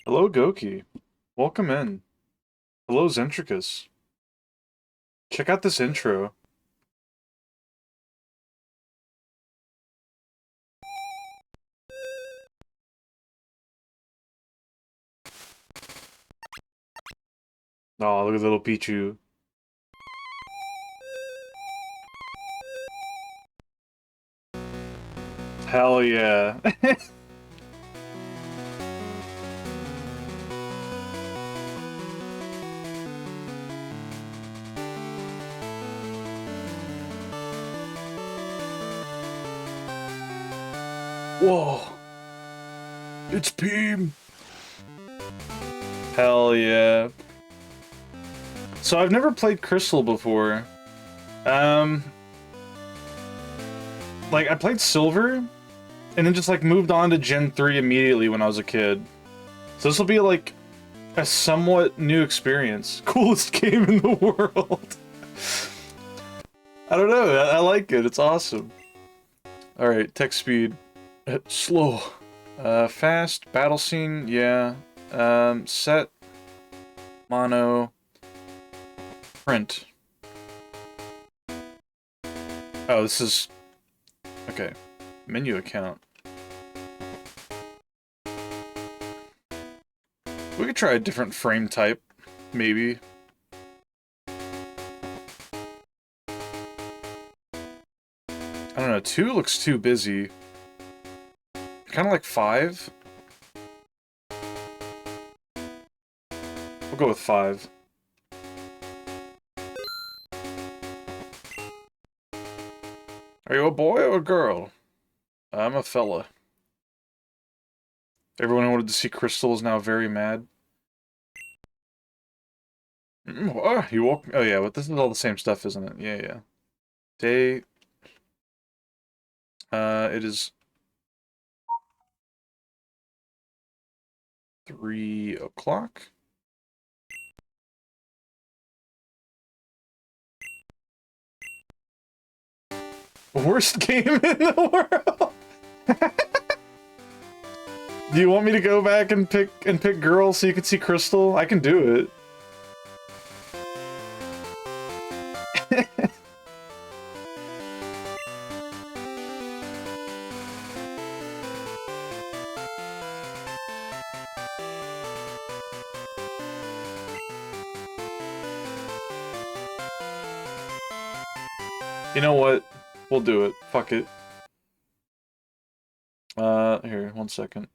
Hello, Goki. Welcome in. Hello, Zentricus. Check out this intro. Oh, look at little Pichu. Hell yeah. Whoa. It's Peem. Hell yeah. So I've never played Crystal before. Um, like I played Silver, and then just like moved on to Gen 3 immediately when I was a kid. So this will be like a somewhat new experience. Coolest game in the world. I don't know, I like it, it's awesome. Alright, text speed. Slow. Fast, battle scene, yeah. Set, mono, print. Oh, this is... Okay. Menu account. We could try a different frame type, maybe. I don't know, 2 looks too busy. Kinda like 5. We'll go with 5. Are you a boy or a girl? I'm a fella. Everyone who wanted to see Crystal is now very mad. Oh, you walk. Oh yeah, but this is all the same stuff, isn't it? Yeah, yeah. Day. It is 3 o'clock. Worst game in the world. Do you want me to go back and pick girls so you can see Crystal? I can do it. You know what? We'll do it. Fuck it. Here, 1 second.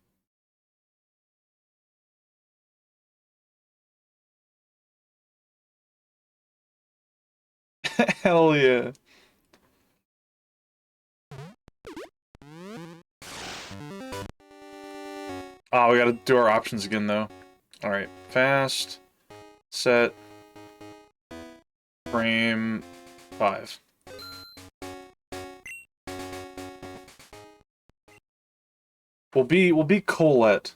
Hell yeah. Oh, we gotta do our options again, though. Alright. Fast. Set. Frame. 5. We'll be Colette.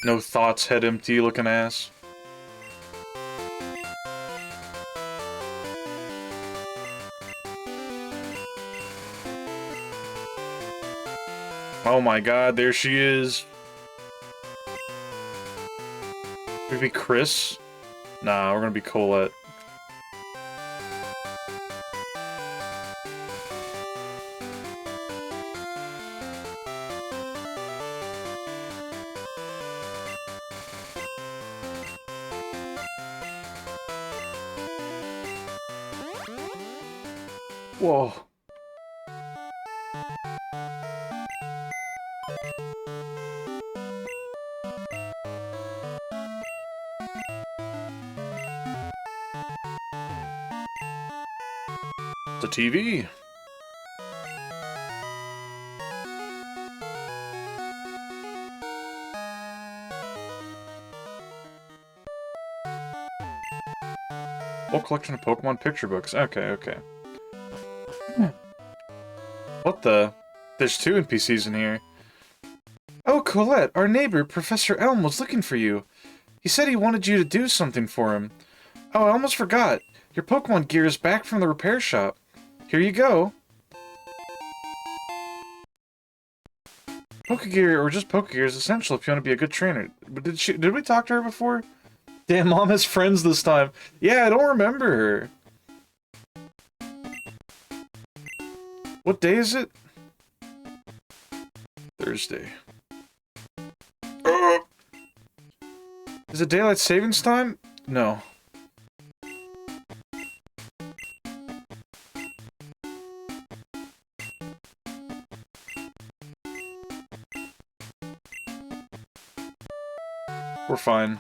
No thoughts, head empty looking ass. Oh my god, there she is. Maybe Chris? Nah, we're gonna be Colette. Whoa. The TV. Whole collection of Pokemon picture books. Okay, okay. What the? There's 2 NPCs in here. Oh, Colette, our neighbor, Professor Elm, was looking for you. He said he wanted you to do something for him. Oh, I almost forgot. Your Pokemon gear is back from the repair shop. Here you go. Pokegear, or just Pokegear, is essential if you want to be a good trainer. But did we talk to her before? Damn, Mom has friends this time. Yeah, I don't remember her. What day is it? Thursday. Is it daylight savings time? No. We're fine.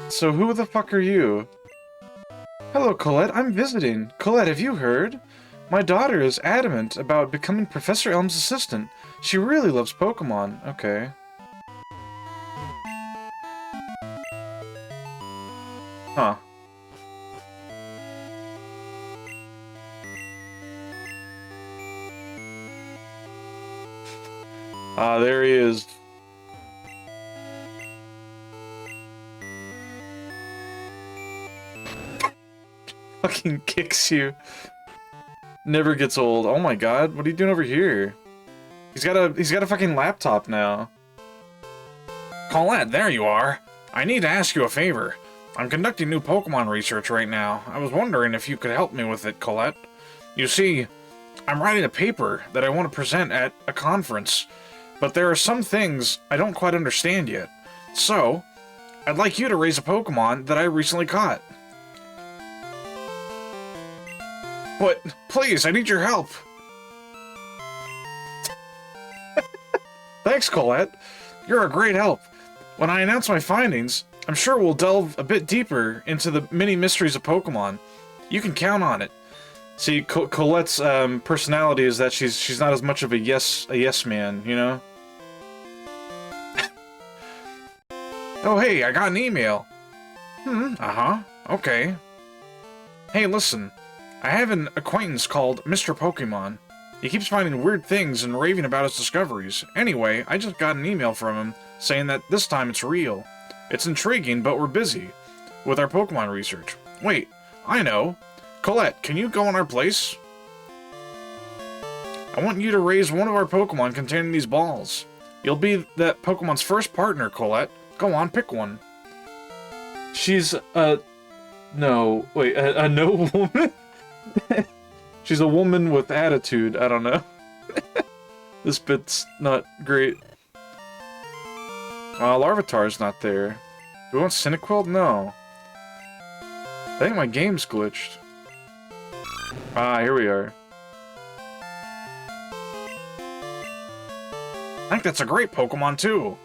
So who the fuck are you? Hello, Colette. I'm visiting. Colette, have you heard? My daughter is adamant about becoming Professor Elm's assistant. She really loves Pokemon. Okay. Huh. Ah, there he is. Fucking kicks you. Never gets old. Oh my god, what are you doing over here? He's got a fucking laptop now. Colette, there you are. I need to ask you a favor. I'm conducting new Pokemon research right now. I was wondering if you could help me with it, Colette. You see, I'm writing a paper that I want to present at a conference, but there are some things I don't quite understand yet. So, I'd like you to raise a Pokemon that I recently caught. But, please, I need your help. Thanks, Colette. You're a great help. When I announce my findings, I'm sure we'll delve a bit deeper into the many mysteries of Pokemon. You can count on it. See, Colette's personality is that she's not as much of a yes man, you know? Oh, hey, I got an email. Uh-huh. Okay. Hey, listen. I have an acquaintance called Mr. Pokemon. He keeps finding weird things and raving about his discoveries. Anyway, I just got an email from him saying that this time it's real. It's intriguing, but we're busy with our Pokemon research. Wait, I know. Colette, can you go in our place? I want you to raise one of our Pokemon containing these balls. You'll be that Pokemon's first partner, Colette. Go on, pick one. She's no, wait, a no woman? She's a woman with attitude, I don't know. This bit's not great. Larvitar's not there. Do we want Cyndaquil? No. I think my game's glitched. Ah, here we are. I think that's a great Pokemon, too.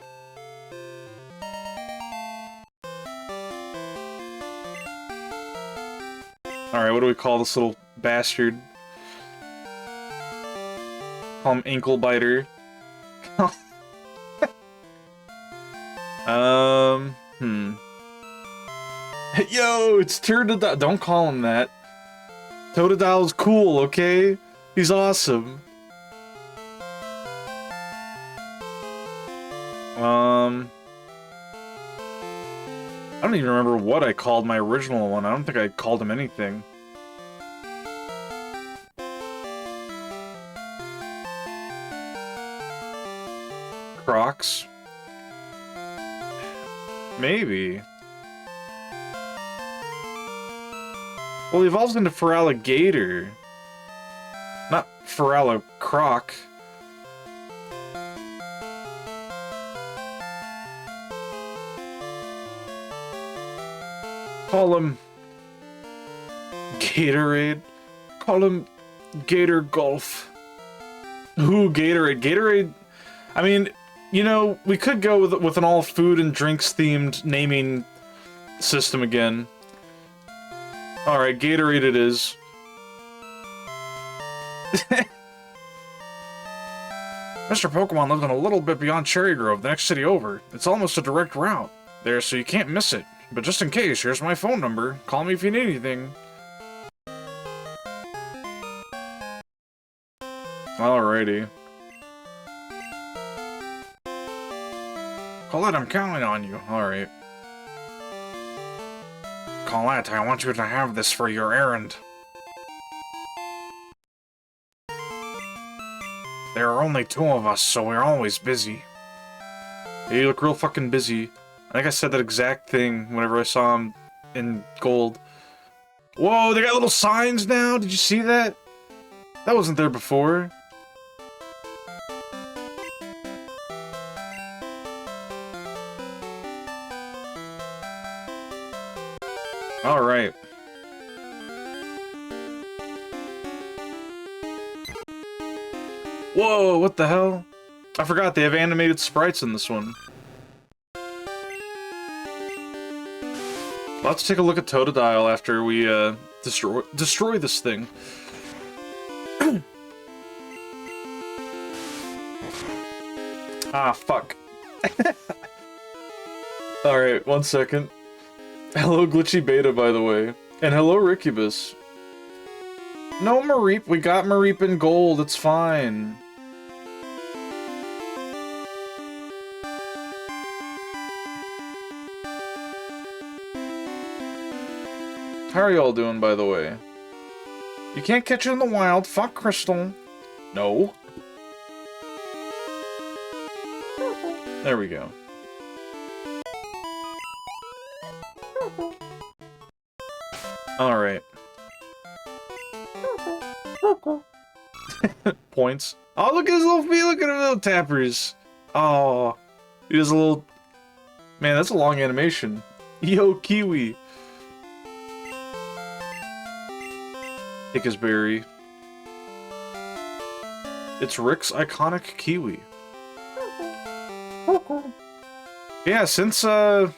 Alright, what do we call this little bastard? Call him Ankle Biter. Yo, it's Totodile. Don't call him that. Totodile's cool, okay? He's awesome. I don't even remember what I called my original one. I don't think I called him anything. Crocs? Maybe. Well, he evolves into Feraligatr. Not Feralacroc. Call him Gatorade. Call him Gator Golf. Ooh, Gatorade. Gatorade. I mean, you know, we could go with an all food and drinks themed naming system again. Alright, Gatorade it is. Mr. Pokemon lives in a little bit beyond Cherry Grove, the next city over. It's almost a direct route there, so you can't miss it. But just in case, here's my phone number. Call me if you need anything. Alrighty. Colette, I'm counting on you. Alright. Colette, I want you to have this for your errand. There are only 2 of us, so we're always busy. Yeah, you look real fucking busy. I think I said that exact thing whenever I saw him in gold. Whoa, they got little signs now? Did you see that? That wasn't there before. Alright. Whoa, what the hell? I forgot they have animated sprites in this one. Let's take a look at Totodile after we destroy this thing. Ah, fuck. Alright, 1 second. Hello, Glitchy Beta, by the way. And hello, Ricubus. No, Mareep. We got Mareep in gold. It's fine. How are y'all doing, by the way? You can't catch it in the wild. Fuck Crystal. No. There we go. Alright. Points. Oh, look at his little feet. Look at his little tappers. Oh. He does a little... Man, that's a long animation. Yo, Kiwi. Take his berry. It's Rick's iconic Kiwi. Yeah, since we're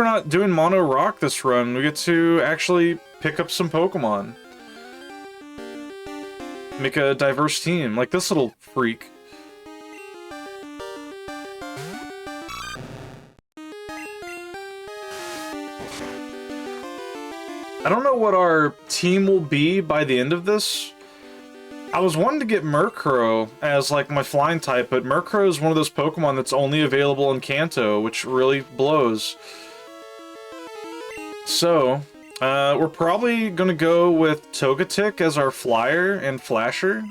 not doing Mono Rock this run, we get to actually pick up some Pokemon. Make a diverse team, like this little freak. I don't know what our team will be by the end of this. I was wanting to get Murkrow as like my flying type, but Murkrow is one of those Pokemon that's only available in Kanto, which really blows. So, we're probably gonna go with Togetic as our flyer and flasher.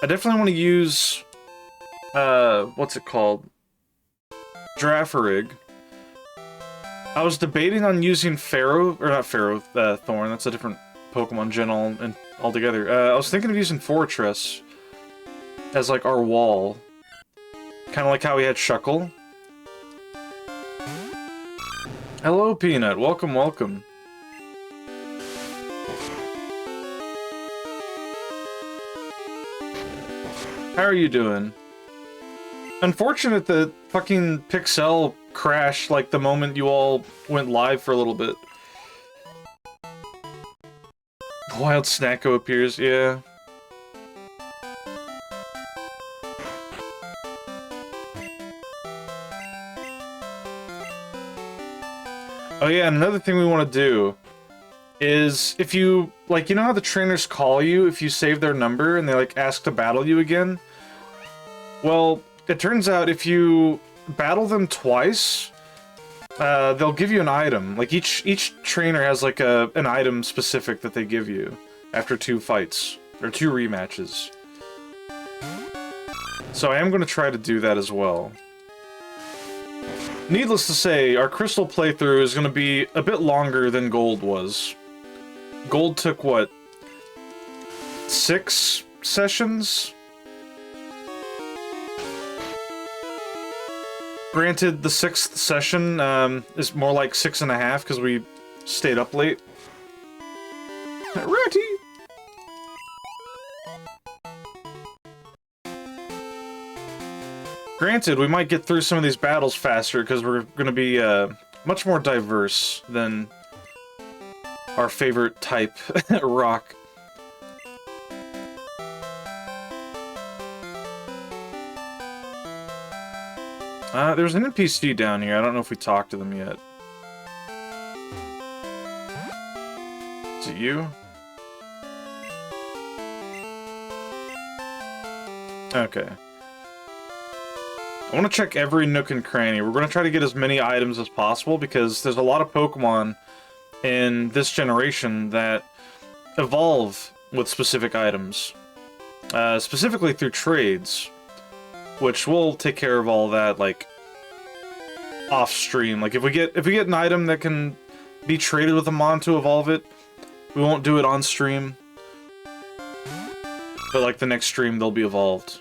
I definitely want to use, what's it called? Girafarig. I was debating on using Thorn, that's a different Pokemon gen altogether. I was thinking of using Fortress as like our wall. Kind of like how we had Shuckle. Hello, Peanut. Welcome, welcome. How are you doing? Unfortunate that fucking Pixel crashed like the moment you all went live for a little bit. Wild Snacko appears, yeah. Oh yeah, and another thing we want to do is if you like, you know how the trainers call you if you save their number and they, like, ask to battle you again? Well, it turns out if you battle them twice, they'll give you an item. Like, each trainer has, like, an item specific that they give you after 2 fights, or 2 rematches. So I am going to try to do that as well. Needless to say, our Crystal playthrough is going to be a bit longer than Gold was. Gold took, what, 6 sessions? Granted, the 6th session is more like 6.5 because we stayed up late. Ratty! Granted, we might get through some of these battles faster because we're going to be much more diverse than our favorite type, Rock. There's an NPC down here. I don't know if we talked to them yet. Is it you? Okay. I want to check every nook and cranny. We're going to try to get as many items as possible because there's a lot of Pokemon in this generation that evolve with specific items. Specifically through trades, which we'll take care of all that, like, off stream. Like, if we get an item that can be traded with a Mon to evolve it, we won't do it on stream. But, like, the next stream, they'll be evolved.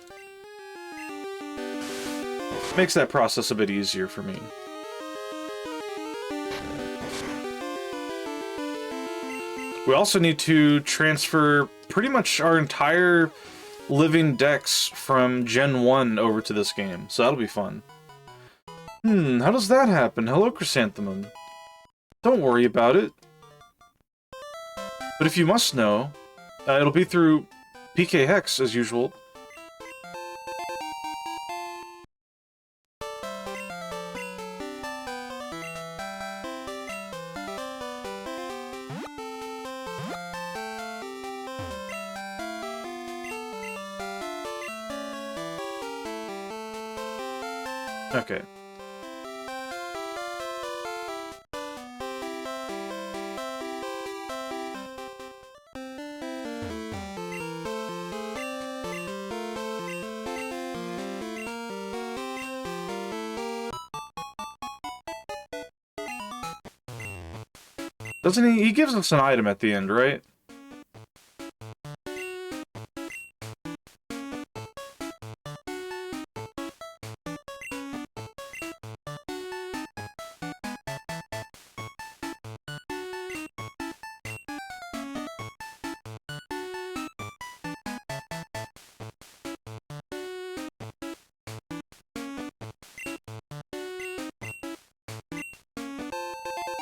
Makes that process a bit easier for me. We also need to transfer pretty much our entire living dex from Gen 1 over to this game, so that'll be fun. How does that happen? Hello, Chrysanthemum. Don't worry about it. But if you must know, it'll be through PK Hex, as usual. Okay. Doesn't he? He gives us an item at the end, right?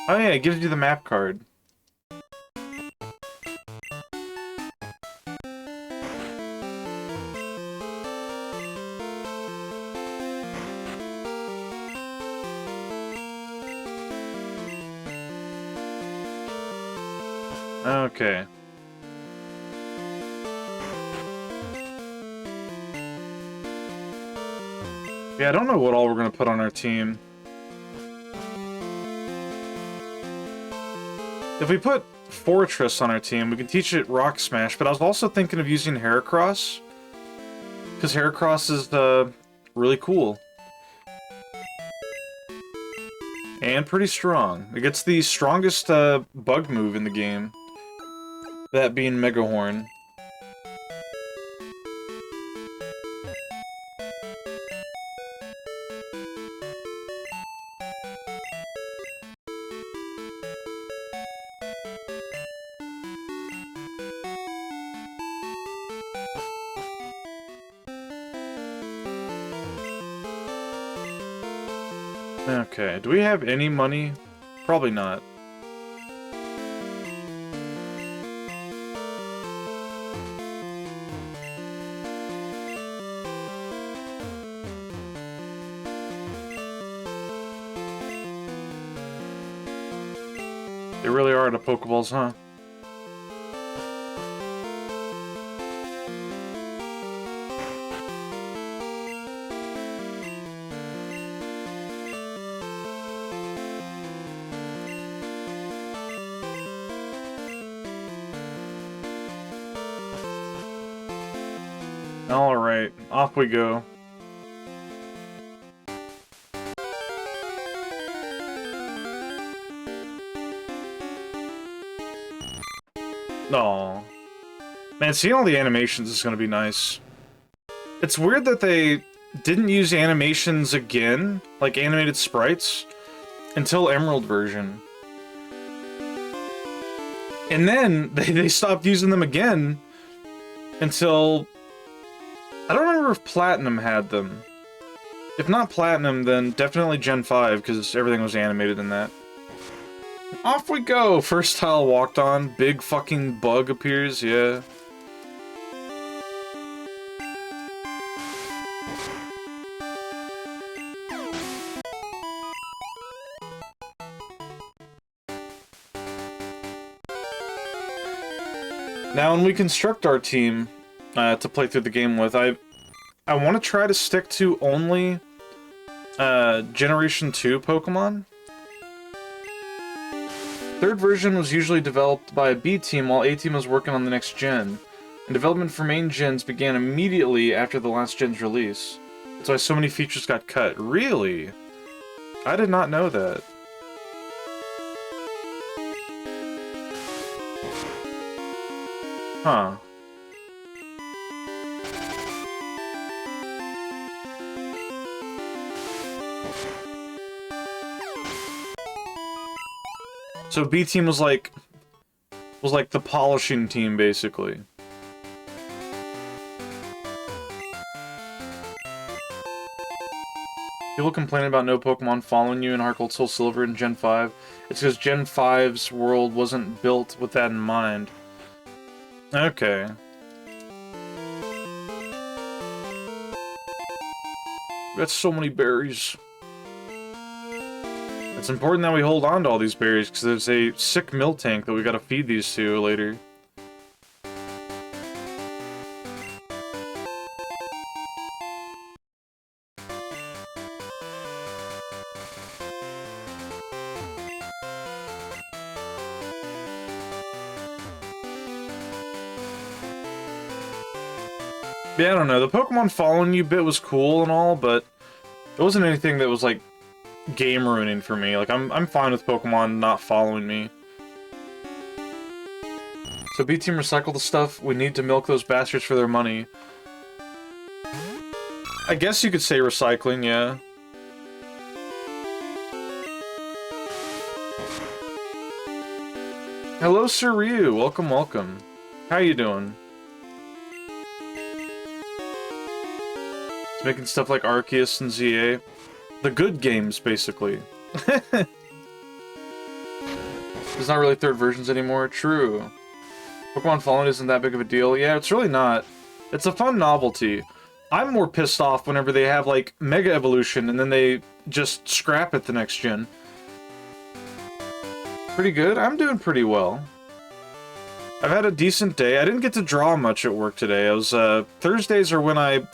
Oh yeah, it gives you the map card. Okay. Yeah, I don't know what all we're gonna put on our team. If we put Fortress on our team, we can teach it Rock Smash, but I was also thinking of using Heracross. Because Heracross is, really cool. And pretty strong. It gets the strongest, bug move in the game. That being Mega Horn. Okay, do we have any money? Probably not. They really are out of Pokeballs, huh? Alright, off we go. Aw. Man, seeing all the animations is gonna be nice. It's weird that they didn't use animations again, like animated sprites, until Emerald version. And then they stopped using them again until... I don't remember if Platinum had them. If not Platinum, then definitely Gen 5, because everything was animated in that. Off we go! First tile walked on, big fucking bug appears, yeah. Now, when we construct our team to play through the game with, I want to try to stick to only Generation 2 Pokemon. Third version was usually developed by a B team while A team was working on the next gen, and development for main gens began immediately after the last gen's release. That's why so many features got cut. Really? I did not know that. Huh. So B team was like the polishing team, basically. People complaining about no Pokemon following you in Heart Gold Soul Silver in Gen 5. It's because Gen 5's world wasn't built with that in mind. Okay. That's so many berries. It's important that we hold on to all these berries, because there's a sick Miltank that we gotta feed these to later. Yeah, I don't know, the Pokemon following you bit was cool and all, but it wasn't anything that was, like, game ruining for me. Like, I'm fine with Pokemon not following me. So B-Team recycle the stuff. We need to milk those bastards for their money. I guess you could say recycling, yeah. Hello, Sir Ryu. Welcome, welcome. How you doing? It's making stuff like Arceus and ZA. The good games, basically. There's not really third versions anymore. True. Pokemon Fallen isn't that big of a deal. Yeah, it's really not. It's a fun novelty. I'm more pissed off whenever they have, like, Mega Evolution and then they just scrap it the next gen. Pretty good. I'm doing pretty well. I've had a decent day. I didn't get to draw much at work today. I was, Thursdays are when I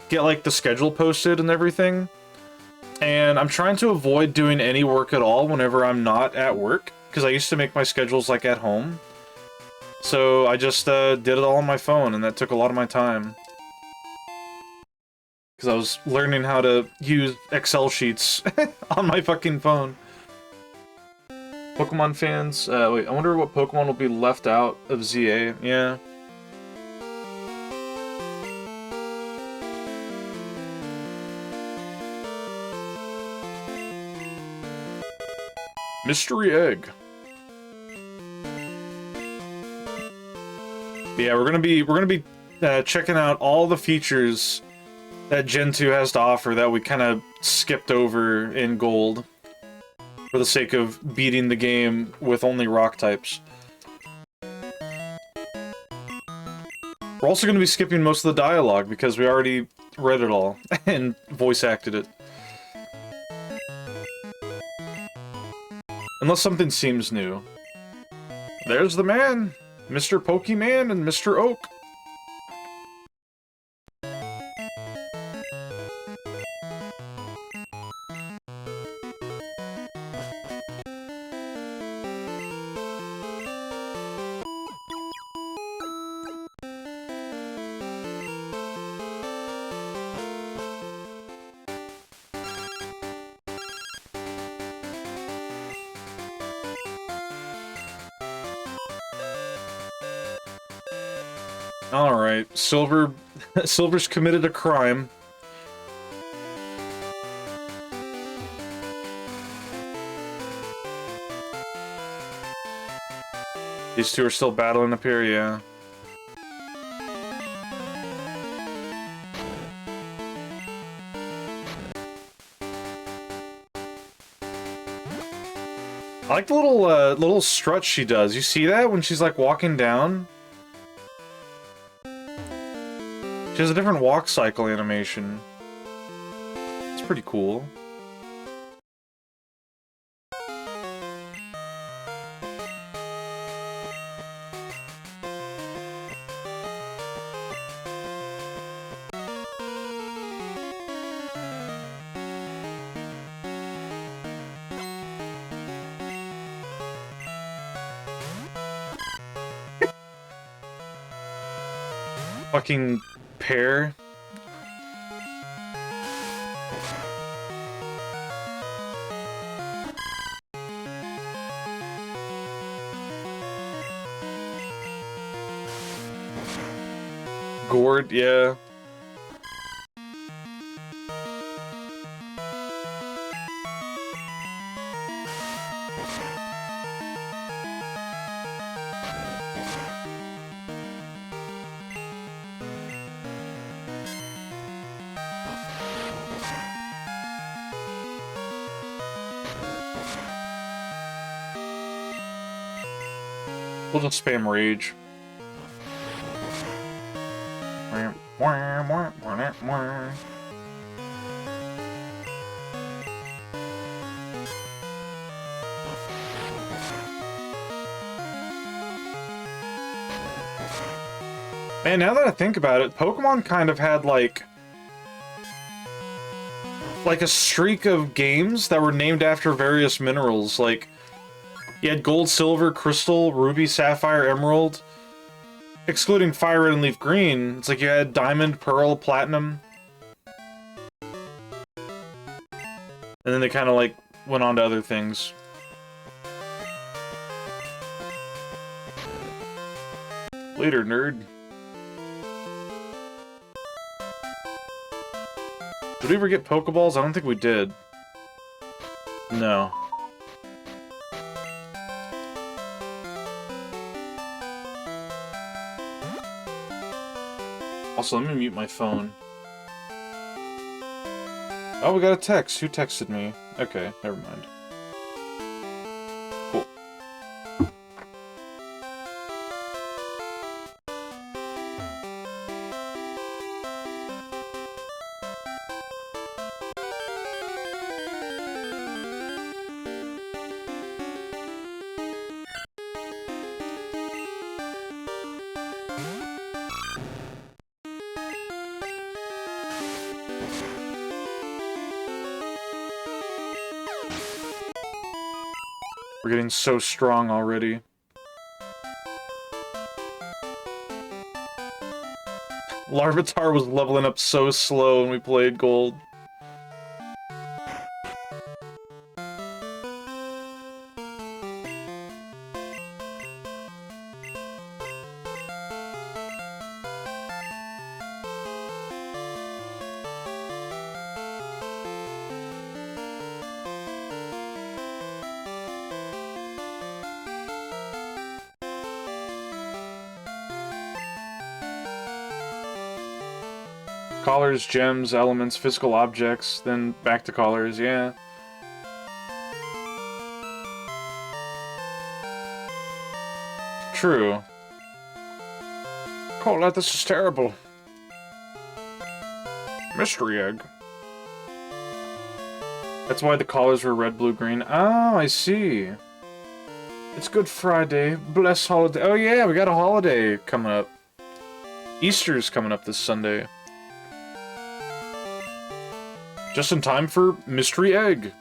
get, like, the schedule posted and everything. And I'm trying to avoid doing any work at all whenever I'm not at work, because I used to make my schedules, like, at home. So I just did it all on my phone, and that took a lot of my time. Because I was learning how to use Excel sheets on my fucking phone. Pokemon fans, wait, I wonder what Pokemon will be left out of ZA, yeah. Mystery Egg. Yeah, we're gonna be checking out all the features that Gen 2 has to offer that we kind of skipped over in Gold for the sake of beating the game with only rock types. We're also gonna be skipping most of the dialogue because we already read it all and voice acted it. Unless something seems new. There's the man! Mr. Pokemon and Mr. Oak. Alright, Silver... Silver's committed a crime. These two are still battling up here, yeah. I like the little strut she does. You see that when she's like walking down? She has a different walk cycle animation. It's pretty cool. Fucking pear. Gourd, yeah. We'll just spam rage. Man, now that I think about it, Pokemon kind of had like a streak of games that were named after various minerals. Like, you had Gold, Silver, Crystal, Ruby, Sapphire, Emerald. Excluding Fire Red and Leaf Green, it's like you had Diamond, Pearl, Platinum. And then they kind of like went on to other things. Later, nerd. Did we ever get Pokeballs? I don't think we did. No. Also, let me mute my phone. Oh, we got a text. Who texted me? Okay, never mind. Cool. We're getting so strong already. Larvitar was leveling up so slow when we played Gold. Collars, gems, elements, physical objects, then back to collars, yeah. True. Colette, this is terrible. Mystery egg. That's why the collars were red, blue, green. Oh, I see. It's Good Friday. Bless holiday. Oh yeah, we got a holiday coming up. Easter's coming up this Sunday. Just in time for Mystery Egg.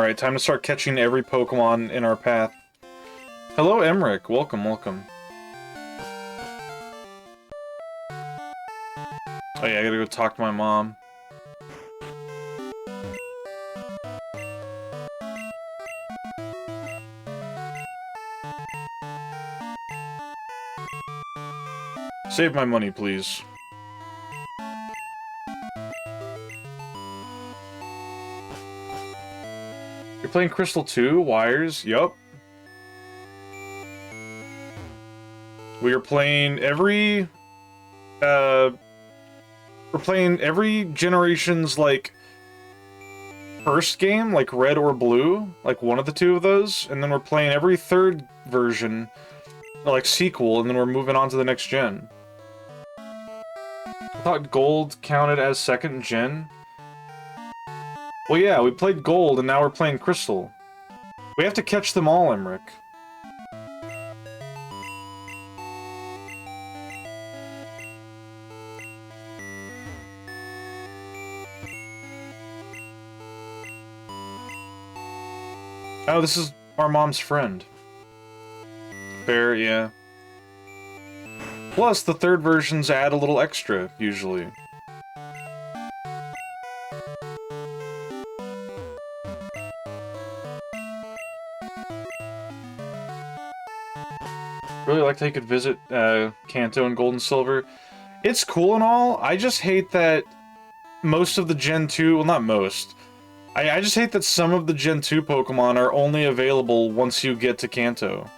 Alright, time to start catching every Pokemon in our path. Hello, Emmerich. Welcome, welcome. Oh yeah, I gotta go talk to my mom. Save my money, please. You're playing Crystal 2? Wires? Yup. We are playing every... we're playing every generation's, like, first game, like Red or Blue, like one of the two of those, and then we're playing every third version, like sequel, and then we're moving on to the next gen. I thought Gold counted as second gen. Well, yeah, we played Gold, and now we're playing Crystal. We have to catch them all, Emmerich. Oh, this is our mom's friend. Fair, yeah. Plus, the third versions add a little extra, usually. Really liked how you could visit Kanto and Gold and Silver. It's cool and all, I just hate that most of the Gen 2... Well, not most. I just hate that some of the Gen 2 Pokemon are only available once you get to Kanto.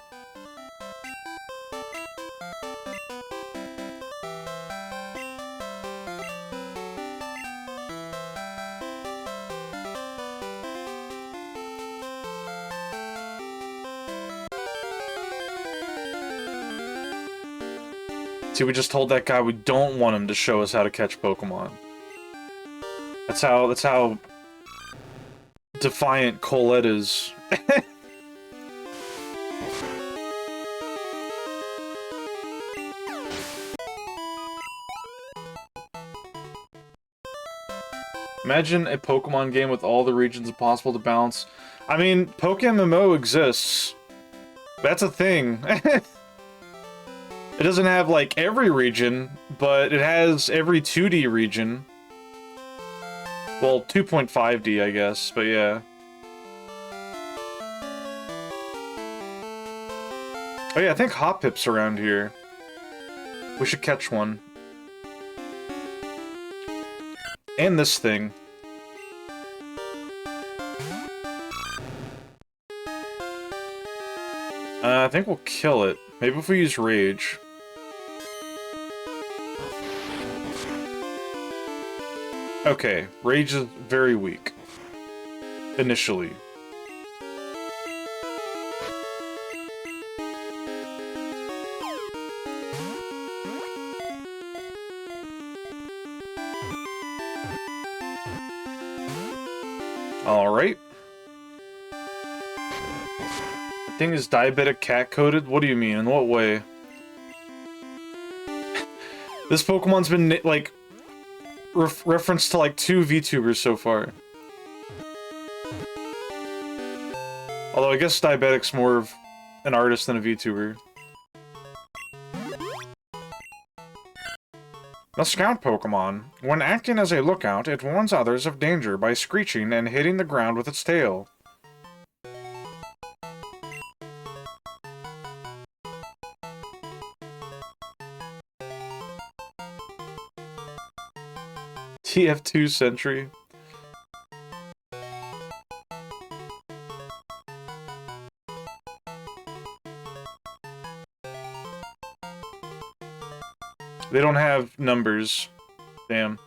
See, we just told that guy we don't want him to show us how to catch Pokemon. That's how defiant Colette is. Imagine a Pokemon game with all the regions possible to balance. I mean, PokeMMO exists. That's a thing. It doesn't have, like, every region, but it has every 2D region. Well, 2.5D, I guess, but yeah. Oh yeah, I think Hoppip's around here. We should catch one. And this thing. I think we'll kill it. Maybe if we use Rage. Okay, Rage is very weak. Initially. Alright. Thing is diabetic cat coded? What do you mean? In what way? This Pokemon's been, like, referenced to, like, 2 VTubers so far. Although I guess Diabetic's more of an artist than a VTuber. The Scout Pokemon. When acting as a lookout, it warns others of danger by screeching and hitting the ground with its tail. TF2 Sentry. They don't have numbers. Damn.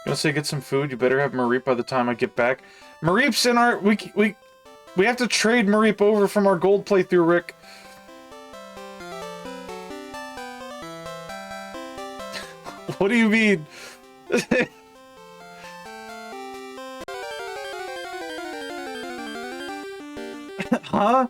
Gonna say get some food. You better have Mareep by the time I get back. Mareep's in our... We have to trade Mareep over from our gold playthrough, Rick. What do you mean? Huh?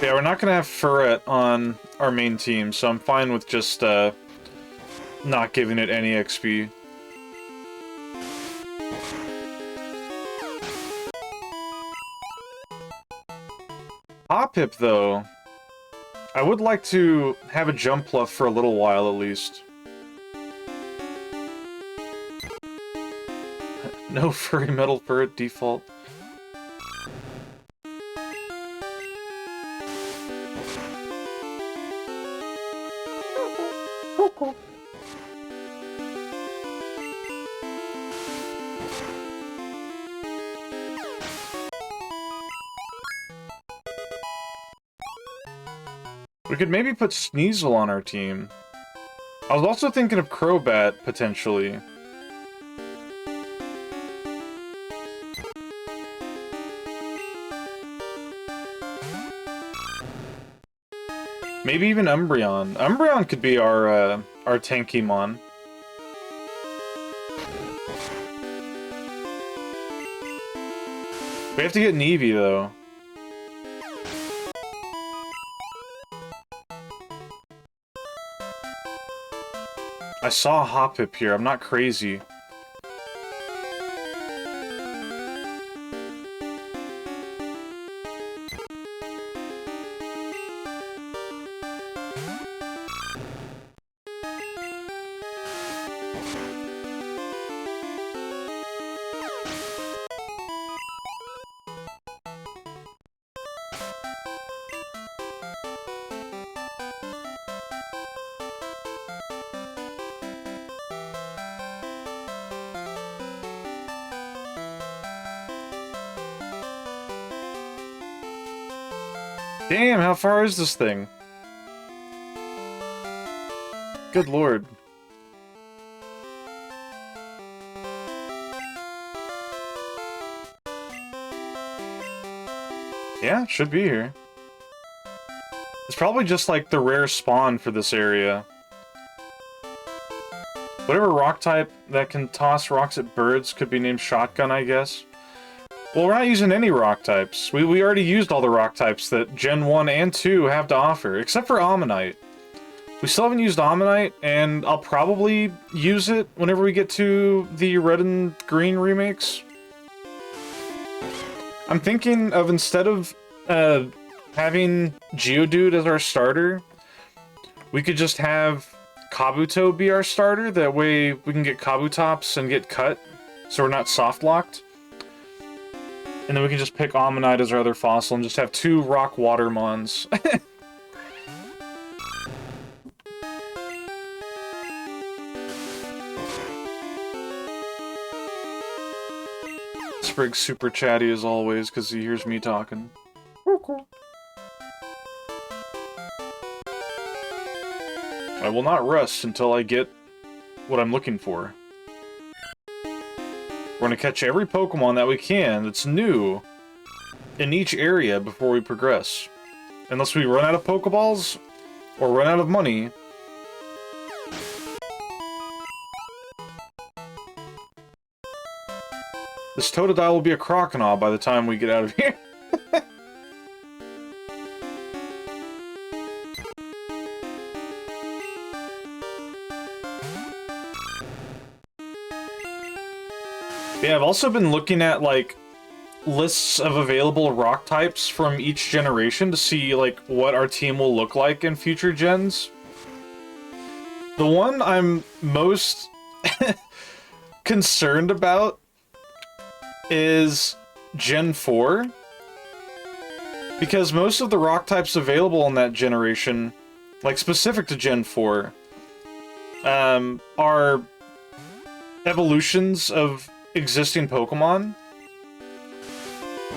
Yeah, we're not gonna have Furret on our main team, so I'm fine with just, not giving it any XP. Hoppip, though. I would like to have a Jumpluff for a little while, at least. No furry metal Furret default. We could maybe put Sneasel on our team. I was also thinking of Crobat, potentially. Maybe even Umbreon. Umbreon could be our Tankymon. We have to get an Eevee, though. I saw a Hoppip here, I'm not crazy. Damn, how far is this thing? Good lord. Yeah, it should be here. It's probably just like the rare spawn for this area. Whatever rock type that can toss rocks at birds could be named Shotgun, I guess. Well, we're not using any rock types. We already used all the rock types that Gen 1 and 2 have to offer, except for Ammonite. We still haven't used Ammonite, and I'll probably use it whenever we get to the Red and Green remakes. I'm thinking of, instead of having Geodude as our starter, we could just have Kabuto be our starter. That way we can get Kabutops and get cut, so we're not soft-locked. And then we can just pick Ammonite as our other fossil and just have 2 rock water mons. Sprig's super chatty as always because he hears me talking. I will not rest until I get what I'm looking for. We're gonna catch every Pokemon that we can that's new in each area before we progress. Unless we run out of Pokeballs or run out of money. This Totodile will be a Croconaw by the time we get out of here. Yeah, I've also been looking at, like, lists of available rock types from each generation to see, like, what our team will look like in future gens. The one I'm most concerned about is Gen 4. Because most of the rock types available in that generation, like, specific to Gen 4, are evolutions of existing Pokemon.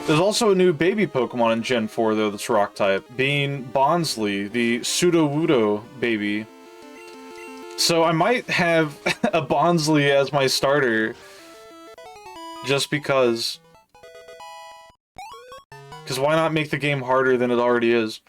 There's also a new baby Pokemon in Gen 4, though, that's rock type, being Bonsly, the Sudowoodo baby. So I might have a Bonsly as my starter, just because. Because why not make the game harder than it already is?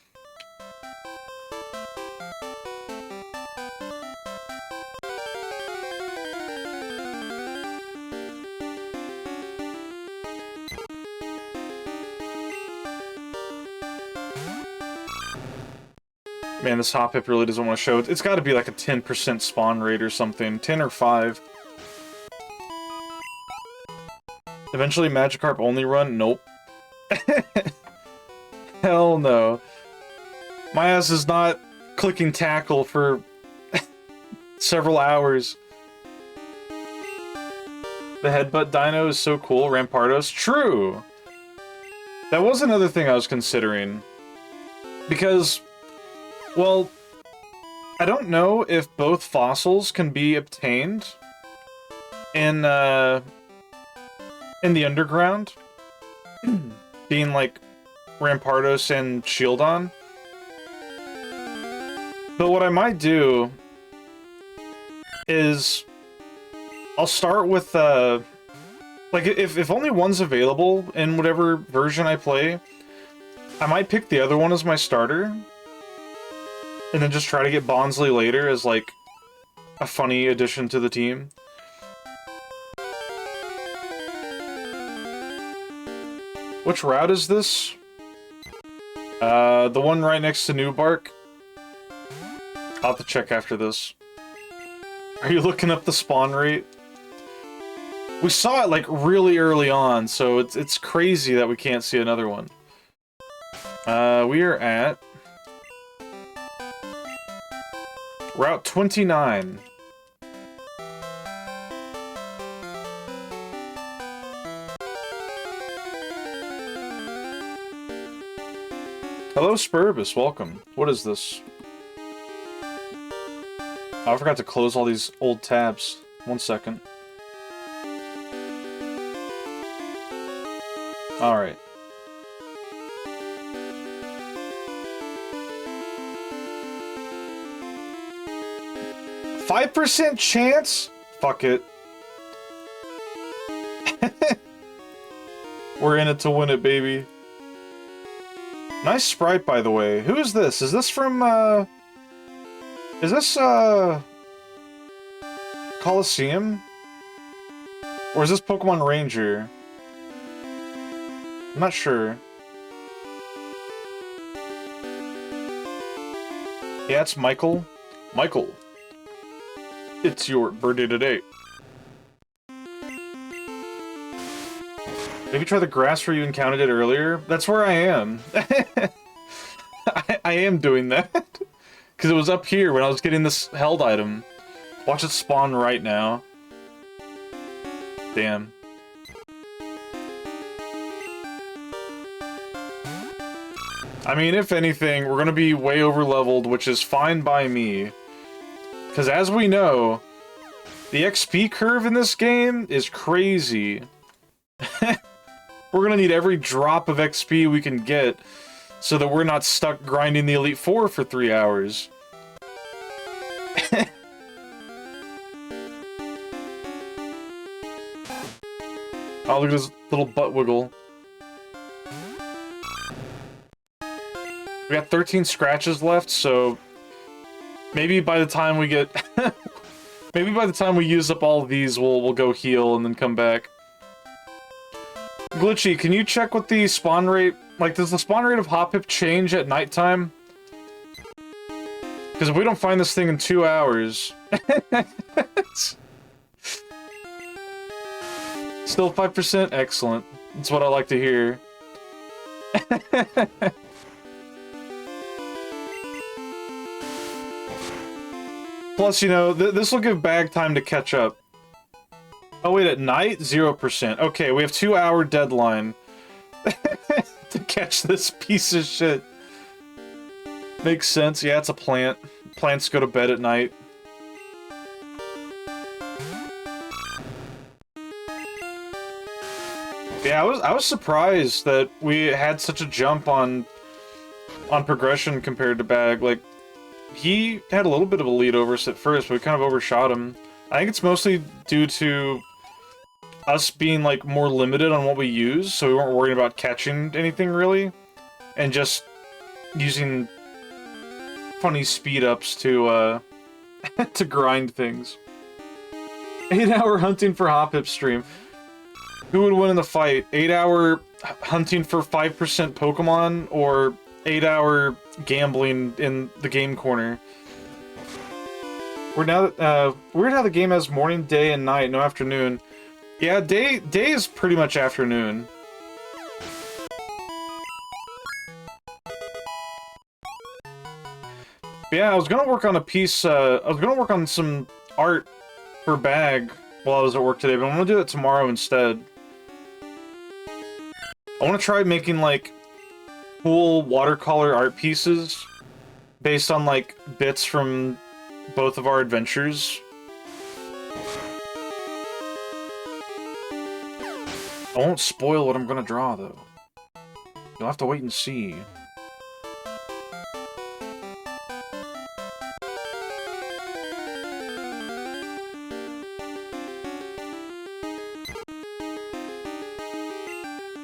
Man, this Hoppip really doesn't want to show it. It's got to be like a 10% spawn rate or something. 10 or 5. Eventually Magikarp only run? Nope. Hell no. My ass is not clicking tackle for several hours. The Headbutt Dino is so cool. Rampardos? True! That was another thing I was considering. Because, well, I don't know if both fossils can be obtained in the underground. Being like Rampardos and Shieldon. But what I might do is I'll start with like if only one's available in whatever version I play, I might pick the other one as my starter. And then just try to get Bonsly later as like a funny addition to the team. Which route is this? The one right next to New Bark. I'll have to check after this. Are you looking up the spawn rate? We saw it like really early on, so it's crazy that we can't see another one. We are at Route 29. Hello, Spurbus. Welcome. What is this? Oh, I forgot to close all these old tabs. 1 second. Alright. %5 chance? Fuck it. We're in it to win it, baby. Nice sprite, by the way. Who is this? Is this from, is this, Coliseum? Or is this Pokemon Ranger? I'm not sure. Yeah, it's Michael. Michael. It's your birthday today. Maybe try the grass where you encountered it earlier. That's where I am. I am doing that. Because it was up here when I was getting this held item. Watch it spawn right now. Damn. I mean, if anything, we're gonna be way over-leveled, which is fine by me. Because as we know, the XP curve in this game is crazy. We're gonna need every drop of XP we can get so that we're not stuck grinding the Elite Four for 3 hours. Oh, look at his little butt wiggle. We got 13 scratches left, so maybe by the time we get... maybe by the time we use up all of these, we'll go heal and then come back. Glitchy, can you check what the spawn rate... Like, does the spawn rate of Hoppip change at nighttime? Because if we don't find this thing in 2 hours... Still 5%? Excellent. That's what I like to hear. Plus, you know, this will give Bag time to catch up. Oh wait, at night? 0%. Okay, we have 2-hour deadline to catch this piece of shit. Makes sense. Yeah, it's a plant. Plants go to bed at night. Yeah, I was surprised that we had such a jump on progression compared to Bag. Like, he had a little bit of a lead over us at first, but we kind of overshot him. I think it's mostly due to us being, like, more limited on what we use, so we weren't worried about catching anything, really. And just using funny speed-ups to, to grind things. 8-hour hunting for Hoppip stream. Who would win in the fight? 8-hour hunting for 5% Pokemon, or 8-hour gambling in the game corner. We're now, weird how the game has morning, day, and night, no afternoon. Yeah, day is pretty much afternoon. But yeah, I was gonna work on a piece, I was gonna work on some art for Bag while I was at work today, but I'm gonna do it tomorrow instead. I wanna try making, like, cool watercolor art pieces based on, like, bits from both of our adventures. I won't spoil what I'm gonna draw, though. You'll have to wait and see.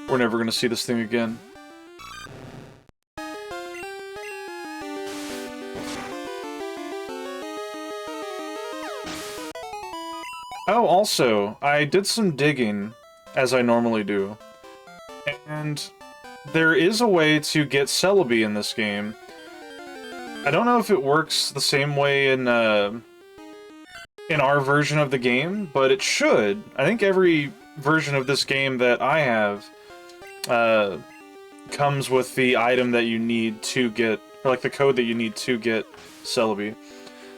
We're never gonna see this thing again. Oh, also, I did some digging, as I normally do. And there is a way to get Celebi in this game. I don't know if it works the same way in our version of the game, but it should. I think every version of this game that I have comes with the item that you need to get, or like the code that you need to get Celebi.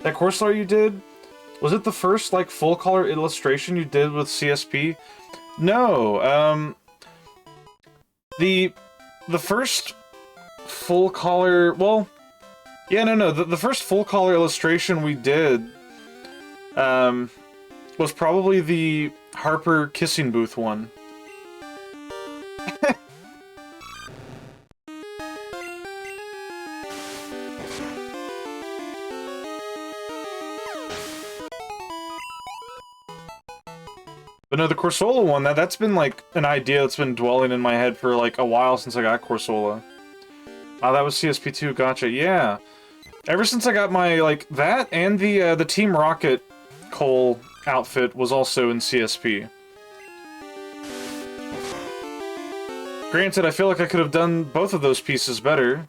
That Corsair you did, was it the first like full color illustration you did with CSP? No, the first full color, well, yeah, no, the first full color illustration we did was probably the Harper Kissing Booth one. But no, the Corsola one, that's been like an idea that's been dwelling in my head for like a while since I got Corsola. Oh, that was CSP2, gotcha, yeah. Ever since I got my, like, that and the Team Rocket Cole outfit was also in CSP. Granted, I feel like I could have done both of those pieces better.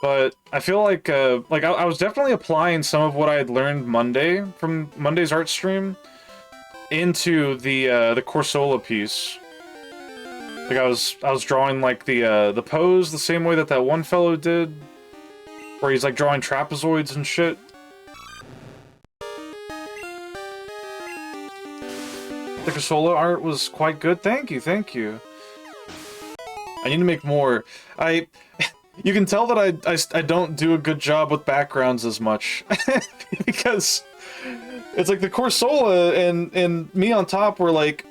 But I feel like I was definitely applying some of what I had learned Monday from Monday's art stream into the Corsola piece. Like I was drawing like the pose the same way that one fellow did, where he's like drawing trapezoids and shit. The Corsola art was quite good. Thank you, thank you. I need to make more. You can tell that I don't do a good job with backgrounds as much because it's like the Corsola and me on top were like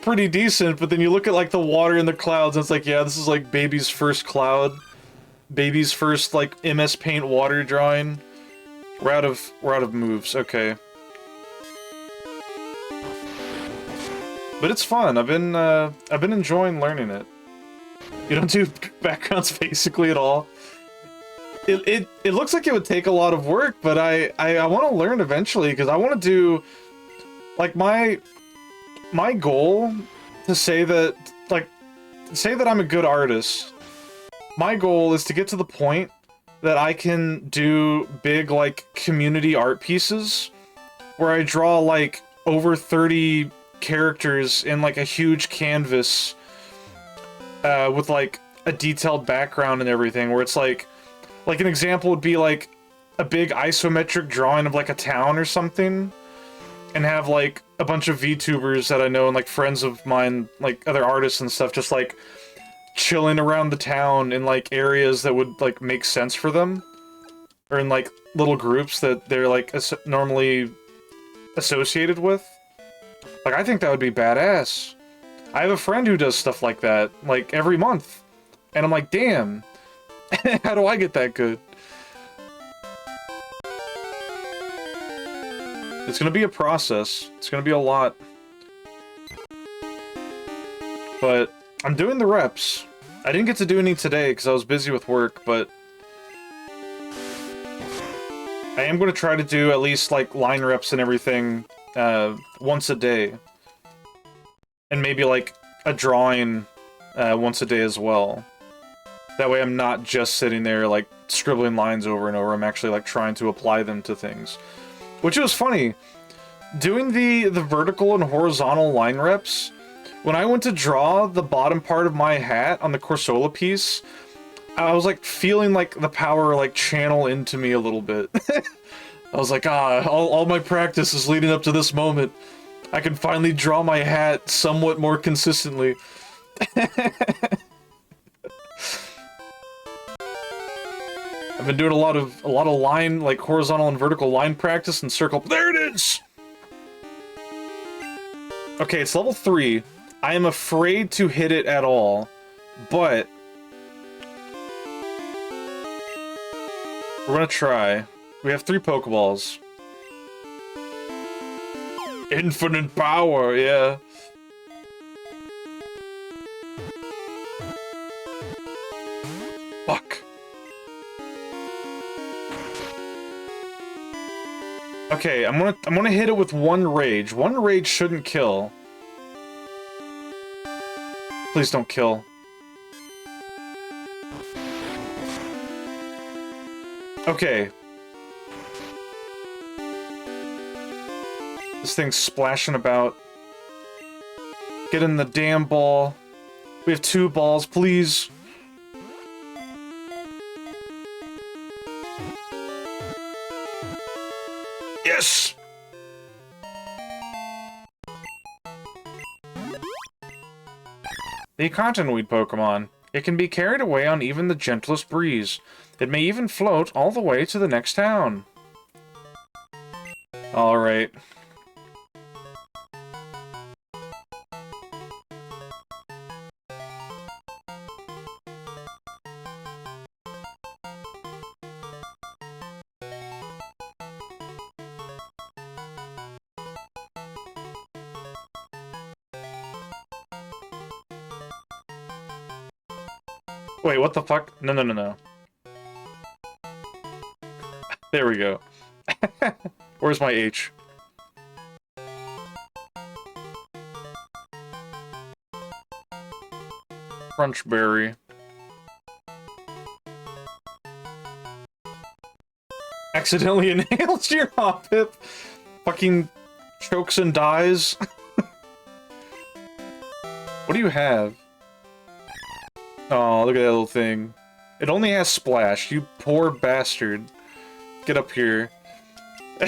pretty decent, but then you look at like the water and the clouds and it's like, yeah, this is like baby's first cloud, baby's first like MS Paint water drawing. We're out of moves. Okay. But it's fun. I've been enjoying learning it. You don't do backgrounds basically at all. It looks like it would take a lot of work, but I want to learn eventually because I want to do like my goal to say that I'm a good artist. My goal is to get to the point that I can do big like community art pieces where I draw like over 30 characters in like a huge canvas with like a detailed background and everything, where it's like an example would be like a big isometric drawing of like a town or something, and have like a bunch of VTubers that I know and like friends of mine, like other artists and stuff, just like chilling around the town in like areas that would like make sense for them, or in like little groups that they're like normally associated with. Like I think that would be badass. I have a friend who does stuff like that, like, every month. And I'm like, damn, how do I get that good? It's gonna be a process. It's gonna be a lot. But I'm doing the reps. I didn't get to do any today because I was busy with work, but I am going to try to do at least, like, line reps and everything once a day. And maybe, like, a drawing once a day as well. That way I'm not just sitting there, like, scribbling lines over and over. I'm actually, like, trying to apply them to things. Which was funny. Doing the vertical and horizontal line reps, when I went to draw the bottom part of my hat on the Corsola piece, I was, like, feeling, like, the power, like, channel into me a little bit. I was like, all my practice is leading up to this moment. I can finally draw my hat somewhat more consistently. I've been doing a lot of line, like, horizontal and vertical line practice and circle. There it is! Okay, it's level 3. I am afraid to hit it at all, but we're gonna try. We have 3 Pokeballs. Infinite power, yeah. Fuck. Okay, I'm gonna hit it with 1 rage. 1 rage shouldn't kill. Please don't kill. Okay. This thing's splashing about. Get in the damn ball. We have 2 balls, please. Yes! The cottonweed Pokemon. It can be carried away on even the gentlest breeze. It may even float all the way to the next town. Alright. Wait, what the fuck? No, no, no, no. There we go. Where's my H? Crunchberry. Accidentally inhales your Hoppip. Fucking chokes and dies. What do you have? Oh, look at that little thing. It only has Splash, you poor bastard. Get up here. We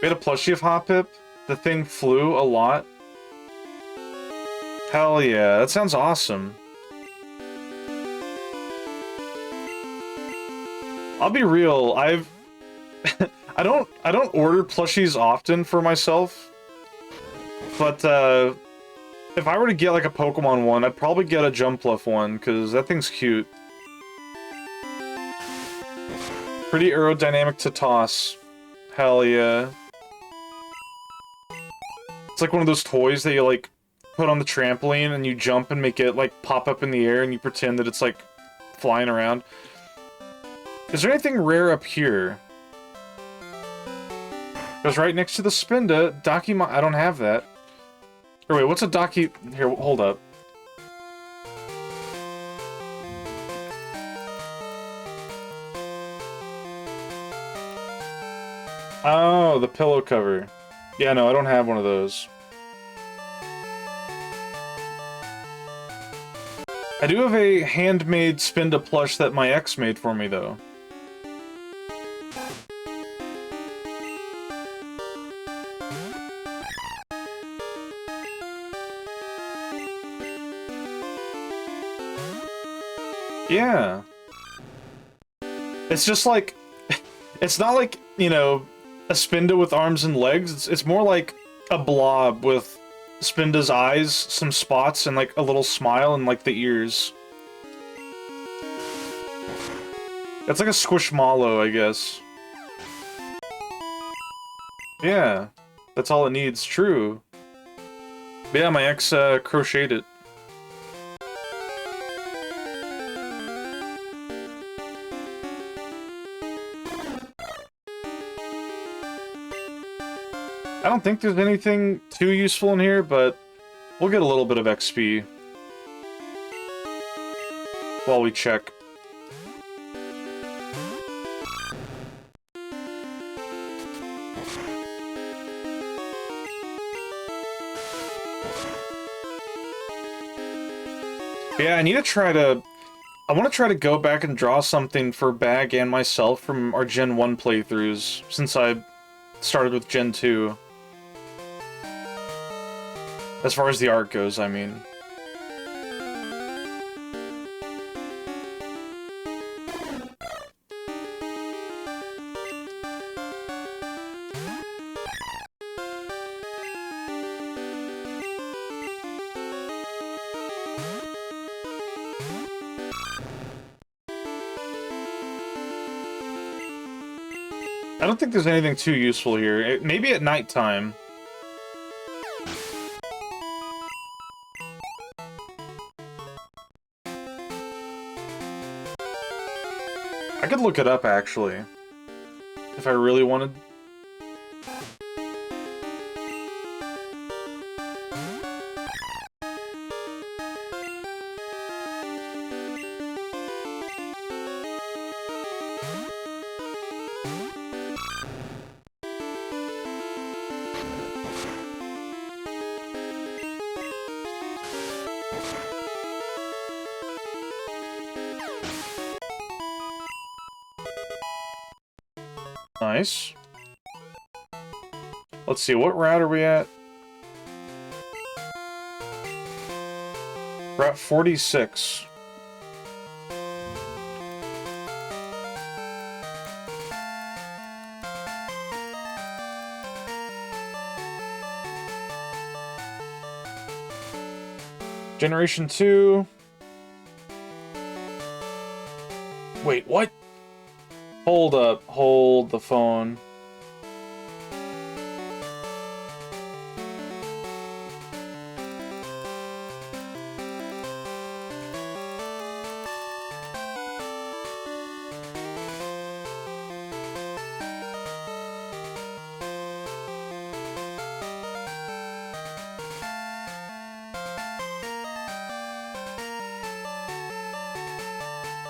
had a plushie of Hoppip. The thing flew a lot. Hell yeah, that sounds awesome. I'll be real, I don't order plushies often for myself. But if I were to get like a Pokemon one, I'd probably get a Jumpluff one, because that thing's cute. Pretty aerodynamic to toss. Hell yeah. It's like one of those toys that you like put on the trampoline and you jump and make it like pop up in the air and you pretend that it's like flying around. Is there anything rare up here? It was right next to the Spinda. Dakima, I don't have that. Or wait, what's a Daki? Here, hold up. Oh, the pillow cover. Yeah, no, I don't have one of those. I do have a handmade Spinda plush that my ex made for me, though. Yeah. It's just like... It's not like, you know, a Spinda with arms and legs. It's more like a blob with Spinda's eyes, some spots, and like a little smile and like the ears. It's like a Squishmallow, I guess. Yeah. That's all it needs. True. But yeah, my ex crocheted it. I don't think there's anything too useful in here, but we'll get a little bit of XP while we check. Yeah, I want to try to go back and draw something for Bag and myself from our Gen 1 playthroughs, since I started with Gen 2. As far as the art goes, I mean. I don't think there's anything too useful here. Maybe at nighttime. I could look it up, actually. If I really wanted. Nice. Let's see, what route are we at? Route 46. Generation 2. Wait, what? Hold up, hold the phone.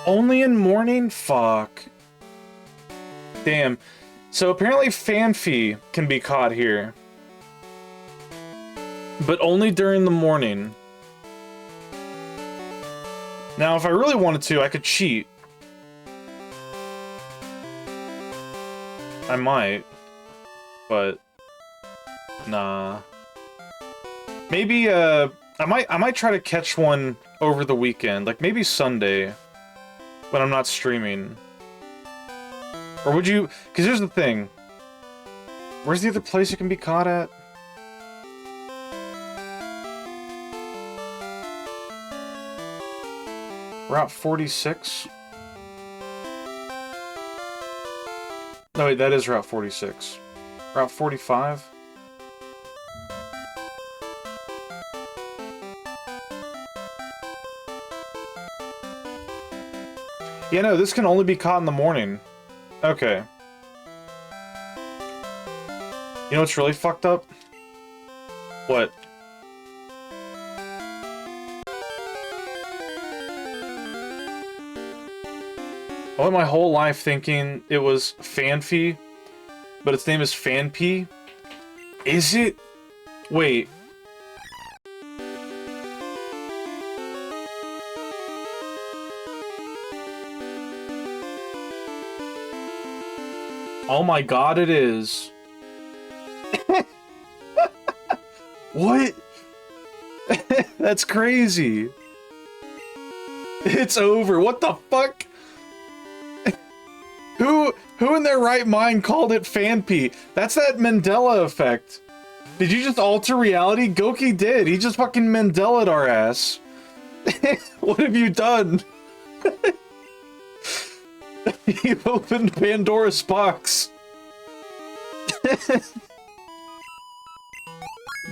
Only in morning? Fuck. Damn. So apparently Phanpy can be caught here. But only during the morning. Now, if I really wanted to, I could cheat. I might. But nah. Maybe I might try to catch one over the weekend, like maybe Sunday when I'm not streaming. Or would you... Because here's the thing. Where's the other place you can be caught at? Route 46? No, wait, that is Route 46. Route 45? Yeah, no, this can only be caught in the morning. Okay. You know what's really fucked up? What? I went my whole life thinking it was Phanpy, but its name is Phanpy. Is it? Wait. Oh my god, it is. What? That's crazy. It's over. What the fuck? Who in their right mind called it Phanpy? That's that Mandela effect. Did you just alter reality? Goki did. He just fucking Mandela'd our ass. What have you done? You opened Pandora's box.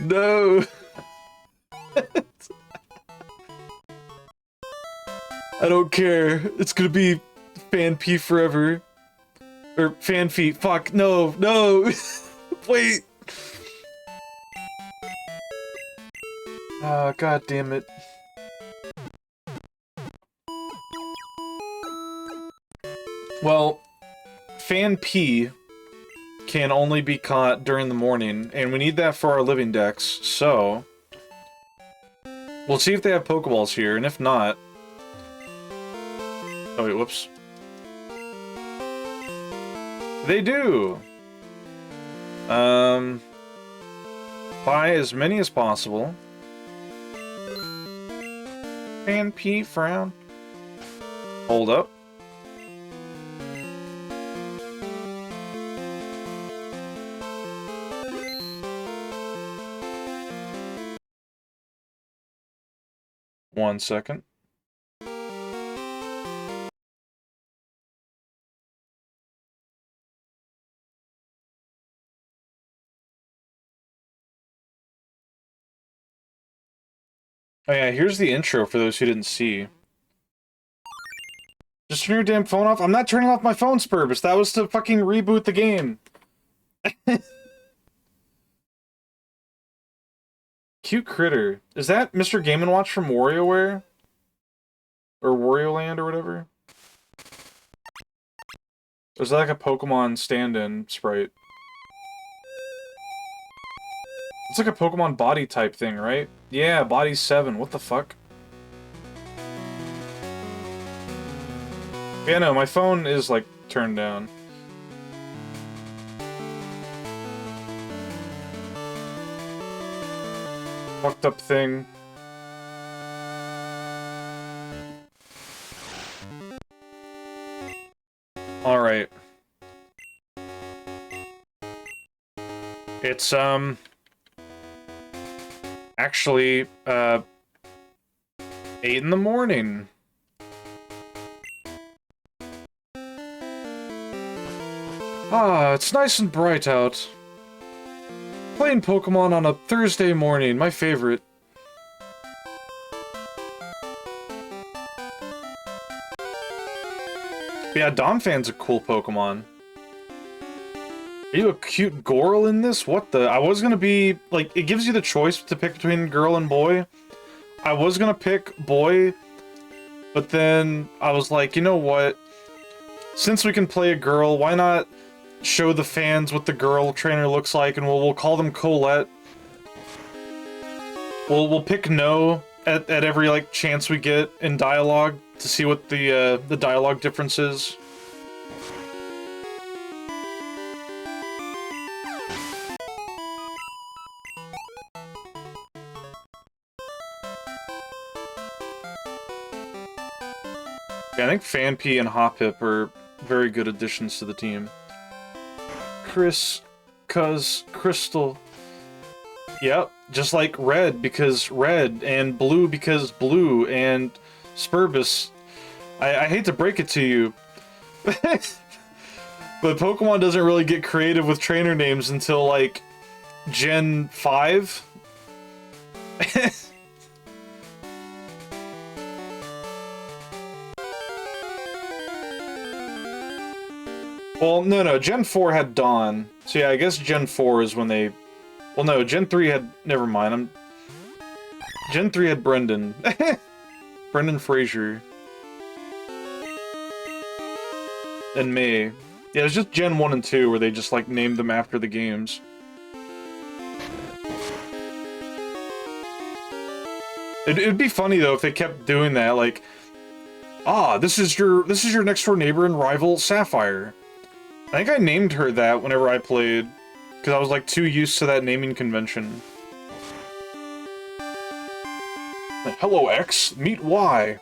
No. I don't care. It's gonna be Phanpy forever. Or Phanpy. Fuck. No. No. Wait. Ah, god damn it. Well, Fan P can only be caught during the morning, and we need that for our living decks, so... We'll see if they have Pokeballs here, and if not... Oh wait, whoops. They do! Buy as many as possible. Fan P frown. Hold up. One second. Oh yeah, here's the intro for those who didn't see. Just turn your damn phone off. I'm not turning off my phone, Spurbus. That was to fucking reboot the game. Cute critter. Is that Mr. Game & Watch from WarioWare? Or Wario Land or whatever? Or is that like a Pokemon stand-in sprite? It's like a Pokemon body type thing, right? Yeah, body 7. What the fuck? Yeah, no, my phone is, like, turned down. Fucked up thing. Alright. It's, actually, 8 in the morning. Ah, it's nice and bright out. Playing Pokemon on a Thursday morning, my favorite. Yeah, Donphan's a cool Pokemon. Are you a cute girl in this? What the? I was gonna be, like, it gives you the choice to pick between girl and boy. I was gonna pick boy, but then I was like, you know what? Since we can play a girl, why not show the fans what the girl trainer looks like, and we'll call them Colette. We'll pick no at every, like, chance we get in dialogue to see what the dialogue difference is. Yeah, I think Fanpy and Hoppip are very good additions to the team. Crystal. Yep, just like red because red, and blue because blue, and Spurbus. I hate to break it to you, but Pokemon doesn't really get creative with trainer names until, like, Gen 5. Well, no, Gen 4 had Dawn. So yeah, I guess Gen 4 is when they... Well, no, Gen 3 had... Never mind, Gen 3 had Brendan. Brendan Fraser. And May. Yeah, it was just Gen 1 and 2 where they just, like, named them after the games. It'd be funny, though, if they kept doing that, like... Ah, this is your next door neighbor and rival, Sapphire. I think I named her that whenever I played, because I was, like, too used to that naming convention. Like, hello, X, meet Y.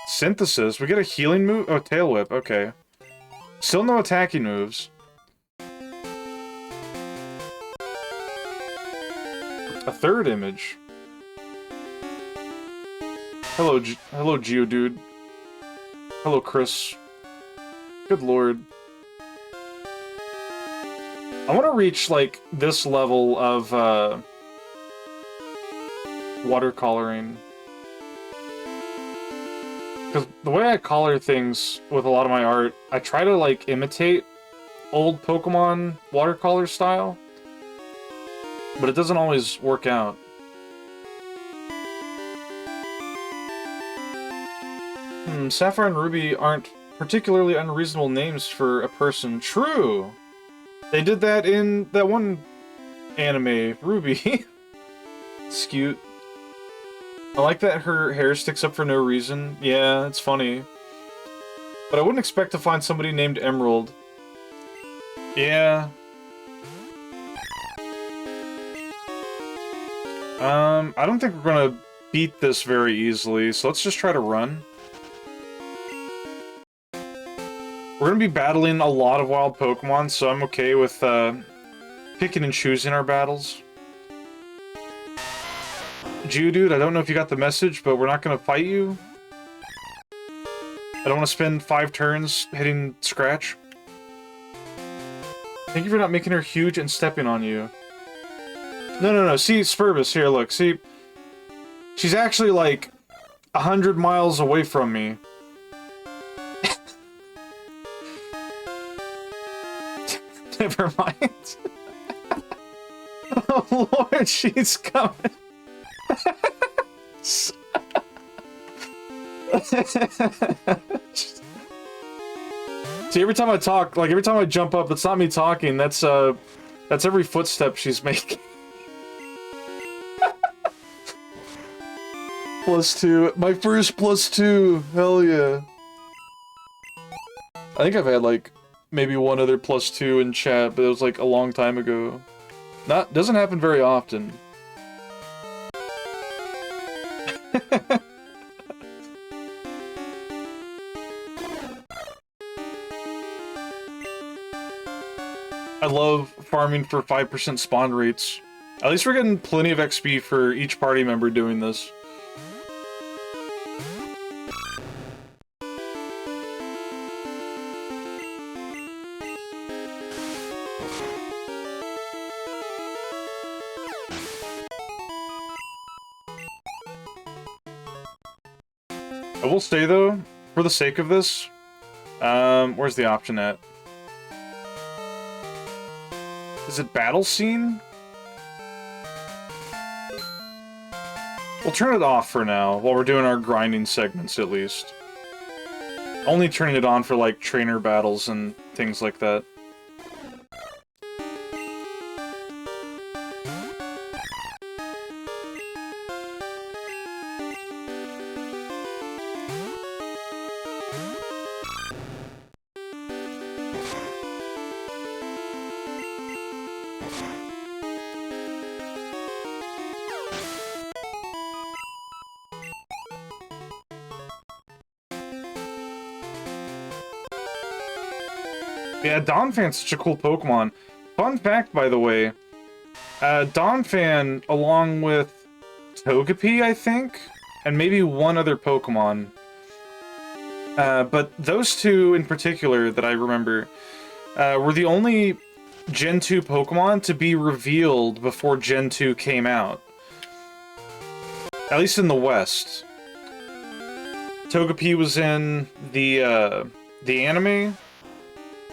Synthesis, we get a healing move? Oh, Tail Whip, okay. Still no attacking moves. A third image. Hello, hello, Geodude. Hello, Chris. Good lord. I want to reach, like, this level of, watercoloring. Because the way I color things with a lot of my art, I try to, like, imitate old Pokemon watercolor style. but it doesn't always work out. Sapphire and Ruby aren't particularly unreasonable names for a person. True! They did that in that one anime, Ruby. It's cute. I like that her hair sticks up for no reason. Yeah, it's funny. But I wouldn't expect to find somebody named Emerald. Yeah. I don't think we're gonna beat this very easily, so let's just try to run. We're gonna be battling a lot of wild Pokemon, so I'm okay with, picking and choosing our battles. Geodude, I don't know if you got the message, but we're not gonna fight you. I don't want to spend 5 turns hitting Scratch. Thank you for not making her huge and stepping on you. No. See, Spurbus, here, look. See, she's actually, like, 100 miles away from me. Never mind. Oh, Lord, she's coming. See, every time I talk, like, every time I jump up, it's not me talking, that's every footstep she's making. +2. My first +2. Hell yeah. I think I've had, like, maybe one other +2 in chat, but it was, like, a long time ago. Doesn't happen very often. I love farming for 5% spawn rates. At least we're getting plenty of XP for each party member doing this. I will say though, for the sake of this, where's the option at? Is it battle scene? We'll turn it off for now, while we're doing our grinding segments at least. Only turning it on for like trainer battles and things like that. Yeah, Donphan's such a cool Pokemon. Fun fact, by the way, Donphan, along with Togepi, I think, and maybe one other Pokemon, but those two in particular that I remember, were the only Gen 2 Pokemon to be revealed before Gen 2 came out. At least in the West. Togepi was in the anime,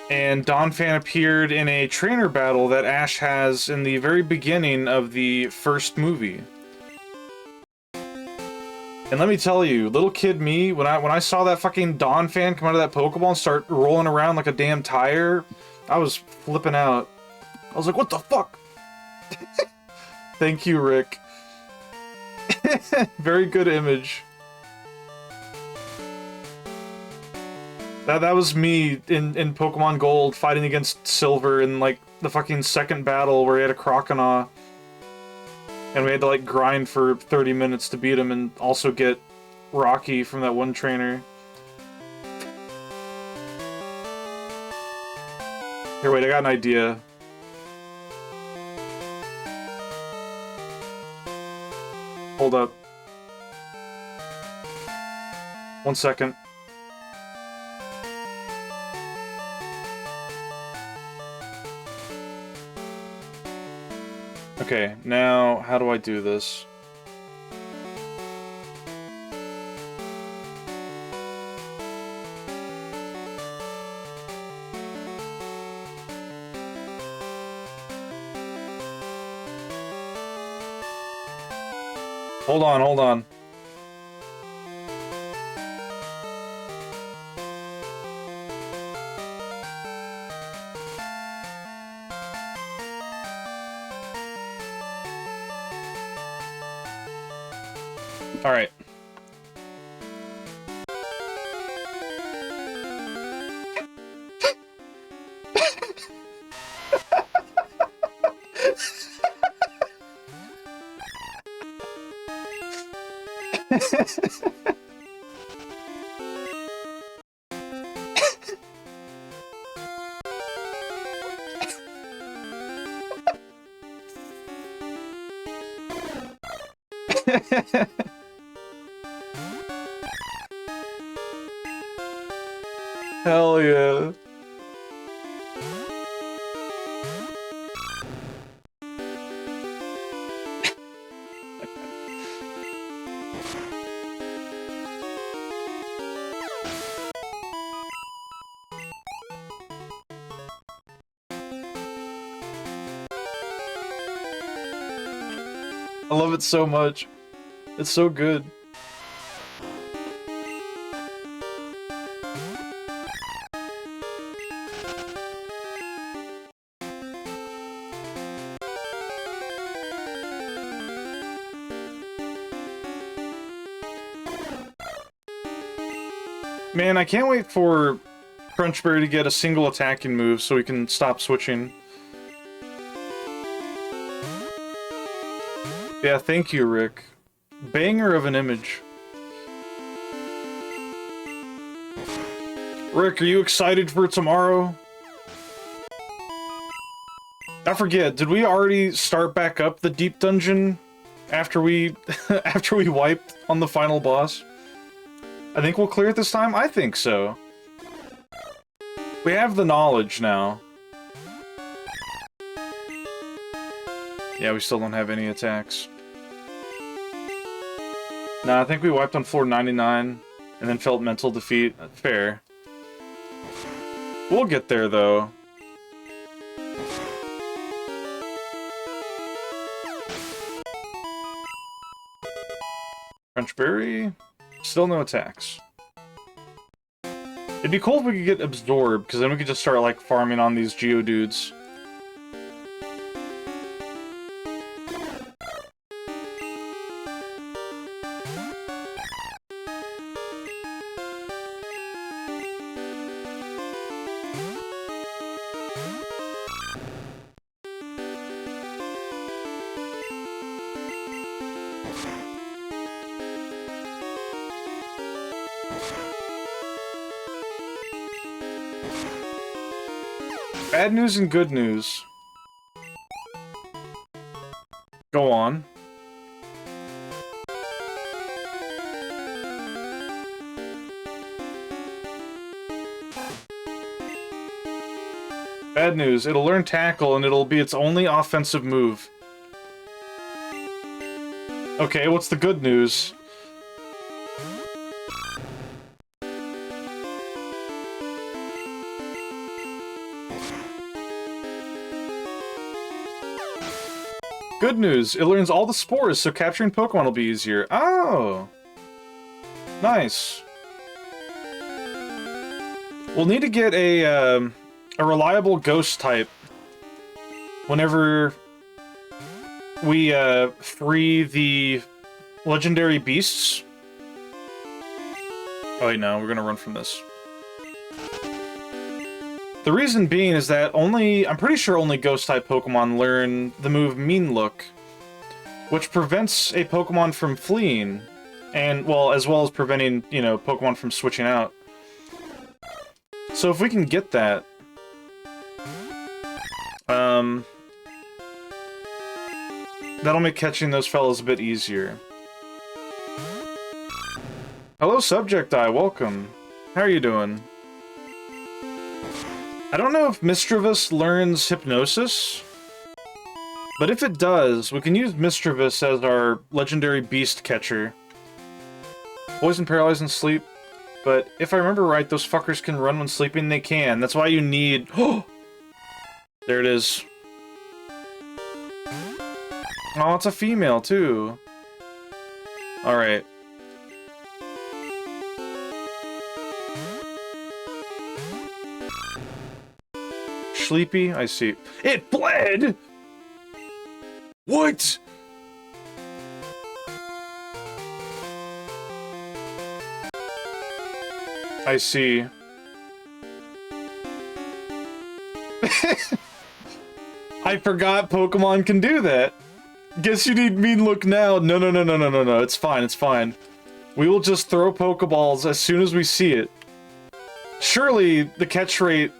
and Donphan appeared in a trainer battle that Ash has in the very beginning of the first movie. And let me tell you, little kid me, when I saw that fucking Donphan come out of that Pokeball and start rolling around like a damn tire, I was flipping out. I was like, what the fuck? Thank you, Rick. Very good image. That was me in Pokemon Gold fighting against Silver in like the fucking second battle where he had a Croconaw. And we had to like grind for 30 minutes to beat him and also get Rocky from that one trainer. Here, wait, I got an idea. Hold up. 1 second. Okay, now, how do I do this? Hold on, hold on. All right. Hell yeah. I love it so much. It's so good. Man, I can't wait for Crunchberry to get a single attacking move so we can stop switching. Yeah, thank you, Rick. Banger of an image. Rick, are you excited for tomorrow? I forget, did we already start back up the deep dungeon after we after we wiped on the final boss? I think we'll clear it this time? I think so. We have the knowledge now. Yeah, we still don't have any attacks. Nah, I think we wiped on floor 99 and then felt mental defeat. Fair. We'll get there, though. Crunchberry? Still no attacks. It'd be cool if we could get absorbed, because then we could just start, like, farming on these Geodudes. Bad news and good news. Go on. Bad news, it'll learn Tackle and it'll be its only offensive move. Okay, what's the good news? Good news, it learns all the spores, so capturing Pokemon will be easier. Oh! Nice. We'll need to get a reliable ghost type whenever we free the legendary beasts. Oh wait, no, we're gonna run from this. The reason being is that I'm pretty sure only ghost-type Pokemon learn the move Mean Look, which prevents a Pokemon from fleeing, and, well, as well as preventing, you know, Pokemon from switching out. So if we can get that, that'll make catching those fellas a bit easier. Hello, Subject Eye, welcome. How are you doing? I don't know if Misdreavus learns Hypnosis, but if it does, we can use Misdreavus as our legendary beast catcher. Poison, paralyze, and sleep. But if I remember right, those fuckers can run when sleeping. They can. That's why you need... Oh! There it is. Oh, it's a female, too. Alright. Sleepy? I see. It bled! What? I see. I forgot Pokemon can do that. Guess you need mean look now. No, no, no, no, no, no, no. It's fine, it's fine. We will just throw Pokeballs as soon as we see it. Surely the catch rate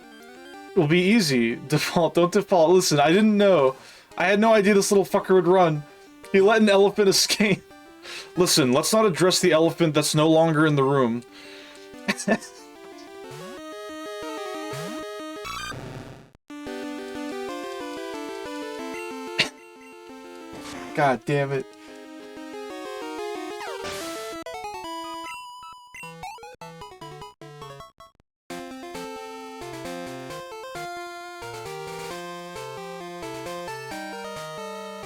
will be easy. Default, don't default. Listen, I didn't know. I had no idea this little fucker would run. He let an elephant escape. Listen, let's not address the elephant that's no longer in the room. God damn it.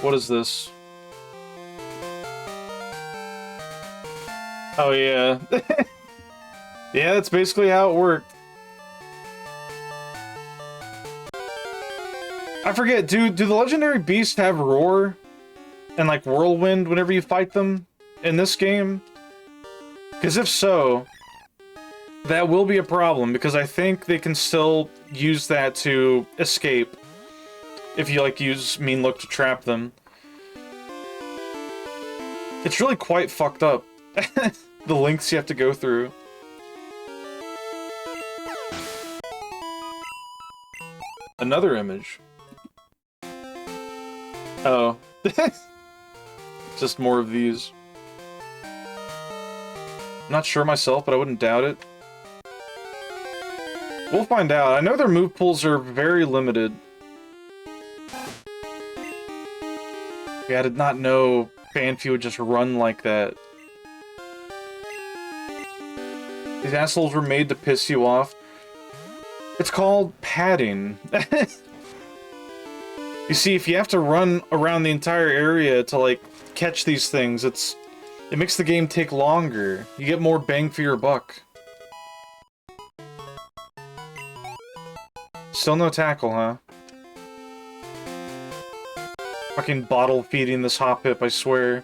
What is this? Oh yeah. Yeah, that's basically how it worked. I forget, do the legendary beasts have roar and like whirlwind whenever you fight them in this game? Because if so, that will be a problem, because I think they can still use that to escape if you like use mean look to trap them. It's really quite fucked up. The lengths you have to go through. Another image. Oh. Just more of these. I'm not sure myself, but I wouldn't doubt it. We'll find out. I know their move pools are very limited. Yeah, I did not know Phanpy would just run like that. These assholes were made to piss you off. It's called padding. You see, if you have to run around the entire area to, like, catch these things, it makes the game take longer. You get more bang for your buck. Still no tackle, huh? Fucking bottle feeding this Hoppip, I swear.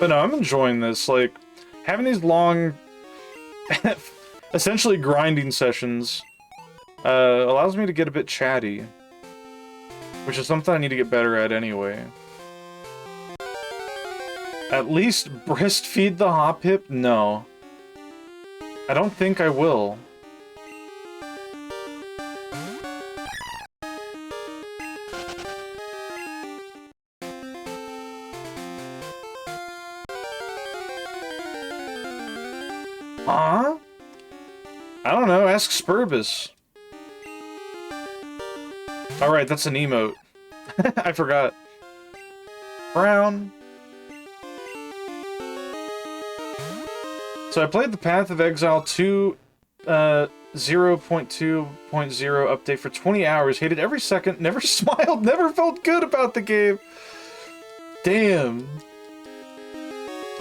But no, I'm enjoying this, like, having these long, essentially grinding sessions, allows me to get a bit chatty. Which is something I need to get better at anyway. At least breastfeed the Hoppip? No. I don't think I will. Huh? I don't know, ask Spurbus. Alright, that's an emote. I forgot. Brown. So I played the Path of Exile 2, 0.2.0 update for 20 hours, hated every second, never smiled, never felt good about the game. Damn.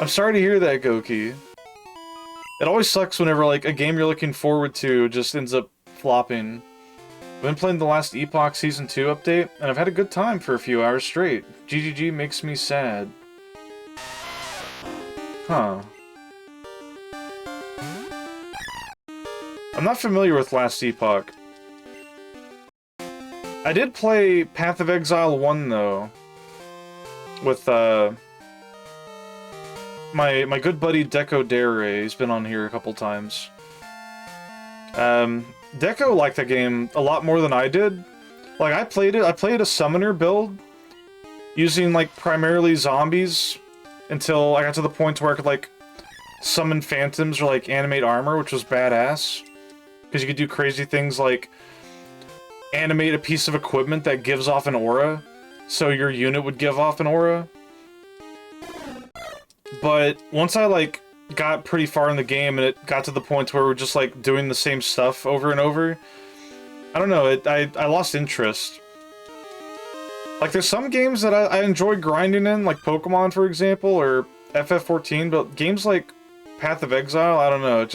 I'm sorry to hear that, Goki. It always sucks whenever, like, a game you're looking forward to just ends up flopping. I've been playing the last Epoch Season 2 update, and I've had a good time for a few hours straight. GGG makes me sad. Huh. I'm not familiar with last Epoch. I did play Path of Exile 1, though. With, my good buddy Deco Dare. He's been on here a couple times. Deco liked that game a lot more than I did. Like, I played a summoner build using, like, primarily zombies until I got to the point where I could, like, summon phantoms or, like, animate armor, which was badass. Because you could do crazy things like animate a piece of equipment that gives off an aura, so your unit would give off an aura. But once I, like, got pretty far in the game and it got to the point where we're just, like, doing the same stuff over and over, I don't know, I lost interest. Like, there's some games that I enjoy grinding in, like Pokemon, for example, or FF14, but games like Path of Exile, I don't know, it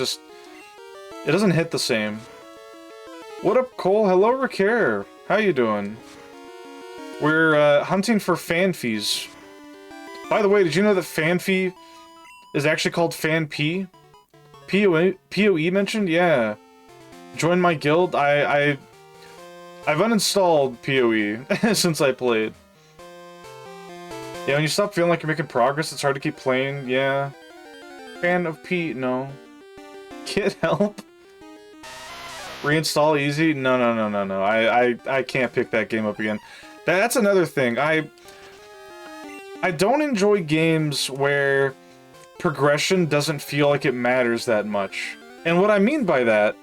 doesn't hit the same. What up, Cole? Hello, Ricare. How you doing? We're hunting for Fanfees. By the way, did you know that Fanfee is actually called Fan-P? PoE mentioned? Yeah. Join my guild? I've uninstalled PoE since I played. Yeah, when you stop feeling like you're making progress, it's hard to keep playing. Yeah. Fan of P? No. Get help? Reinstall easy? No. I can't pick that game up again. That's another thing. I don't enjoy games where progression doesn't feel like it matters that much. And what I mean by that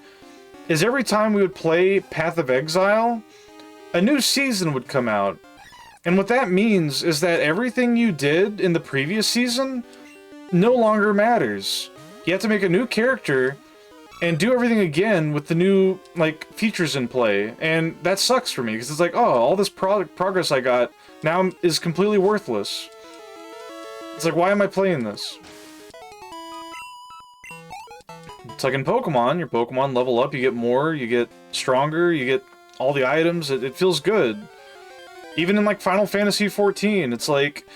is every time we would play Path of Exile, a new season would come out. And what that means is that everything you did in the previous season no longer matters. You have to make a new character and do everything again with the new, like, features in play. And that sucks for me, because it's like, oh, all this progress I got now is completely worthless. It's like, why am I playing this? It's like in Pokemon, your Pokemon level up, you get more, you get stronger, you get all the items, it feels good. Even in, like, Final Fantasy XIV, it's like,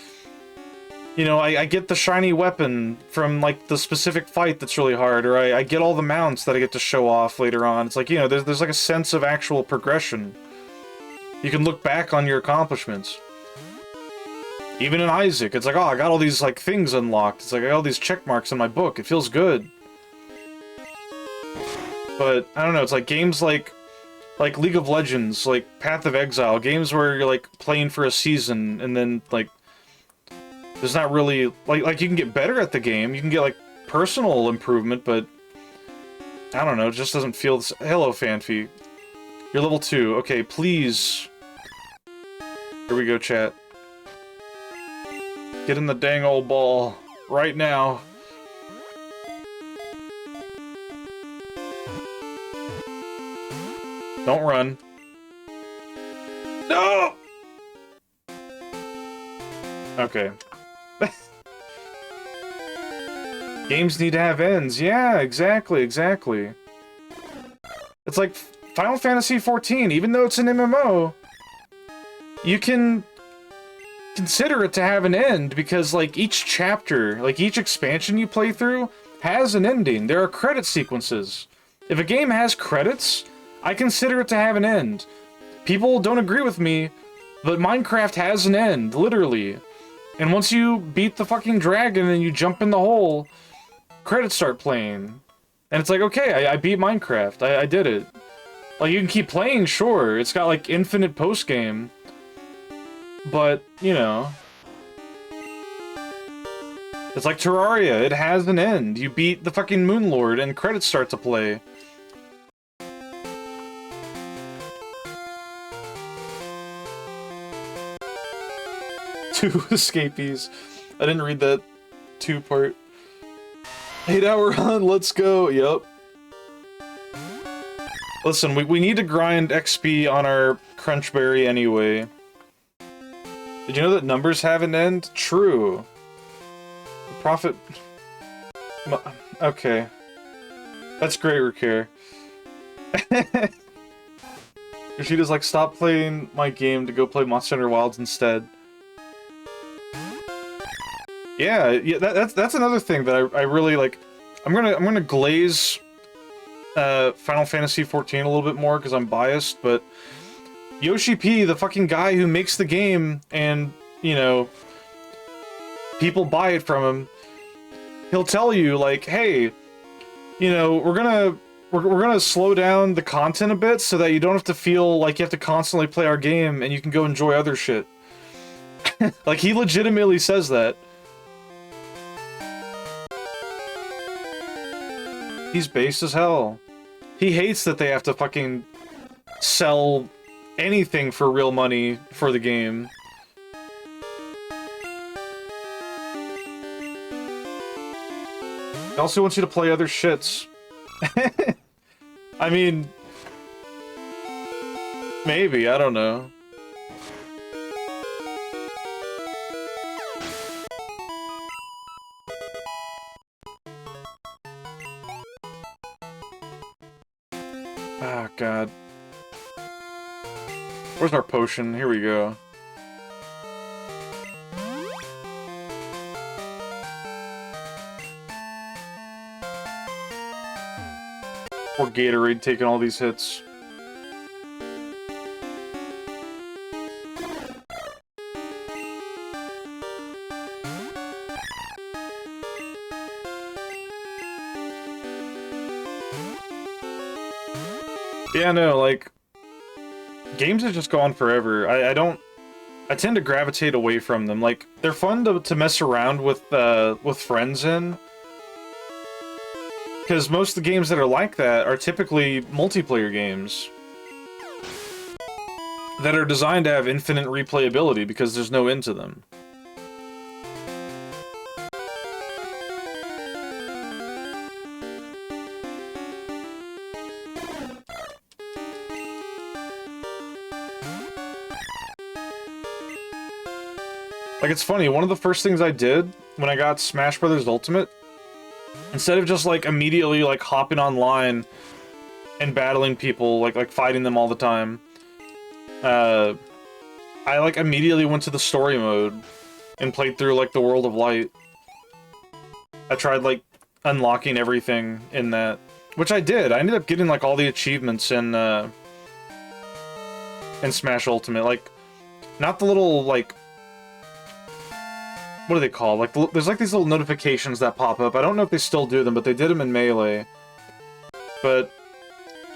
you know, I get the shiny weapon from, like, the specific fight that's really hard, or I get all the mounts that I get to show off later on. It's like, you know, there's like a sense of actual progression. You can look back on your accomplishments. Even in Isaac, it's like, oh, I got all these, like, things unlocked. It's like, I got all these check marks in my book. It feels good. But, I don't know, it's like games like League of Legends, like Path of Exile, games where you're, like, playing for a season, and then, like, there's not really, like you can get better at the game, you can get, like, personal improvement, but I don't know, it just doesn't feel this. Hello, Fanfee. You're level 2. Okay, please. Here we go, chat. Get in the dang old ball. Right now. Don't run. No! Okay. Games need to have ends. Yeah, exactly. It's like Final Fantasy XIV, even though it's an MMO, you can consider it to have an end, because, like, each chapter, like, each expansion you play through has an ending. There are credit sequences. If a game has credits, I consider it to have an end. People don't agree with me, but Minecraft has an end, literally. And once you beat the fucking dragon and you jump in the hole, credits start playing. And it's like, okay, I beat Minecraft. I did it. Like, you can keep playing, sure. It's got, like, infinite post-game. But, you know. It's like Terraria. It has an end. You beat the fucking Moonlord and credits start to play. Two escapees. I didn't read that 2-part. 8-hour run, let's go. Yep. Listen, we need to grind XP on our Crunchberry anyway. Did you know that numbers have an end? True. The profit... Okay. That's great, Ricare. Yoshita's like, stop playing my game to go play Monster Hunter Wilds instead. Yeah, that's another thing that I really like. I'm gonna glaze Final Fantasy XIV a little bit more because I'm biased, but Yoshi P, the fucking guy who makes the game, and you know, people buy it from him. He'll tell you like, hey, you know, we're gonna slow down the content a bit so that you don't have to feel like you have to constantly play our game and you can go enjoy other shit. Like, he legitimately says that. He's base as hell. He hates that they have to fucking sell anything for real money for the game. It also wants you to play other shits. I mean... maybe, I don't know. Ah, God. Where's our potion? Here we go. Poor Gatorade taking all these hits. Yeah, no, like... games have just gone forever. I tend to gravitate away from them. Like, they're fun to mess around with friends in. Because most of the games that are like that are typically multiplayer games. That are designed to have infinite replayability because there's no end to them. Like, it's funny, one of the first things I did when I got Smash Bros. Ultimate, instead of just, like, immediately, like, hopping online and battling people, like fighting them all the time, I, like, immediately went to the story mode and played through, like, the World of Light. I tried, like, unlocking everything in that, which I did. I ended up getting, like, all the achievements in Smash Ultimate. Like, not the little, like, what are they called? Like, there's like these little notifications that pop up. I don't know if they still do them, but they did them in Melee. But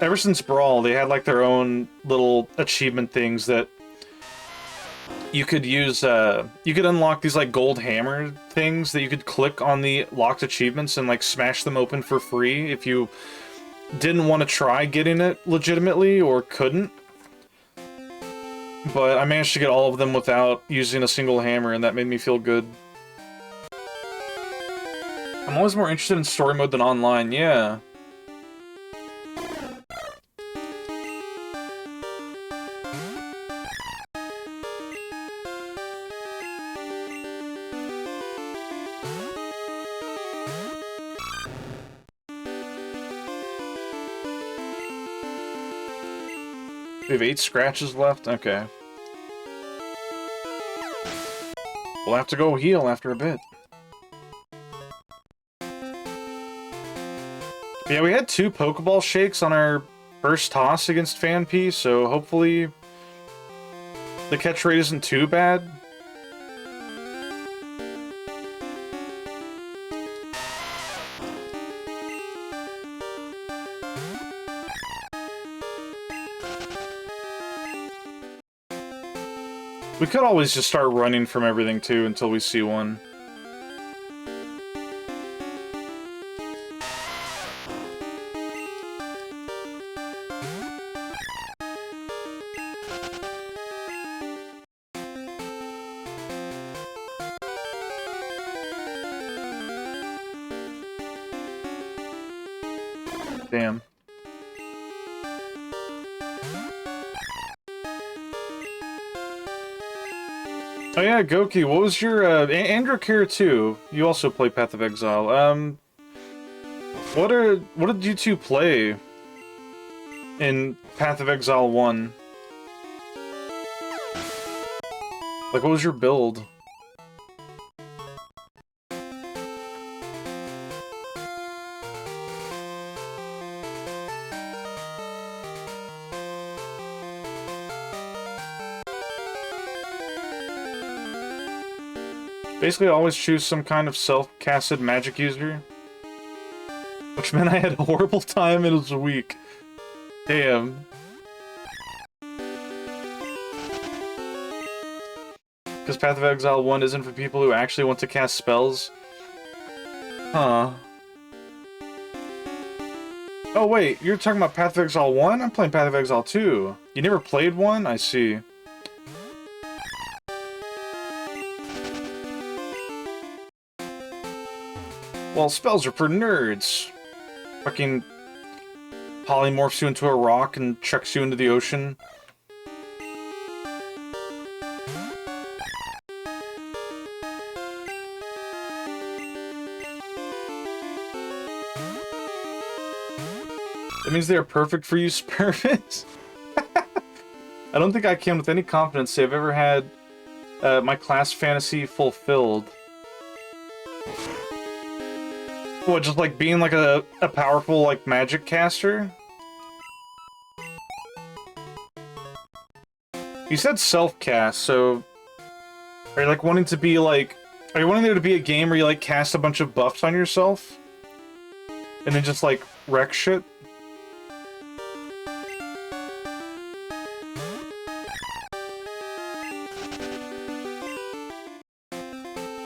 ever since Brawl, they had like their own little achievement things that you could use. You could unlock these like gold hammer things that you could click on the locked achievements and like smash them open for free if you didn't want to try getting it legitimately or couldn't. But I managed to get all of them without using a single hammer, and that made me feel good. I'm always more interested in story mode than online, yeah. We have 8 scratches left? Okay. We'll have to go heal after a bit. Yeah, we had 2 Pokeball shakes on our first toss against Phanpy, so hopefully the catch rate isn't too bad. We could always just start running from everything, too, until we see one. Damn. Oh yeah, Goki, what was your, Androkira too, you also play Path of Exile, what did you two play in Path of Exile 1? Like, what was your build? Basically, I always choose some kind of self-casted magic user. Which meant I had a horrible time and it was a week. Damn. Because Path of Exile 1 isn't for people who actually want to cast spells? Huh. Oh wait, you're talking about Path of Exile 1? I'm playing Path of Exile 2. You never played 1? I see. Well, spells are for nerds. Fucking polymorphs you into a rock and chucks you into the ocean. That means they are perfect for you, Spervis. I don't think I can with any confidence say I've ever had my class fantasy fulfilled. What, just like being like a powerful like magic caster? You said self-cast, so are you like wanting to be like, are you wanting there to be a game where you like cast a bunch of buffs on yourself? And then just like wreck shit?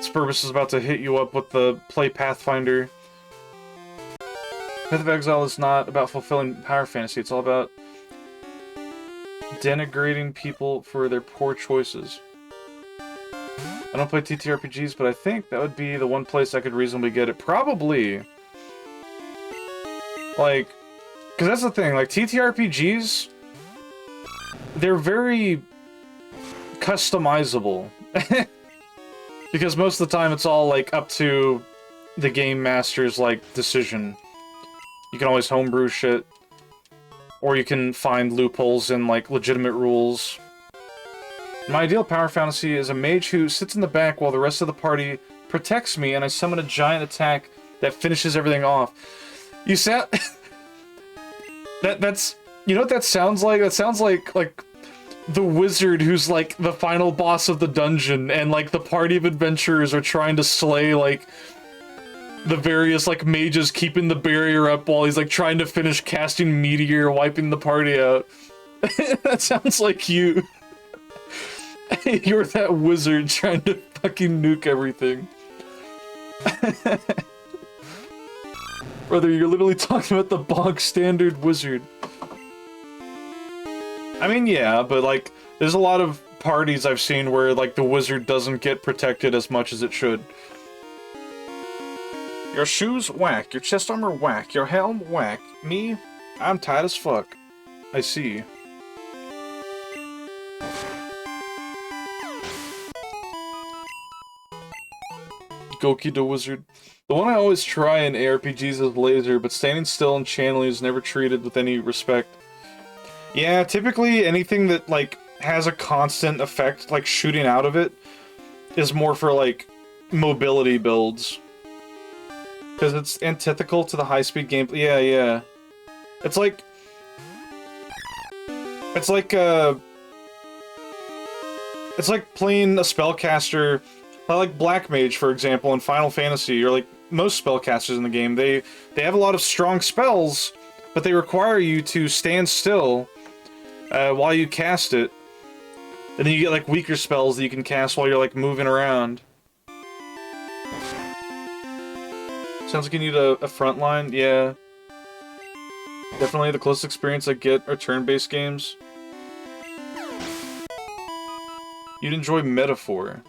Spervis is about to hit you up with the play Pathfinder. Path of Exile is not about fulfilling power fantasy, it's all about denigrating people for their poor choices. I don't play TTRPGs, but I think that would be the one place I could reasonably get it. Probably. Like, because that's the thing, like, TTRPGs, they're very customizable. Because most of the time it's all, like, up to the game master's, like, decision. You can always homebrew shit. Or you can find loopholes in, like, legitimate rules. My ideal power fantasy is a mage who sits in the back while the rest of the party protects me, and I summon a giant attack that finishes everything off. You sound... That's... You know what that sounds like? That sounds like the wizard who's, like, the final boss of the dungeon, and, like, the party of adventurers are trying to slay, like, the various, like, mages keeping the barrier up while he's, like, trying to finish casting Meteor, wiping the party out. That sounds like you. You're that wizard trying to fucking nuke everything. Brother, you're literally talking about the bog standard wizard. I mean, yeah, but, like, there's a lot of parties I've seen where, like, the wizard doesn't get protected as much as it should. Your shoes, whack. Your chest armor, whack. Your helm, whack. Me, I'm tight as fuck. I see. Goki the Wizard. The one I always try in ARPGs is Laser, but standing still and channeling is never treated with any respect. Yeah, typically anything that, like, has a constant effect, like shooting out of it, is more for, like, mobility builds. Because it's antithetical to the high-speed gameplay. Yeah, yeah. It's like... It's like playing a spellcaster, like Black Mage, for example, in Final Fantasy, or like most spellcasters in the game. They have a lot of strong spells, but they require you to stand still while you cast it. And then you get like weaker spells that you can cast while you're like moving around. Sounds like you need a front line, yeah. Definitely the closest experience I get are turn-based games. You'd enjoy Metaphor.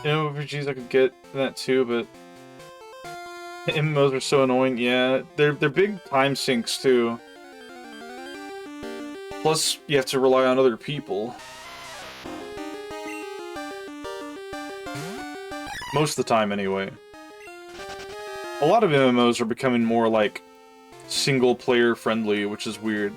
MMORPGs I could get that too, but MMOs are so annoying. Yeah, they're big time sinks too. Plus, you have to rely on other people. Most of the time, anyway. A lot of MMOs are becoming more like single-player friendly, which is weird.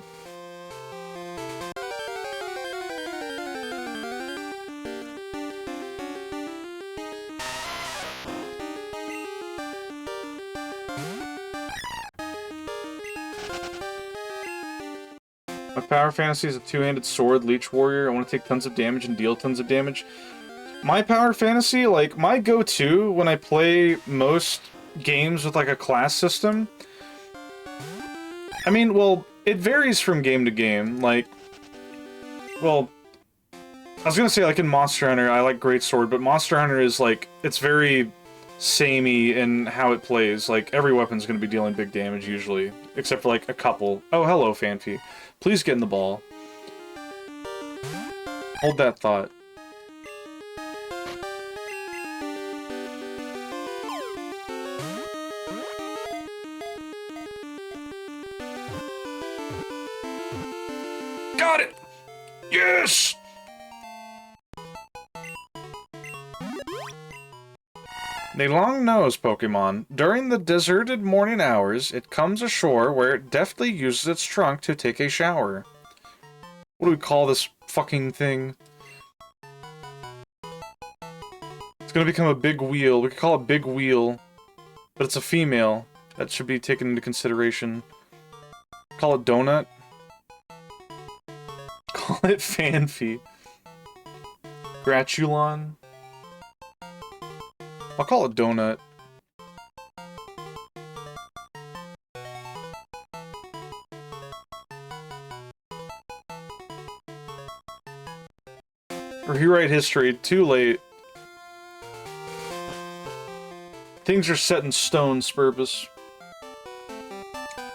My power fantasy is a two-handed sword, Leech Warrior. I want to take tons of damage and deal tons of damage. My power fantasy, like, my go-to when I play most games with, like, a class system... I mean, well, it varies from game to game. Like, well... I was gonna say, like, in Monster Hunter, I like Greatsword, but Monster Hunter is, like, it's very samey in how it plays. Like, every weapon's gonna be dealing big damage, usually. Except for, like, a couple. Oh, hello, Fanpy. Please get in the ball. Hold that thought. got it! Yes! A long-nosed Pokemon. During the deserted morning hours, it comes ashore where it deftly uses its trunk to take a shower. What do we call this fucking thing? It's gonna become a big wheel. We could call it Big Wheel. But it's a female. That should be taken into consideration. Call it Donut. Call it Fanfy. Gratulon. I'll call it Donut. Rewrite history. Too late. Things are set in stone, Spurbus.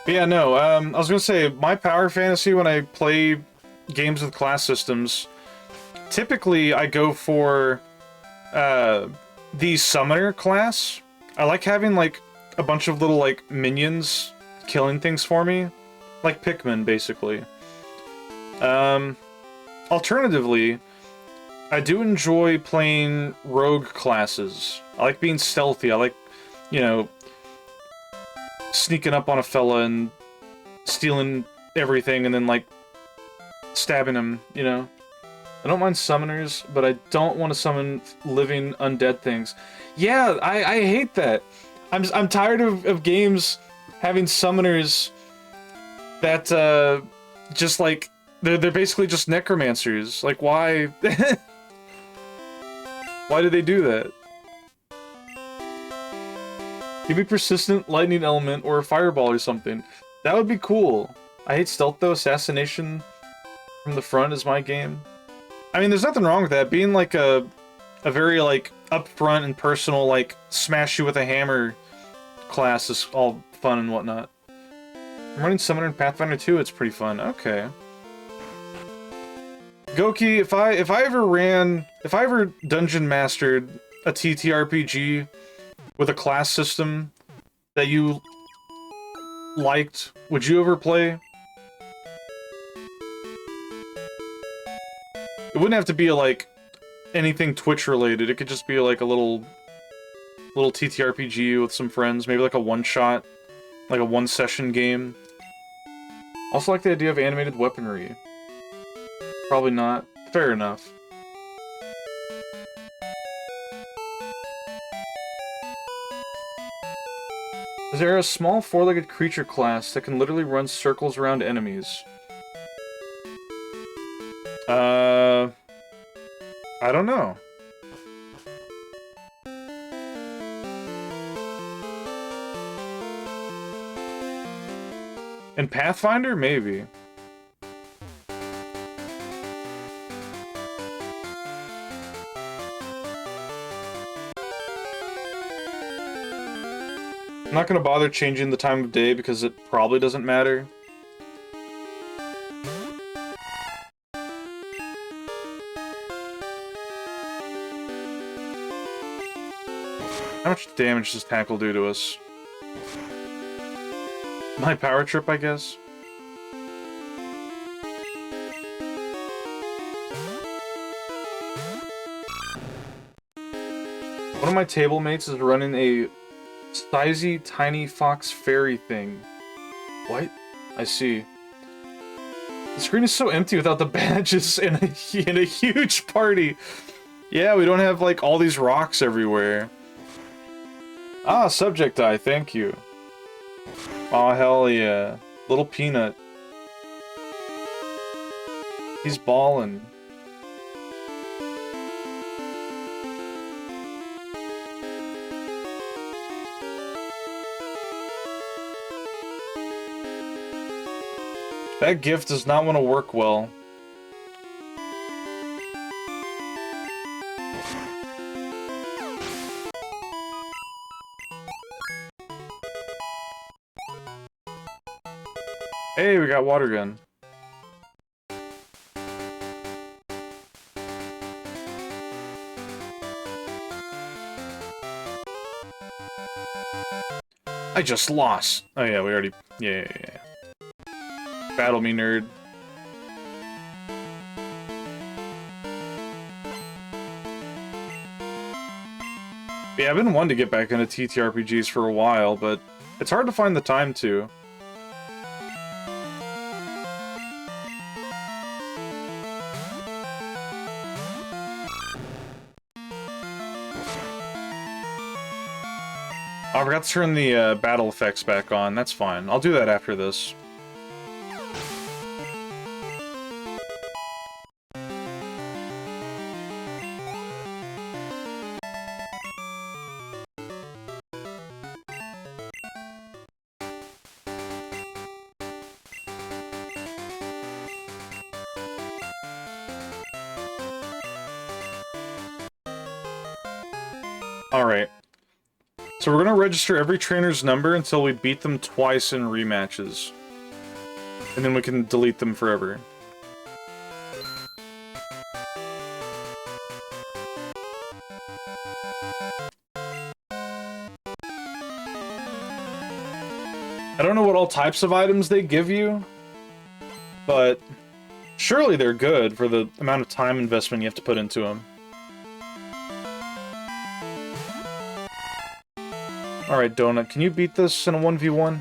But yeah, no, I was gonna say, my power fantasy when I play games with class systems, typically I go for, the summoner class. I like having, like, a bunch of little, like, minions killing things for me. Like Pikmin, basically. Alternatively, I do enjoy playing rogue classes. I like being stealthy. I like, you know, sneaking up on a fella and stealing everything and then, like, stabbing him, you know? I don't mind summoners, but I don't want to summon living undead things. Yeah, I hate that. I'm tired of games having summoners that, just, like, they're basically just necromancers. Like, why? Why do they do that? Give me persistent lightning element or a fireball or something. That would be cool. I hate stealth though. Assassination from the front is my game. I mean, there's nothing wrong with that. Being like a very like upfront and personal, like smash you with a hammer class is all fun and whatnot. I'm running Summoner in Pathfinder 2. It's pretty fun. Okay. Goki, if I ever dungeon mastered a TTRPG with a class system that you liked, would you ever play? It wouldn't have to be like anything Twitch related. It could just be like a little TTRPG with some friends, maybe like a one-shot, like a one-session game. Also like the idea of animated weaponry. Probably not. Fair enough. Is there a small four-legged creature class that can literally run circles around enemies? I don't know. In Pathfinder, maybe. I'm not gonna bother changing the time of day because it probably doesn't matter. How much damage does Tackle do to us? My power trip, I guess? One of my table mates is running a Sizey Tiny Fox Fairy thing. What? I see. The screen is so empty without the badges in a huge party. Yeah, we don't have, like, all these rocks everywhere. Ah, Subject Eye, thank you. Aw, hell yeah. Little Peanut. He's ballin'. That gift does not want to work well. Hey, we got water gun. I just lost. Oh yeah, we already... Yeah. Battle me, nerd. Yeah, I've been wanting to get back into TTRPGs for a while, but it's hard to find the time to. Oh, I forgot to turn the battle effects back on. That's fine. I'll do that after this. Alright. So we're gonna register every trainer's number until we beat them twice in rematches. And then we can delete them forever. I don't know what all types of items they give you, but surely they're good for the amount of time investment you have to put into them. Alright, Donut, can you beat this in a 1v1?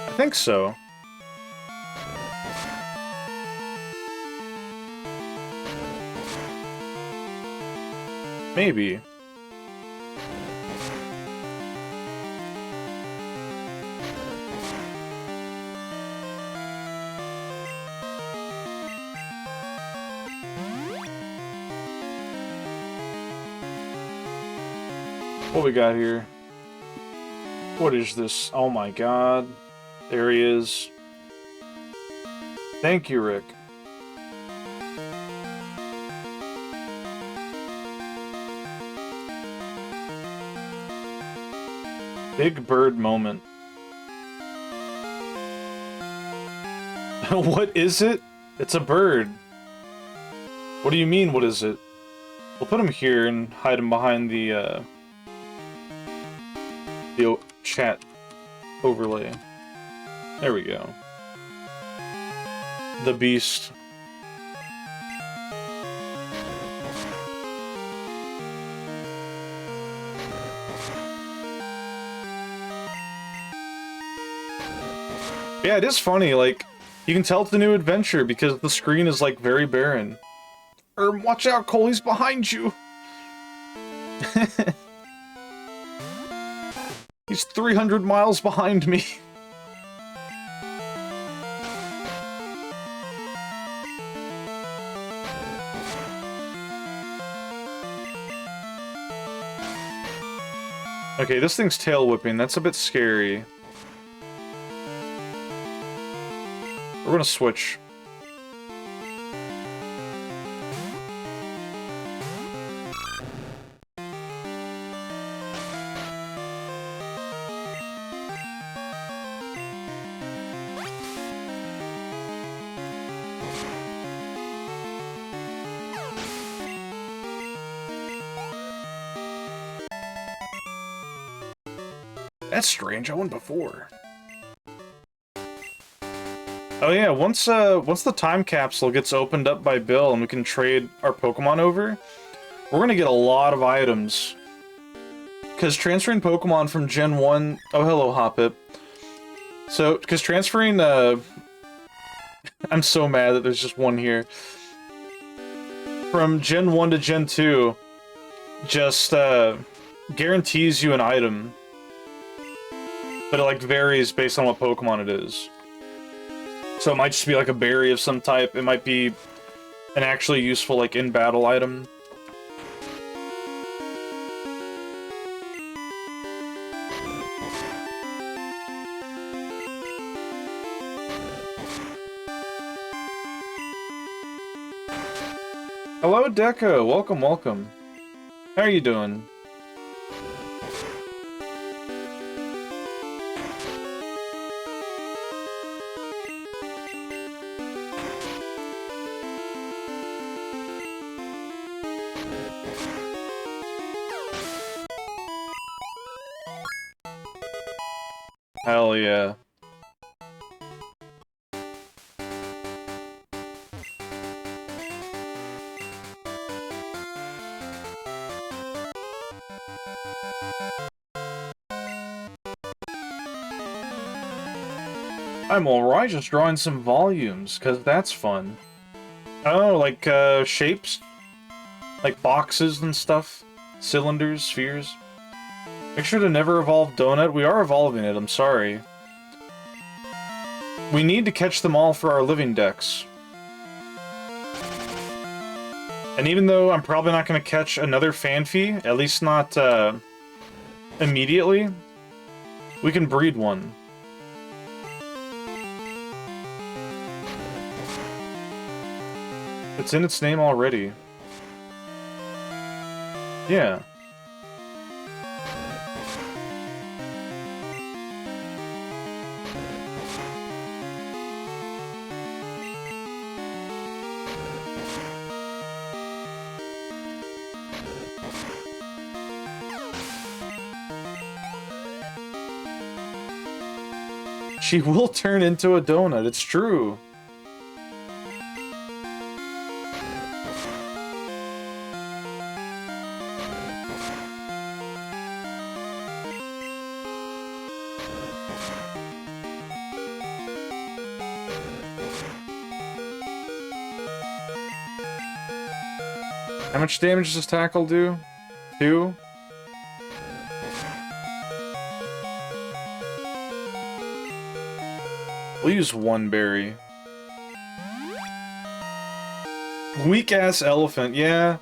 I think so. Maybe. What we got here? What is this? Oh my god. There he is. Thank you, Rick. Big bird moment. What is it? It's a bird. What do you mean, what is it? We'll put him here and hide him behind the chat overlay. There we go. The beast. Yeah, it is funny, like, you can tell it's a new adventure because the screen is, like, very barren. Watch out, Cole, he's behind you! He's 300 miles behind me. Okay, this thing's tail whipping. That's a bit scary. We're gonna switch. That's strange, I went before. Oh yeah, once the time capsule gets opened up by Bill and we can trade our Pokemon over, we're gonna get a lot of items. Because transferring Pokemon from Gen 1... Oh, hello, Hoppip. So, because transferring, I'm so mad that there's just one here. From Gen 1 to Gen 2, just, guarantees you an item. But it, like, varies based on what Pokemon it is. So it might just be, like, a berry of some type. It might be an actually useful, like, in-battle item. Hello, Deco! Welcome, welcome. How are you doing? Hell yeah. I'm alright, just drawing some volumes, because that's fun. Oh, like, shapes? Like boxes and stuff? Cylinders, spheres? Make sure to never evolve Donut. We are evolving it, I'm sorry. We need to catch them all for our living decks. And even though I'm probably not going to catch another Phanpy, at least not, immediately, we can breed one. It's in its name already. Yeah. She will turn into a donut, it's true. How much damage does this tackle do? 2? We'll use 1 berry. Weak-ass elephant, yeah.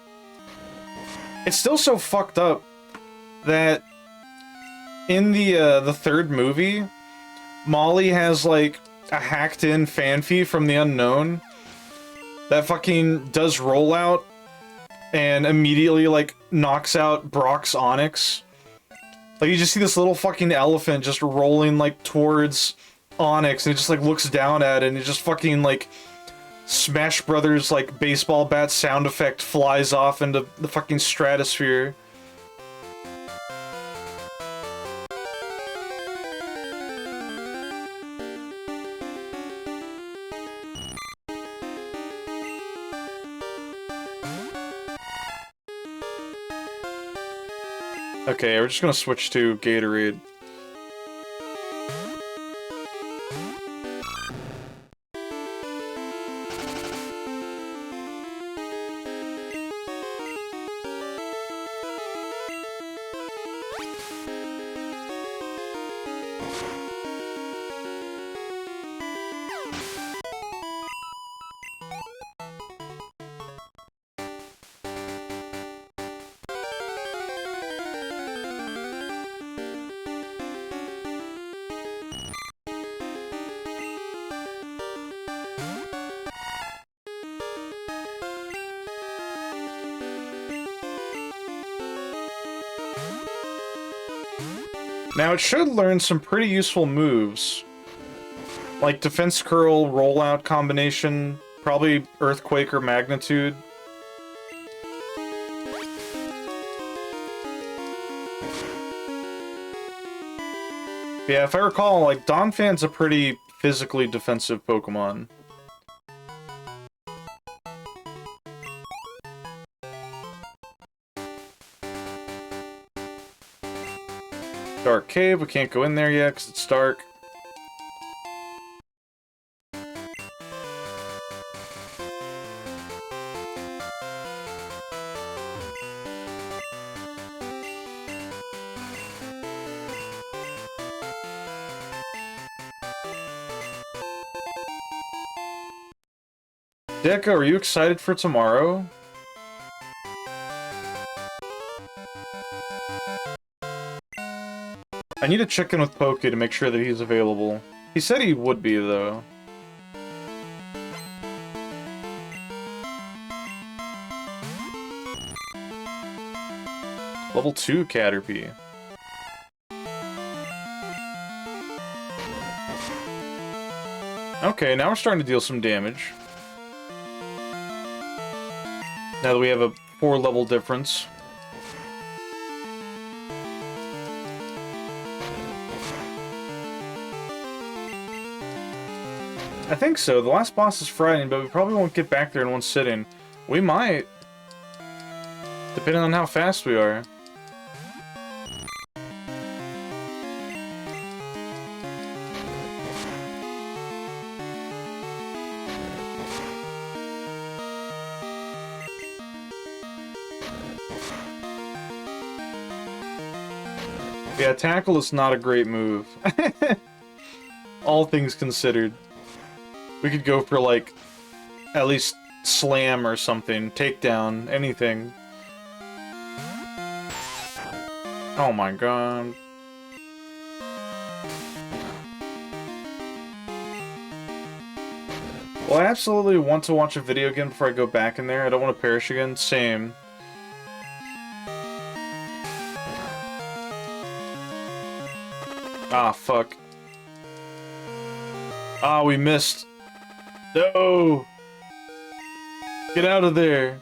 It's still so fucked up that in the third movie, Molly has, like, a hacked-in Phanpy from the unknown that fucking does rollout and immediately, like, knocks out Brock's Onyx. Like, you just see this little fucking elephant just rolling, like, towards Onyx, and it just, like, looks down at it, and it just fucking, like, Smash Brothers, like, baseball bat sound effect flies off into the fucking stratosphere. Okay, we're just gonna switch to Gatorade. Now it should learn some pretty useful moves. Like Defense Curl, Rollout combination, probably Earthquake or Magnitude. Yeah, if I recall, like, Donphan's a pretty physically defensive Pokemon. Dark Cave, we can't go in there yet because it's dark. Deca, are you excited for tomorrow? I need to check in with Poke to make sure that he's available. He said he would be, though. Level 2 Caterpie. Okay, now we're starting to deal some damage. Now that we have a 4-level difference. I think so. The last boss is Friday, but we probably won't get back there in one sitting. We might. Depending on how fast we are. Yeah, tackle is not a great move. All things considered. We could go for, like, at least slam or something. Takedown, anything. Oh my god. Well, I absolutely want to watch a video again before I go back in there. I don't want to perish again. Same. Ah, fuck. Ah, we missed. No! Get out of there.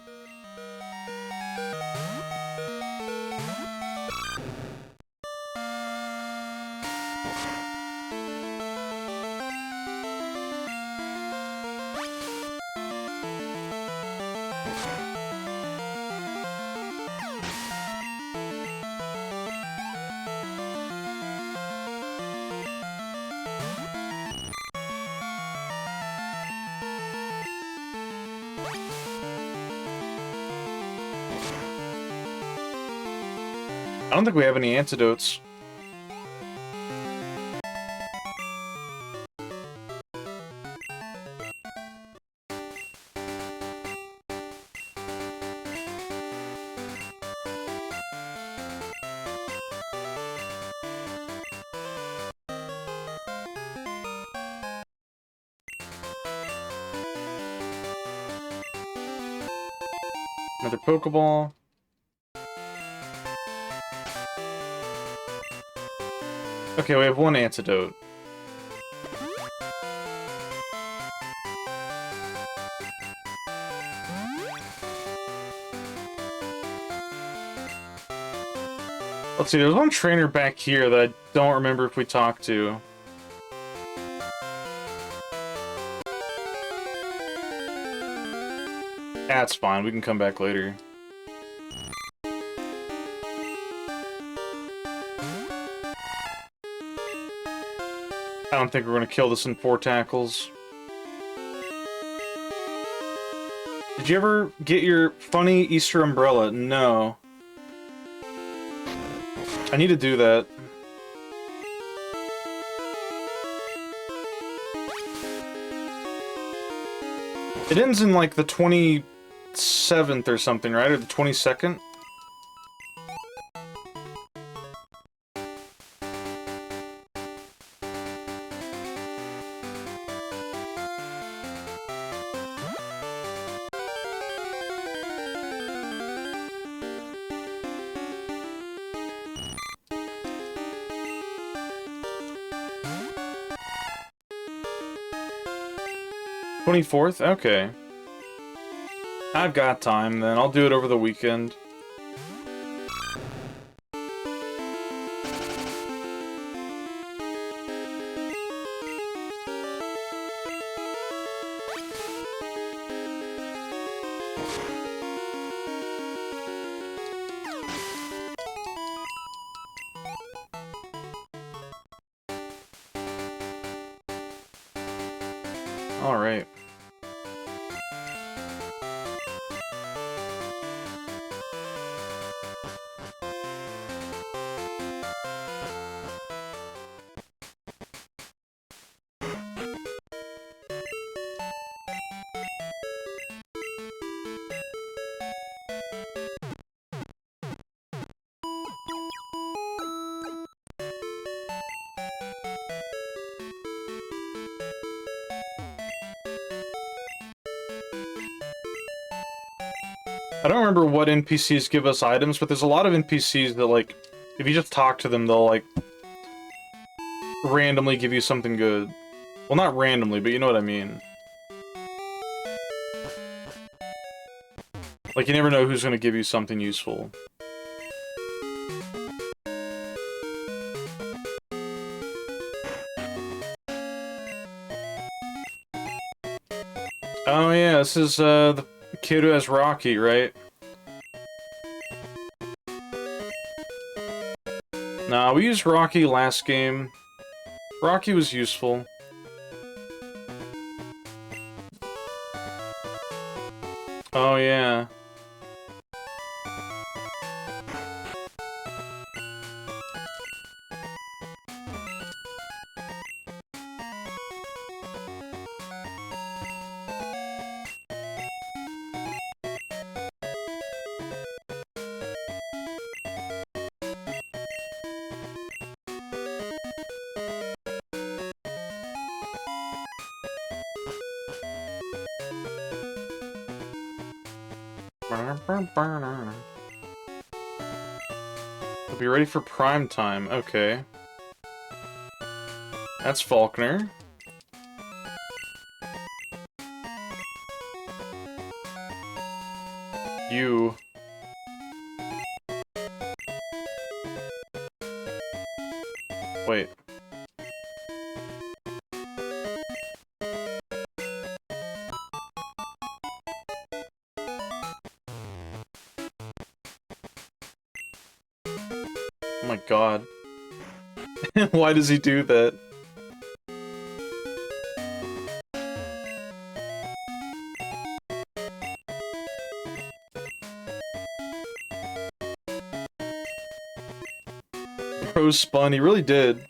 I don't think we have any antidotes. Another Pokeball. Okay, we have one antidote. Let's see, there's one trainer back here that I don't remember if we talked to. That's fine, we can come back later. I don't think we're gonna kill this in 4 tackles. Did you ever get your funny Easter umbrella? No. I need to do that. It ends in like the 27th or something, right? Or the 22nd? $24th? Okay. I've got time then. I'll do it over the weekend. All right. I don't remember what NPCs give us items, but there's a lot of NPCs that, like, if you just talk to them, they'll, like, randomly give you something good. Well, not randomly, but you know what I mean. Like, you never know who's gonna give you something useful. Oh yeah, this is, the kid who has Rocky, right? Nah, we used Rocky last game. Rocky was useful. Oh yeah. I'll be ready for prime time. Okay. That's Faulkner. You. Wait. Oh my god. Why does he do that? Bro spun, he really did.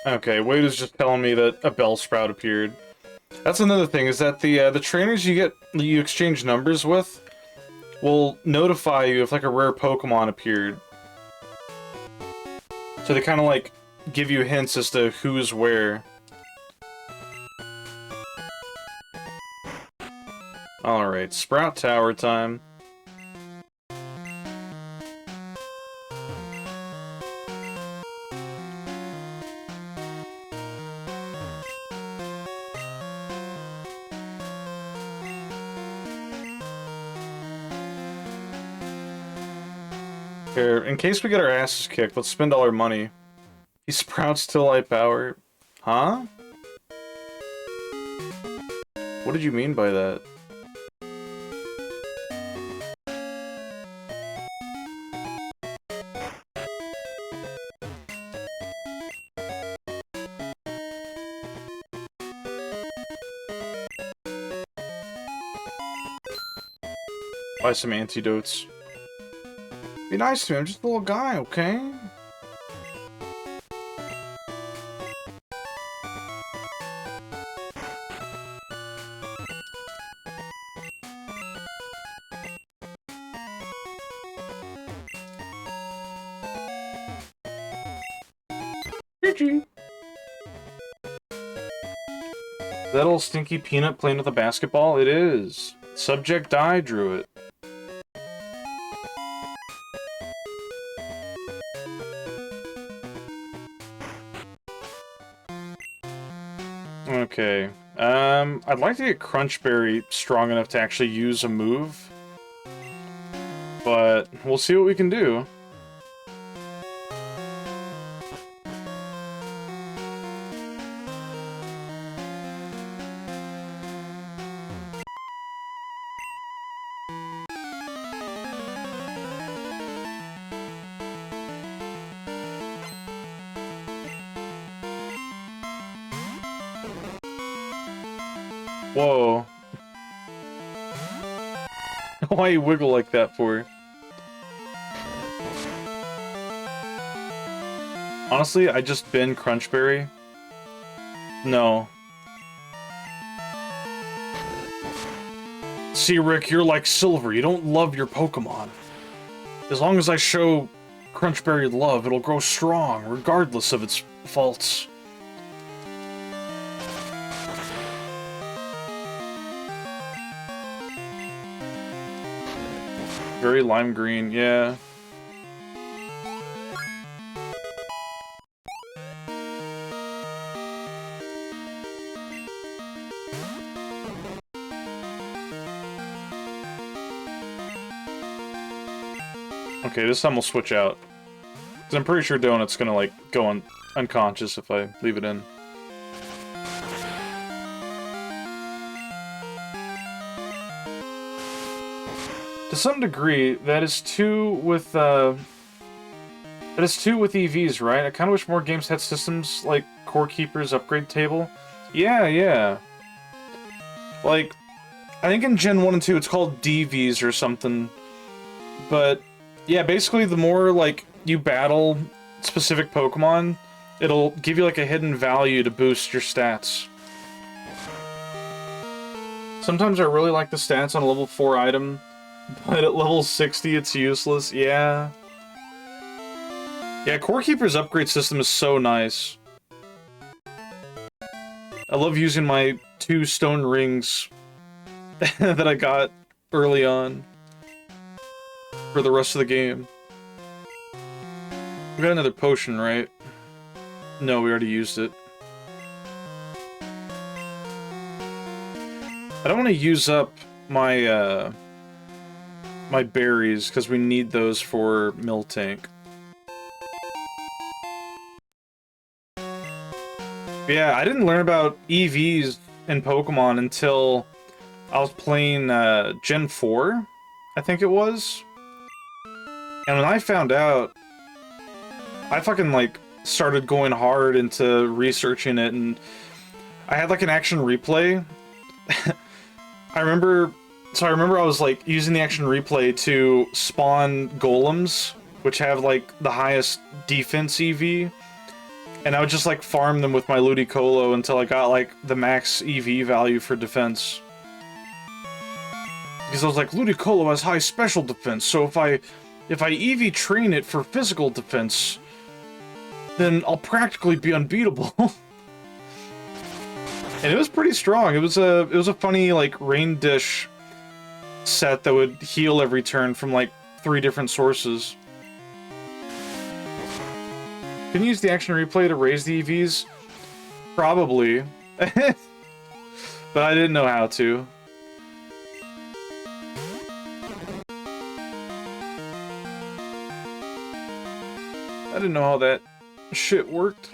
Okay, Wade is just telling me that a Bellsprout appeared. That's another thing, is that the trainers you exchange numbers with will notify you if like a rare Pokemon appeared. So they kind of like give you hints as to who's where. Alright, Sprout Tower time. Here, in case we get our asses kicked, let's spend all our money. He sprouts till I power. Huh? What did you mean by that? Buy some antidotes. Be nice to me, I'm just a little guy, okay? GG. That old stinky peanut playing with a basketball? It is. Subject die drew it. Okay. I'd like to get Crunchberry strong enough to actually use a move. But we'll see what we can do. Whoa. Why you wiggle like that for? Honestly, I just bin Crunchberry. No. See, Rick, you're like Silver. You don't love your Pokemon. As long as I show Crunchberry love, it'll grow strong, regardless of its faults. Very lime green, yeah. Okay, this time we'll switch out. Because I'm pretty sure Donut's gonna, like, go unconscious if I leave it in. To some degree, that is two with EVs, right? I kind of wish more games had systems like Core Keeper's upgrade table. Yeah, yeah. Like, I think in Gen 1 and 2 it's called DVs or something. But yeah, basically the more like you battle specific Pokemon, it'll give you like a hidden value to boost your stats. Sometimes I really like the stats on a level 4 item, but at level 60 it's useless. Yeah. Yeah, Core Keeper's upgrade system is so nice. I love using my 2 stone rings that I got early on for the rest of the game. We got another potion, right? No, we already used it. I don't want to use up my my berries because we need those for Miltank. Yeah, I didn't learn about EVs in Pokemon until I was playing Gen 4, I think it was. And when I found out, I fucking like started going hard into researching it, and I had like an action replay. I remember I was like using the action replay to spawn golems, which have like the highest defense EV. And I would just like farm them with my Ludicolo until I got like the max EV value for defense. Because I was like, Ludicolo has high special defense, so if I EV train it for physical defense, then I'll practically be unbeatable. And it was pretty strong. It was a funny like rain dish set that would heal every turn from like 3 different sources. Can you use the action replay to raise the EVs? Probably. But I didn't know how to. I didn't know how that shit worked.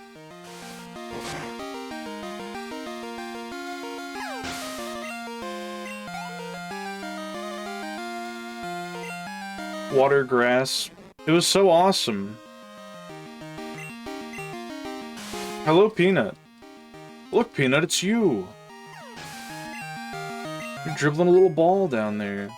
Water grass. It was so awesome. Hello, Peanut. Look, Peanut, it's you. You're dribbling a little ball down there.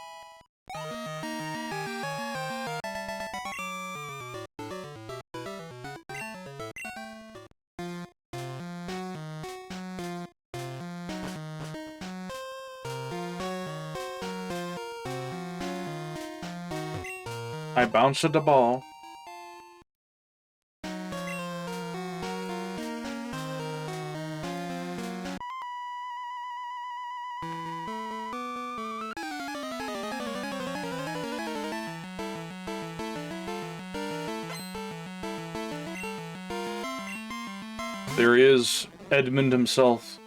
I bounced the ball. There he is, Edmund himself.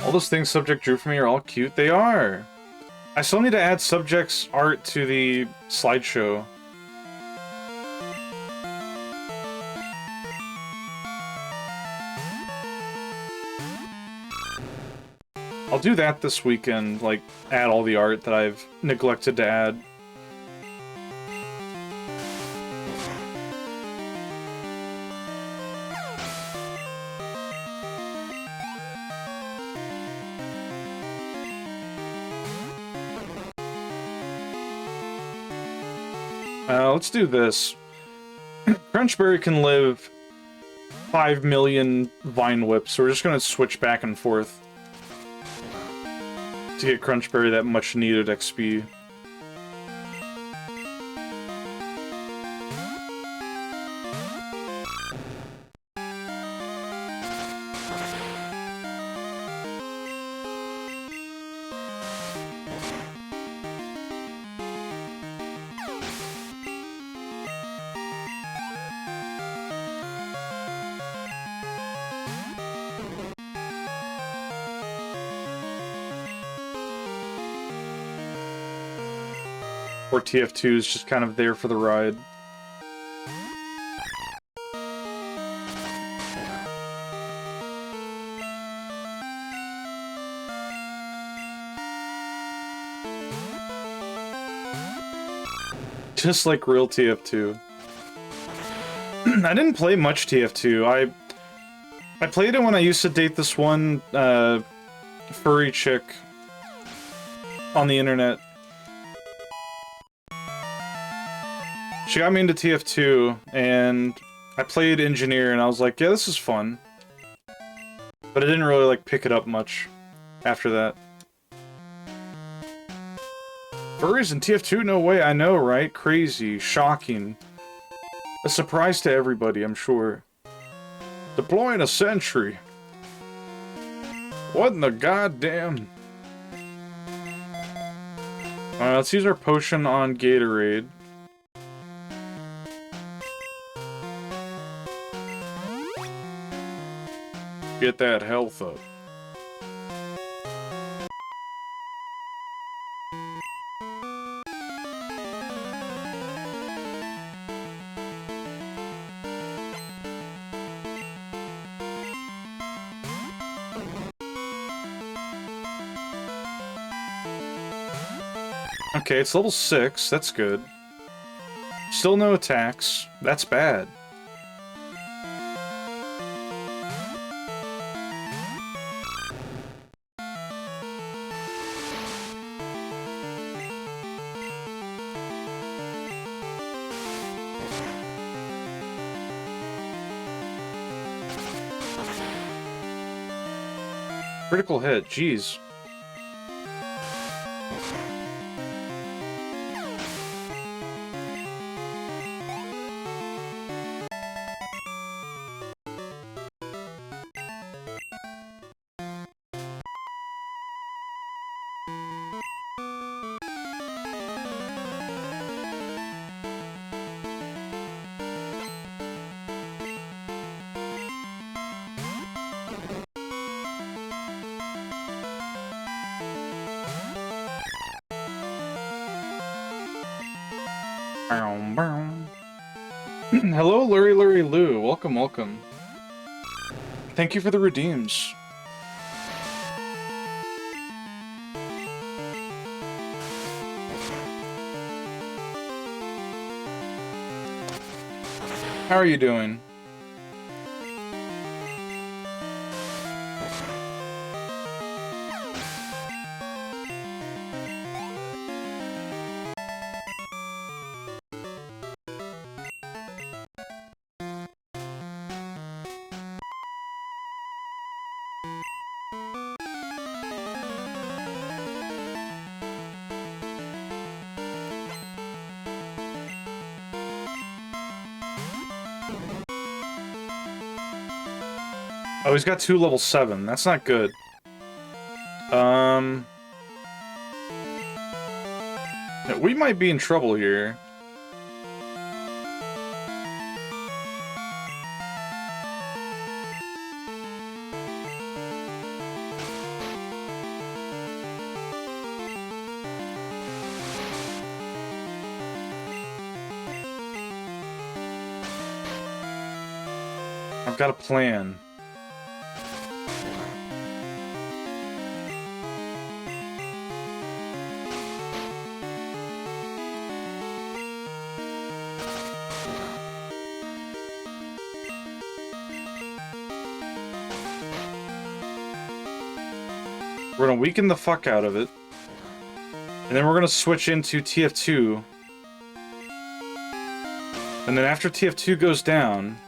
All those things Subject drew for me are all cute. They are! I still need to add Subject's art to the slideshow. I'll do that this weekend, like, add all the art that I've neglected to add. Let's do this. Crunchberry can live 5 million Vine Whips, so we're just gonna switch back and forth to get Crunchberry that much needed XP. Or TF2 is just kind of there for the ride. Just like real TF2. I didn't play much TF2. I played it when I used to date this one furry chick on the internet. She got me into TF2, and I played Engineer, and I was like, yeah, this is fun. But I didn't really, like, pick it up much after that. Furries in TF2? No way, I know, right? Crazy, shocking. A surprise to everybody, I'm sure. Deploying a sentry. What in the goddamn... Alright, let's use our potion on Gatorade. Get that health up. Okay, it's level 6, that's good. Still no attacks, that's bad. Critical hit, jeez. Hello, Lury Lou. Welcome, welcome. Thank you for the redeems. How are you doing? Oh, he's got 2 level 7. That's not good. We might be in trouble here. I've got a plan. We're gonna weaken the fuck out of it. And then we're gonna switch into TF2. And then after TF2 goes down,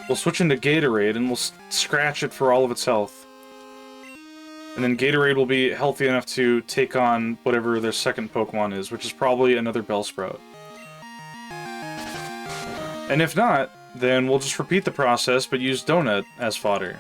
we'll switch into Gatorade and we'll scratch it for all of its health. And then Gatorade will be healthy enough to take on whatever their second Pokemon is, which is probably another Bellsprout. And if not, then we'll just repeat the process but use Donut as fodder.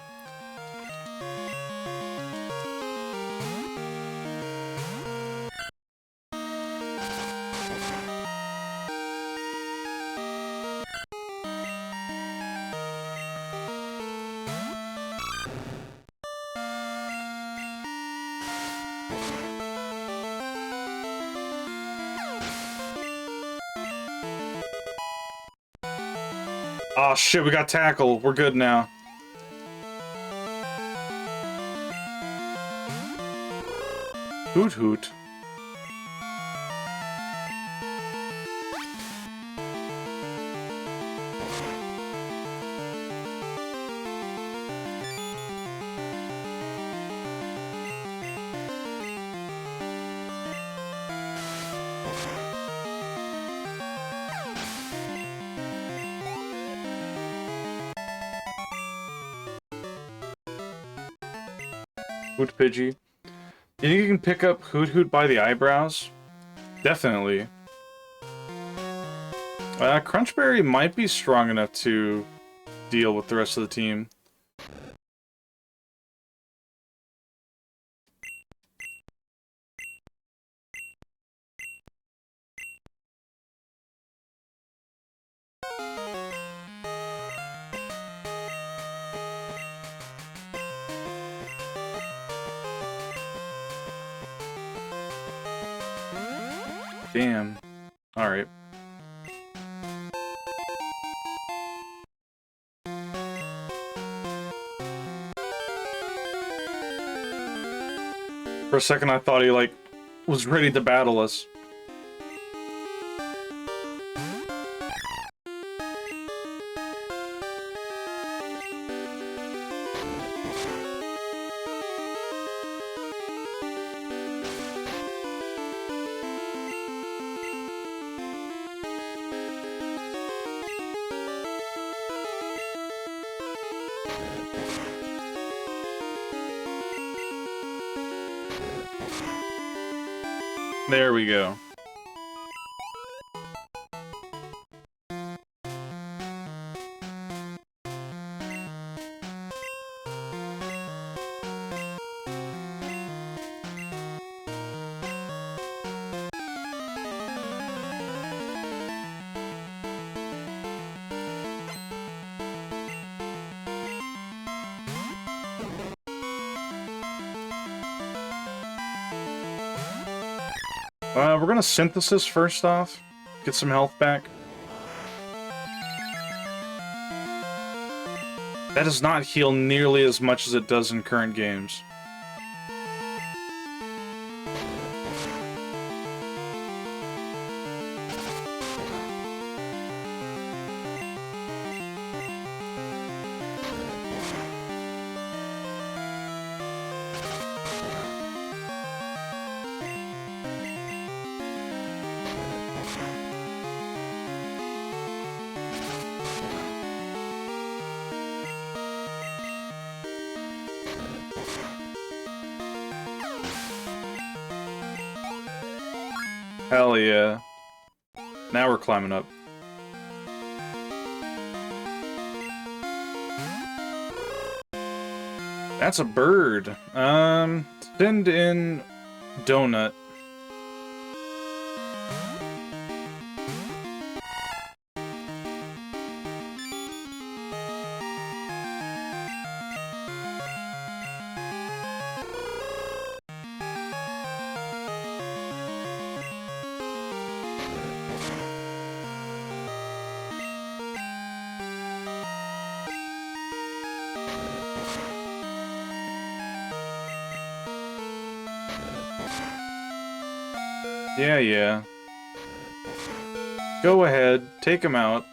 Oh shit, we got tackle. We're good now. Hoot hoot. Hoot Pidgey. You think you can pick up Hoot Hoot by the eyebrows? Definitely. Crunchberry might be strong enough to deal with the rest of the team. Damn. Alright. For a second I thought he, like, was ready to battle us. There we go. We're gonna synthesis first off. Get some health back. That does not heal nearly as much as it does in current games. Hell yeah. Now we're climbing up. That's a bird. Send in Donut. Yeah. Go ahead, take him out.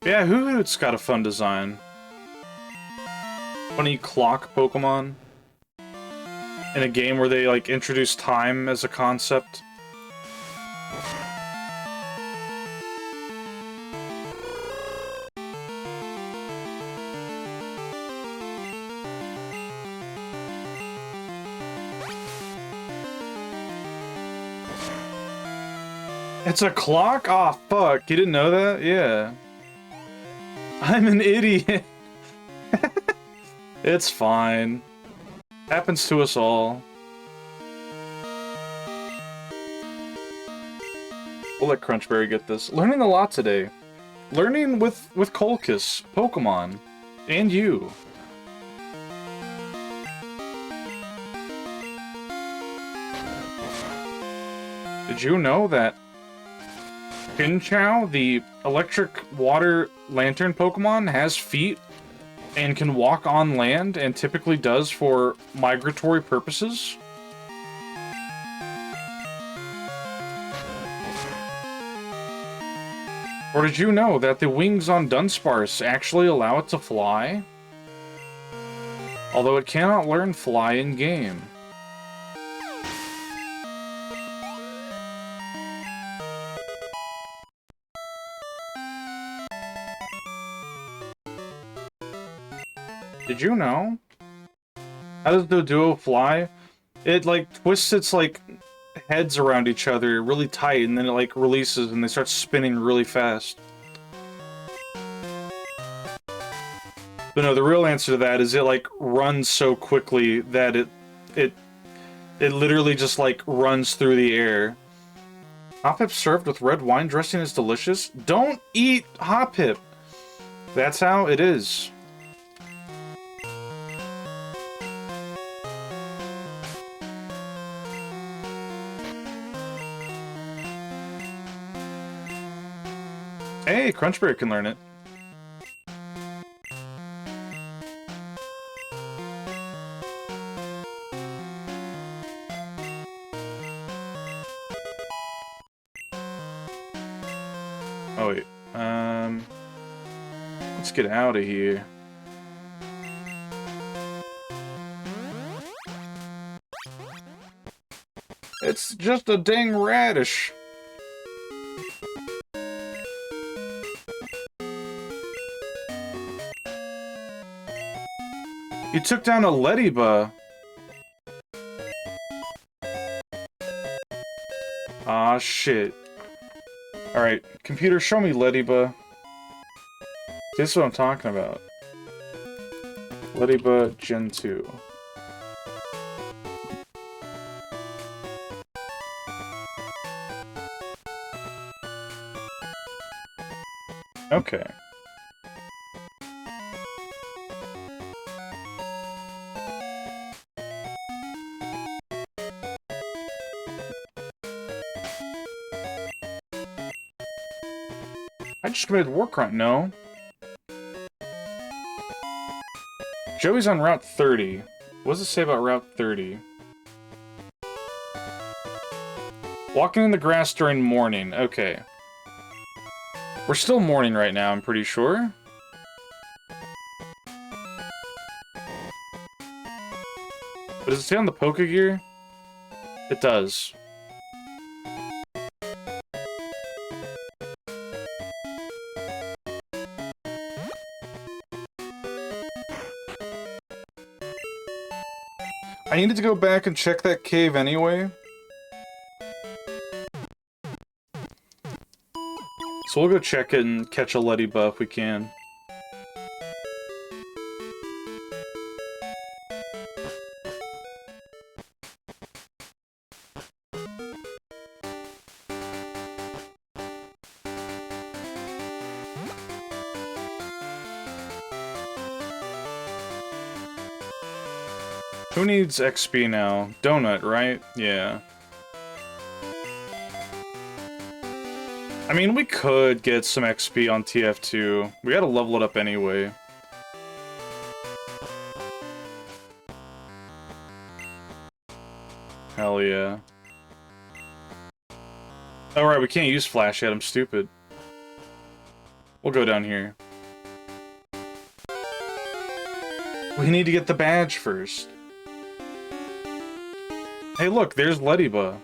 Yeah, Hoot's got a fun design. Funny clock Pokemon. In a game where they, like, introduce time as a concept. It's a clock? Aw, oh, fuck. You didn't know that? Yeah. I'm an idiot. It's fine. Happens to us all. We'll let Crunchberry get this. Learning a lot today. Learning with Colchis, Pokemon, and you. Did you know that Chinchou, the electric water lantern Pokemon, has feet and can walk on land and typically does for migratory purposes? Or did you know that the wings on Dunsparce actually allow it to fly? Although it cannot learn fly in-game. Did you know? How does the duo fly? It, like, twists its, like, heads around each other really tight, and then it, like, releases, and they start spinning really fast. But no, the real answer to that is it, like, runs so quickly that it literally just, like, runs through the air. Hop-Hip served with red wine dressing is delicious? Don't eat Hop-Hip! That's how it is. Hey, Crunchberry can learn it. Oh wait, let's get out of here. It's just a dang radish. You took down a Ledyba. Ah, shit. Alright, computer, show me Ledyba. This is what I'm talking about. Ledyba Gen 2. Okay. I just committed war crime. No. Joey's on Route 30. What does it say about Route 30? Walking in the grass during morning. Okay. We're still morning right now, I'm pretty sure. But does it say on the Pokegear? It does. I needed to go back and check that cave anyway. So we'll go check it and catch a Ledyba if we can. Who needs XP now? Donut, right? Yeah. I mean, we could get some XP on TF2. We gotta level it up anyway. Hell yeah. Oh right, we can't use Flash yet, I'm stupid. We'll go down here. We need to get the badge first. Hey look, there's Ledyba.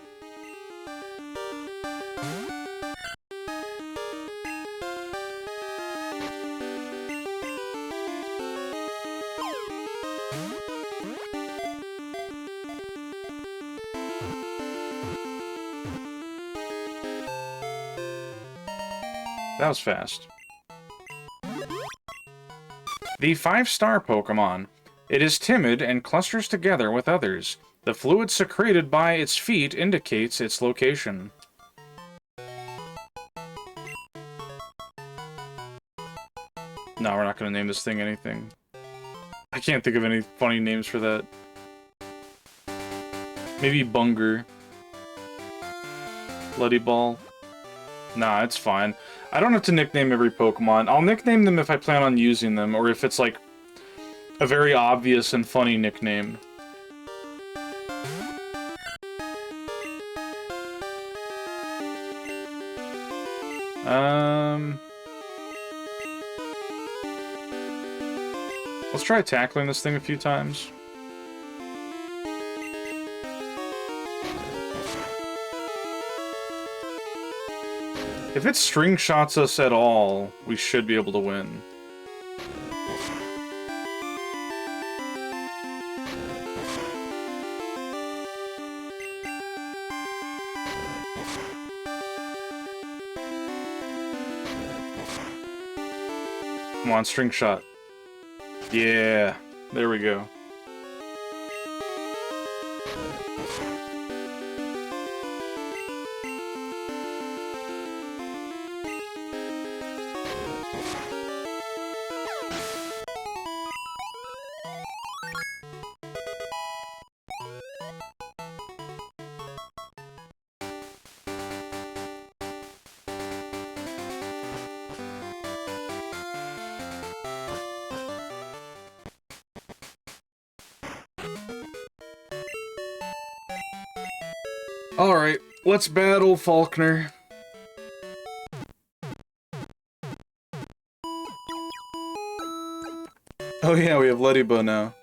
That was fast. The 5-star Pokemon. It is timid and clusters together with others. The fluid secreted by its feet indicates its location. No, we're not going to name this thing anything. I can't think of any funny names for that. Maybe Bunger. Bloody Ball. Nah, it's fine. I don't have to nickname every Pokemon. I'll nickname them if I plan on using them, or if it's like a very obvious and funny nickname. Let's try tackling this thing a few times. If it string shots us at all, we should be able to win. Come on, string shot. Yeah, there we go. Alright, let's battle Falkner. Oh yeah, we have Ladybug now.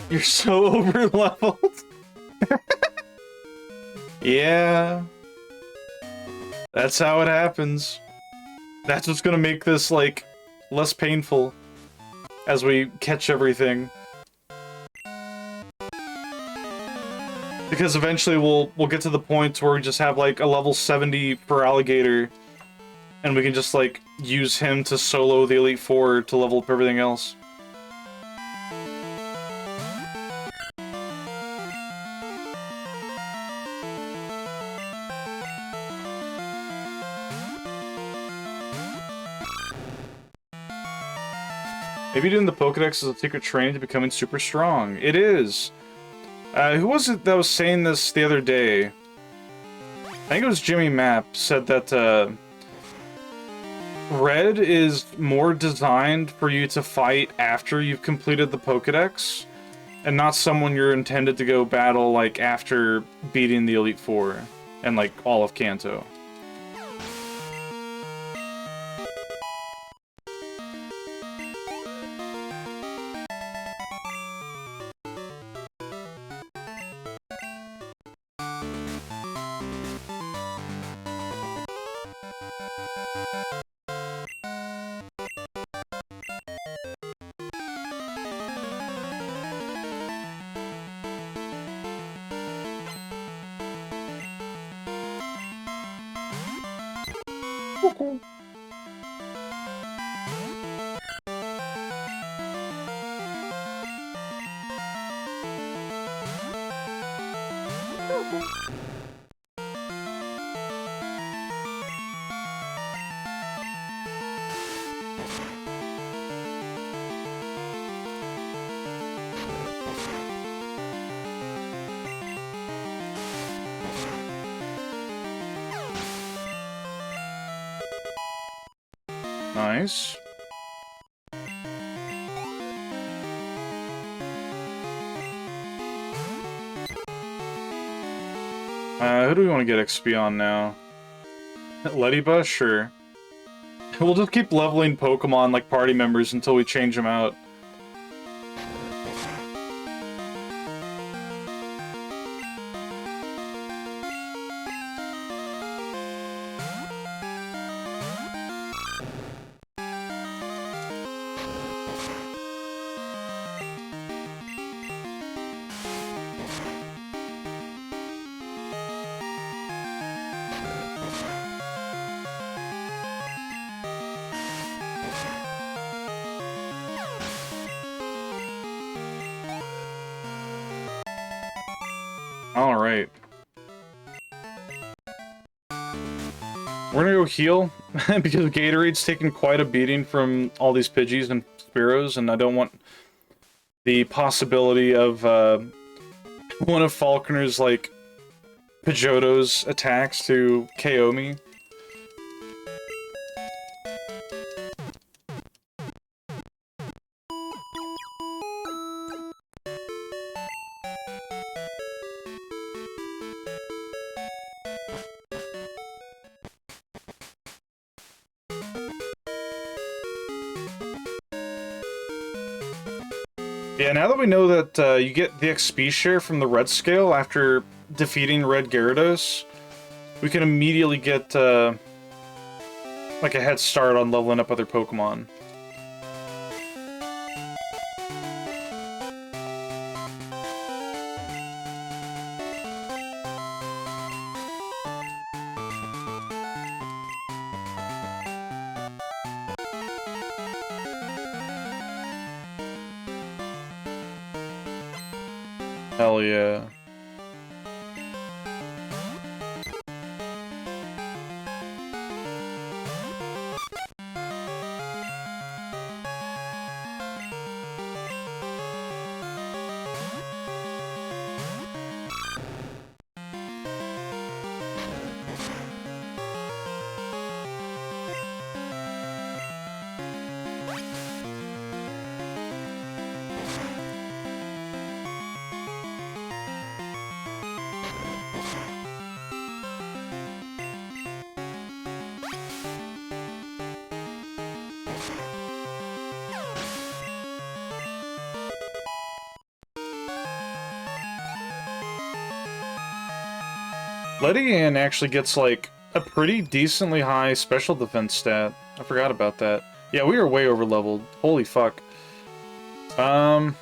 You're so over-leveled. Yeah. That's how it happens. That's what's gonna make this, like, less painful as we catch everything. Because eventually we'll get to the point where we just have, like, a level 70 for Alligator, and we can just, like, use him to solo the Elite Four to level up everything else. Maybe doing the Pokedex is a secret training to becoming super strong. It is! Who was it that was saying this the other day? I think it was Jimmy Mapp said that, Red is more designed for you to fight after you've completed the Pokedex, and not someone you're intended to go battle, like, after beating the Elite Four and, like, all of Kanto. Nice. Who do we want to get XP on now? Ladybug? Sure. We'll just keep leveling Pokemon like party members until we change them out. Alright. We're gonna go heal, because Gatorade's taken quite a beating from all these Pidgeys and Spearows, and I don't want the possibility of, one of Falkner's, like, Pidgeotto's attacks to KO me. Yeah, now that we know that you get the XP share from the red scale after defeating Red Gyarados, we can immediately get, like a head start on leveling up other Pokemon. Hell yeah. Ledian actually gets, like, a pretty decently high special defense stat. I forgot about that. Yeah, we are way over-leveled. Holy fuck. Let's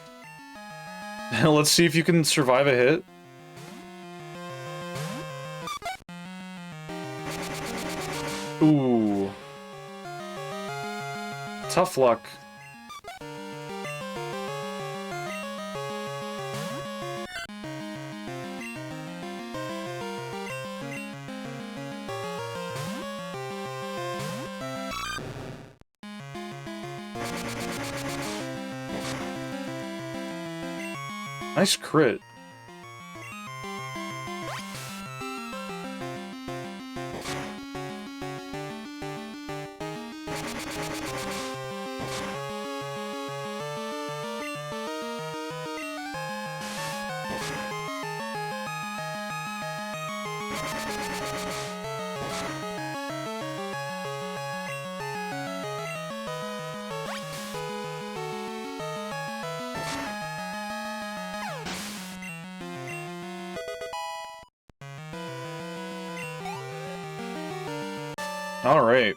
see if you can survive a hit. Ooh. Tough luck. Nice crit. All right.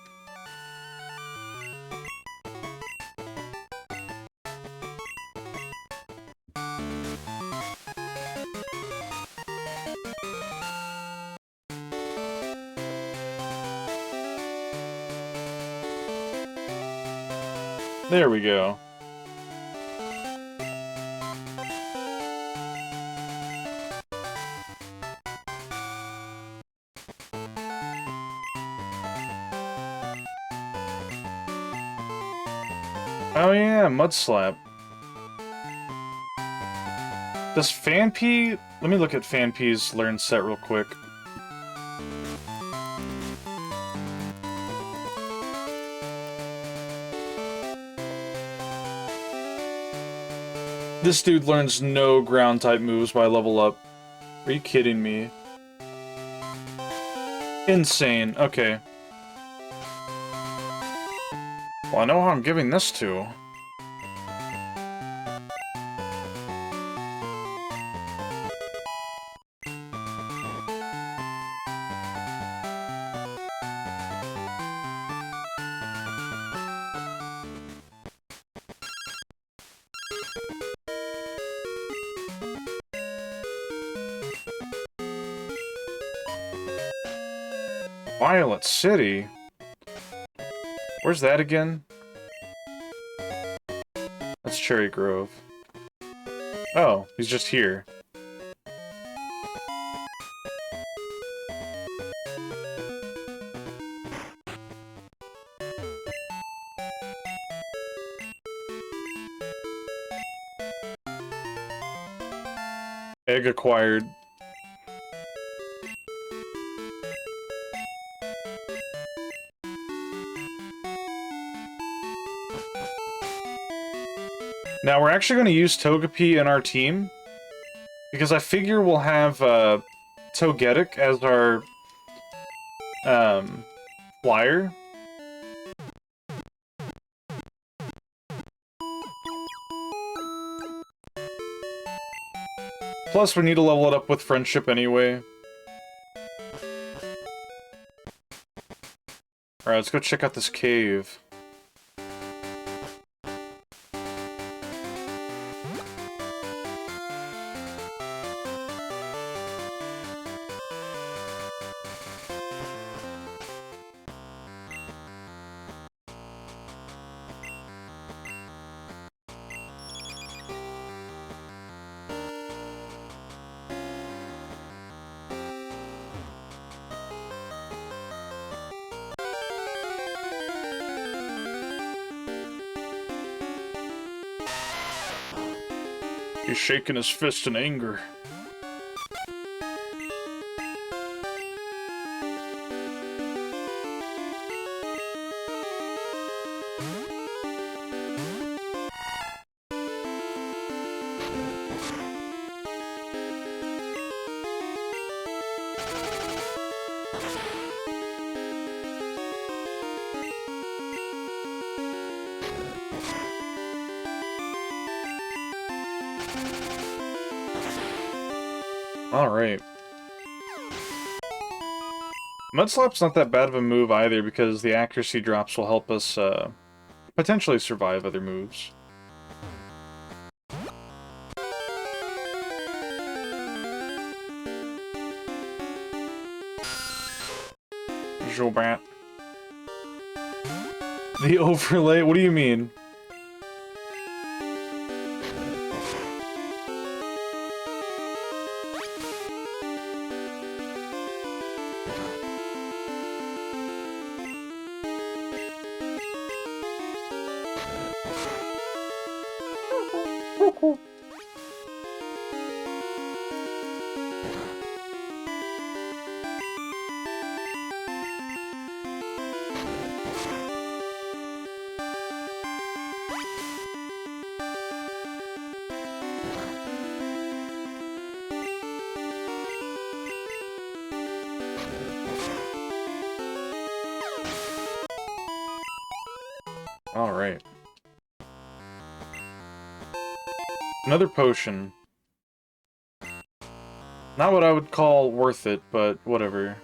There we go. Oh yeah, Mudslap. Does Phanpy... Let me look at Phanpy's learn set real quick. This dude learns no ground-type moves by level up. Are you kidding me? Insane. Okay. Well, I know how I'm giving this to. Violet City? Where's that again? That's Cherry Grove. Oh, he's just here. Egg acquired. Now, we're actually going to use Togepi in our team, because I figure we'll have Togetic as our flyer. Plus, we need to level it up with friendship anyway. Alright, let's go check out this cave. He's shaking his fist in anger. Alright. Mudslap's not that bad of a move either, because the accuracy drops will help us, potentially survive other moves. Jobat. The overlay? What do you mean? Alright. Another potion. Not what I would call worth it, but whatever.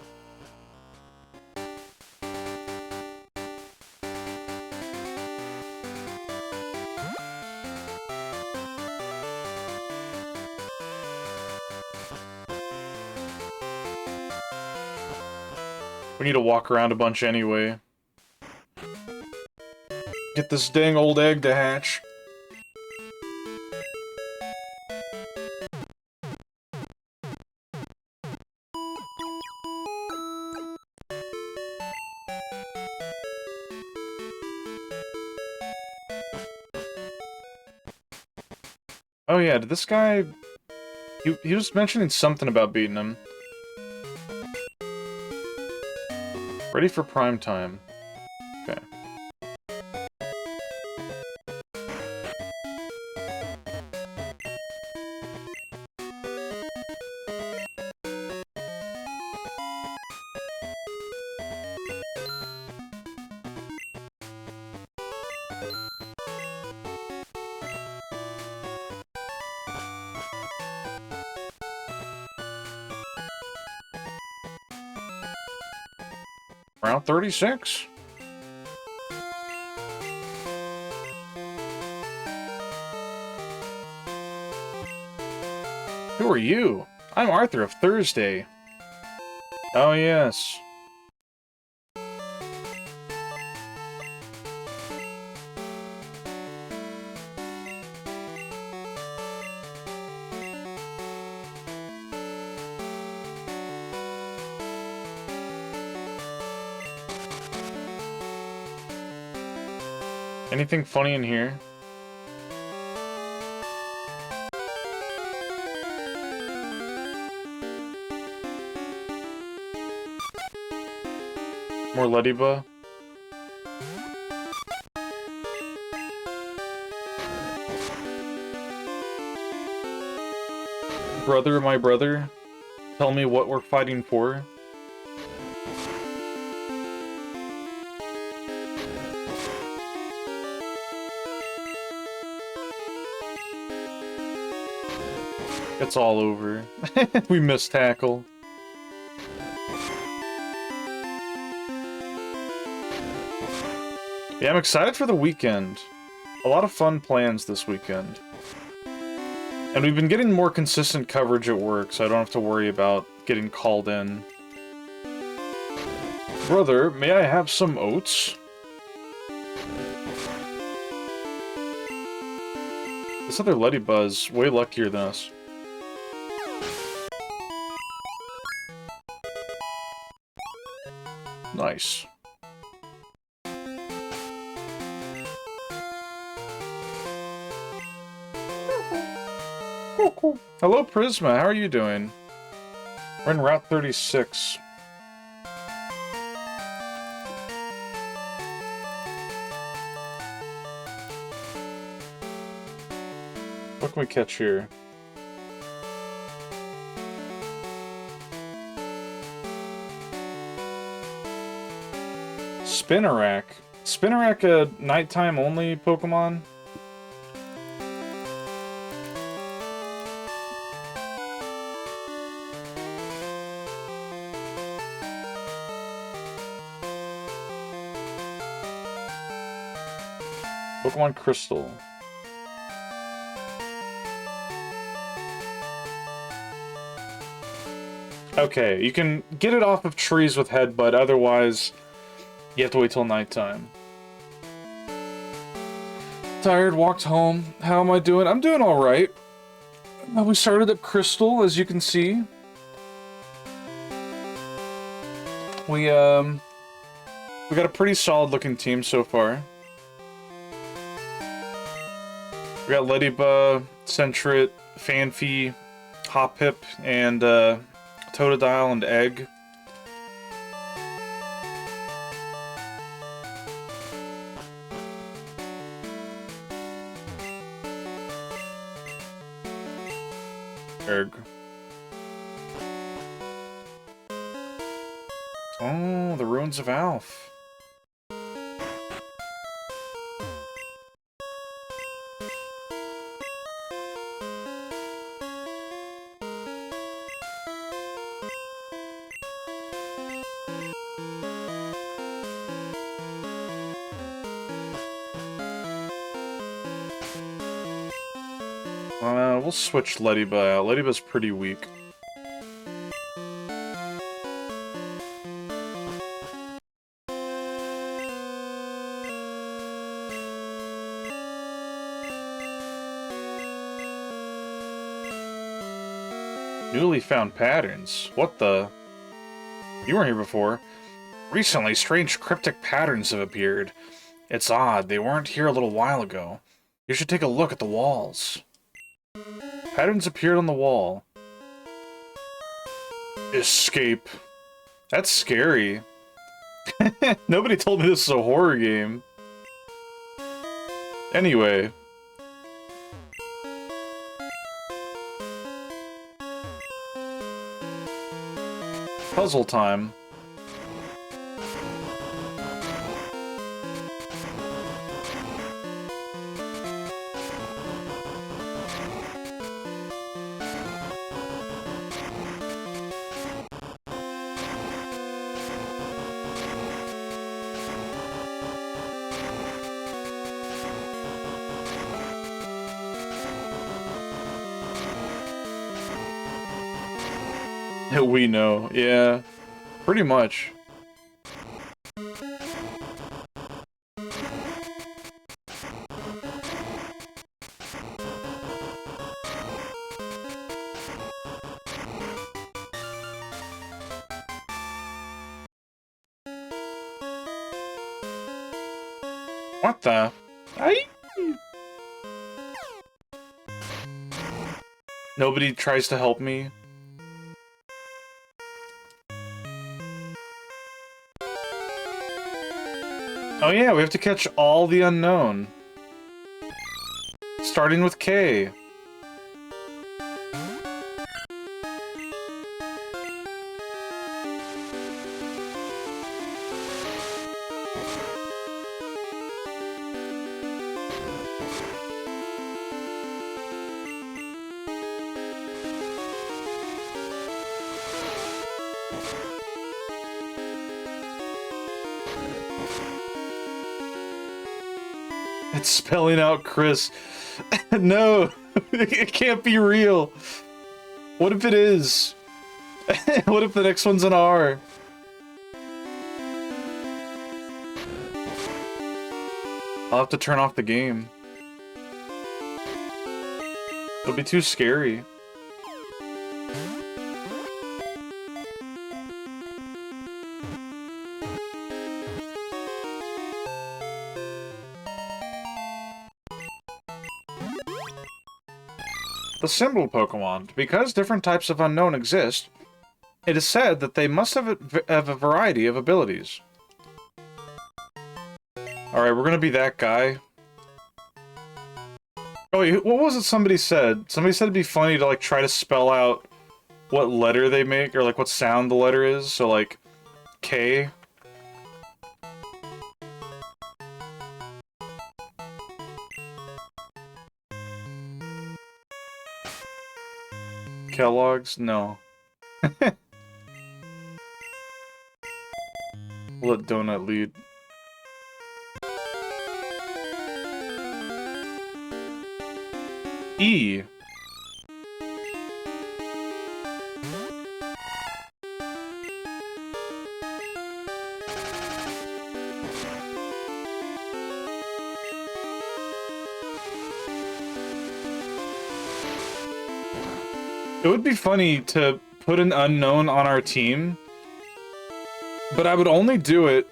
We need to walk around a bunch anyway. Get this dang old egg to hatch. Oh yeah, did this guy... He was mentioning something about beating him. Ready for prime time. Okay. Round 36. Who are you? I'm Arthur of Thursday. Oh, yes. Anything funny in here? More Ladybug? Brother, my brother, tell me what we're fighting for. It's all over. We missed tackle. Yeah, I'm excited for the weekend. A lot of fun plans this weekend. And we've been getting more consistent coverage at work, so I don't have to worry about getting called in. Brother, may I have some oats? This other Ladybuzz way luckier than us. Nice. Cool. Hello, Prisma. How are you doing? We're in Route 36. What can we catch here? Spinarak. Spinarak a nighttime only Pokemon? Pokemon Crystal. Okay, you can get it off of trees with Headbutt, otherwise you have to wait till nighttime. Tired, walked home. How am I doing? I'm doing alright. We started at Crystal, as you can see. We got a pretty solid looking team so far. We got Ladybug, Sentret, Fanfy, Hoppip, and Totodile and Egg. Erg. Oh, the Ruins of Alph. We'll switch Ladybug out. Ladybug's pretty weak. Newly found patterns. What the? You weren't here before. Recently, strange cryptic patterns have appeared. It's odd, they weren't here a little while ago. You should take a look at the walls. Patterns appeared on the wall. Escape. That's scary. Nobody told me this is a horror game. Anyway. Puzzle time. We know, yeah. Pretty much. What the? Aye? Nobody tries to help me. Oh yeah, we have to catch all the unknown. Starting with K. It's spelling out Chris. No, it can't be real. What if it is? What if the next one's an R? I'll have to turn off the game. It'll be too scary. The symbol Pokemon. Because different types of unknown exist, it is said that they must have a variety of abilities. Alright, we're gonna be that guy. Oh wait, what was it somebody said? Somebody said it'd be funny to, like, try to spell out what letter they make, or, like, what sound the letter is. So, like, K. Kellogg's? No. We'll let Donut lead. E. It would be funny to put an unknown on our team, but I would only do it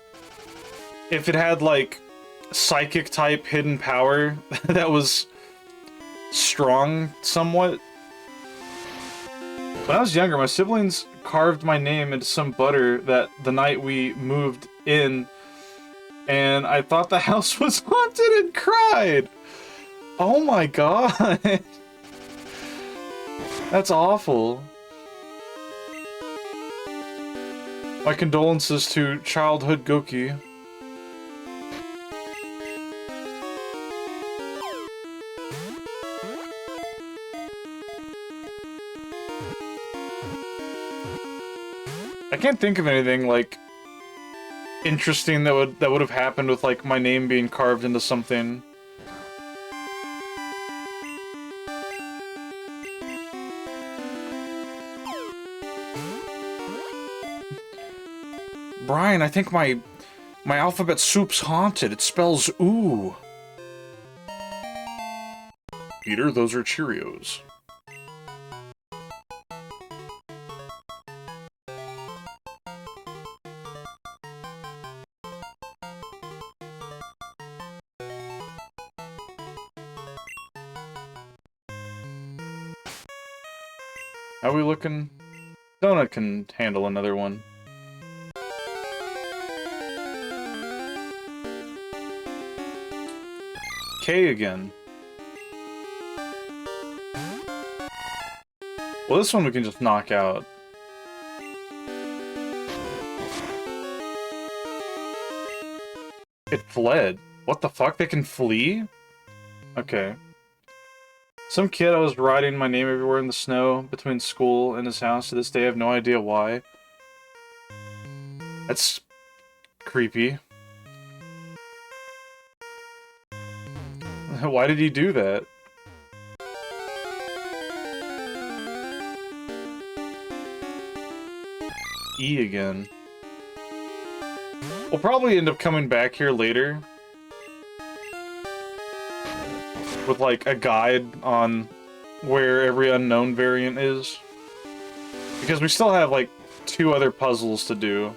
if it had, like, psychic type hidden power that was strong somewhat. When I was younger, my siblings carved my name into some butter that the night we moved in, and I thought the house was haunted and cried. Oh my god. That's awful. My condolences to childhood Goki. I can't think of anything, like, interesting that would have happened with, like, my name being carved into something. Brian, I think my alphabet soup's haunted. It spells ooh. Peter, those are Cheerios. How are we looking? Donut can handle another one. K again. Well, this one we can just knock out. It fled. What the fuck? They can flee? Okay. Some kid I was writing my name everywhere in the snow between school and his house. To this day, I have no idea why. That's creepy. Why did he do that? E again. We'll probably end up coming back here later with, like, a guide on where every unknown variant is. Because we still have, like, 2 other puzzles to do.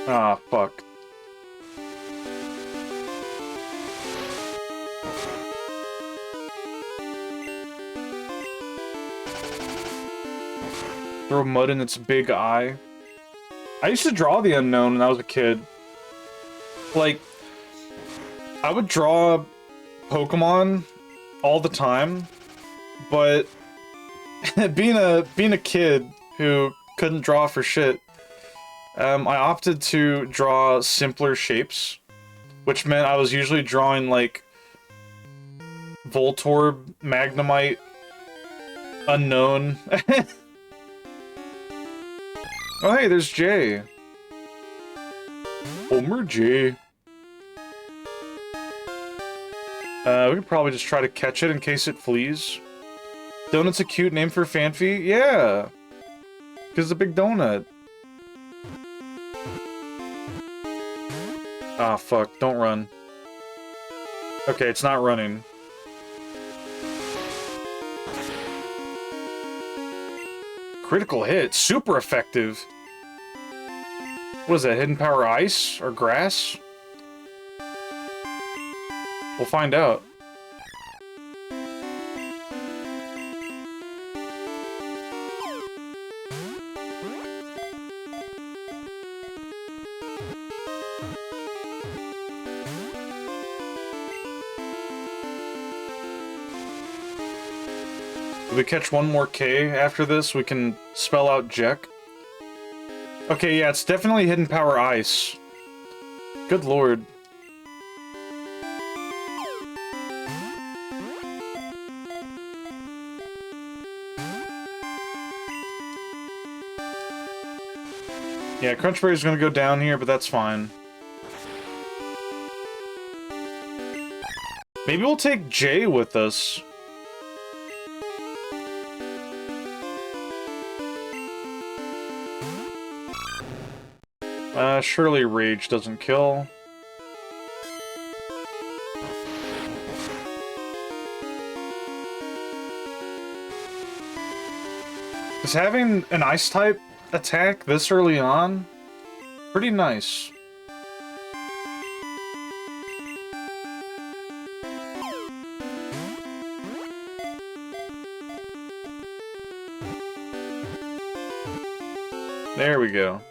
Ah, fuck. Throw mud in its big eye. I used to draw the unknown when I was a kid. Like, I would draw Pokemon all the time, but being a kid who couldn't draw for shit, I opted to draw simpler shapes, which meant I was usually drawing like Voltorb, Magnemite, Unknown. Oh hey, there's Jay. Homer J. We could probably just try to catch it in case it flees. Donut's a cute name for Phanpy? Yeah! Because it's a big donut. Ah, fuck. Don't run. Okay, it's not running. Critical hit. Super effective. What is that? Hidden power ice? Or grass? We'll find out. If we catch one more K after this, we can spell out Jack. Okay, yeah, it's definitely hidden power ice. Good lord. Yeah, Crunchberry's gonna go down here, but that's fine. Maybe we'll take Jay with us. Surely Rage doesn't kill. Is having an Ice-type attack this early on pretty nice. There we go.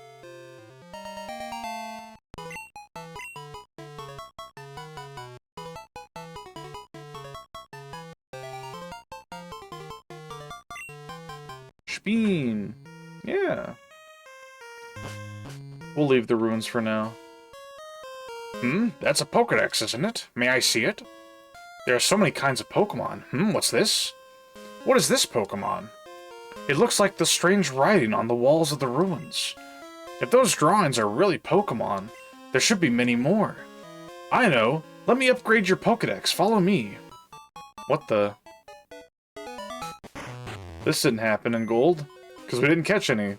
Bean. Yeah. We'll leave the ruins for now. That's a Pokédex, isn't it? May I see it? There are so many kinds of Pokemon. What's this? What is this Pokemon? It looks like the strange writing on the walls of the ruins. If those drawings are really Pokemon, there should be many more. I know. Let me upgrade your Pokédex. Follow me. What the... This didn't happen in gold, because we didn't catch any.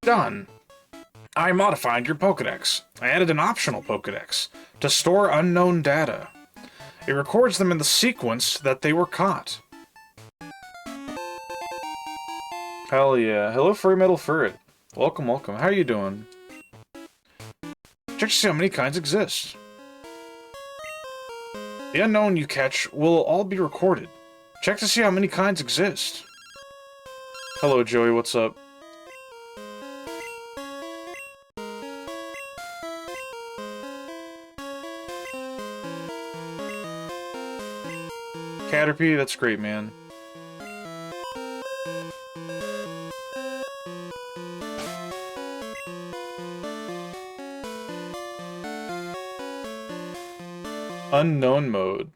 Done. I modified your Pokédex. I added an optional Pokédex to store unknown data. It records them in the sequence that they were caught. Hell yeah. Hello, Furry Metal Furret. Welcome, welcome. How are you doing? Check to see how many kinds exist. The unknown you catch will all be recorded. Check to see how many kinds exist. Hello, Joey, what's up? Caterpie, that's great, man. Unknown mode.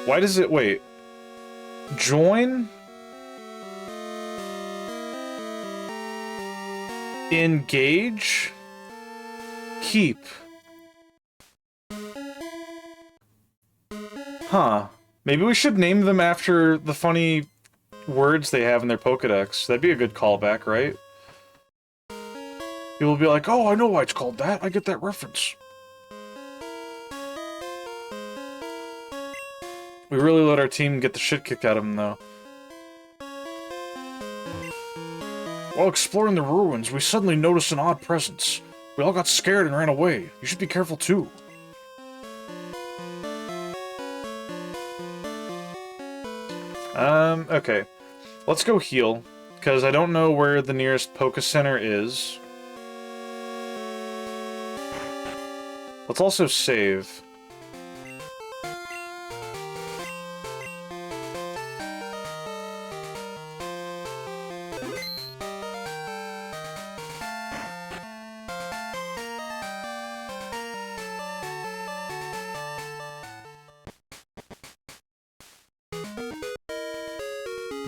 Why does it... wait. Join? Engage? Keep. Huh. Maybe we should name them after the funny words they have in their Pokédex. That'd be a good callback, right? People will be like, oh, I know why it's called that. I get that reference. We really let our team get the shit kicked out of them, though. While exploring the ruins, we suddenly noticed an odd presence. We all got scared and ran away. You should be careful, too. Okay. Let's go heal, because I don't know where the nearest Poké Center is. Let's also save.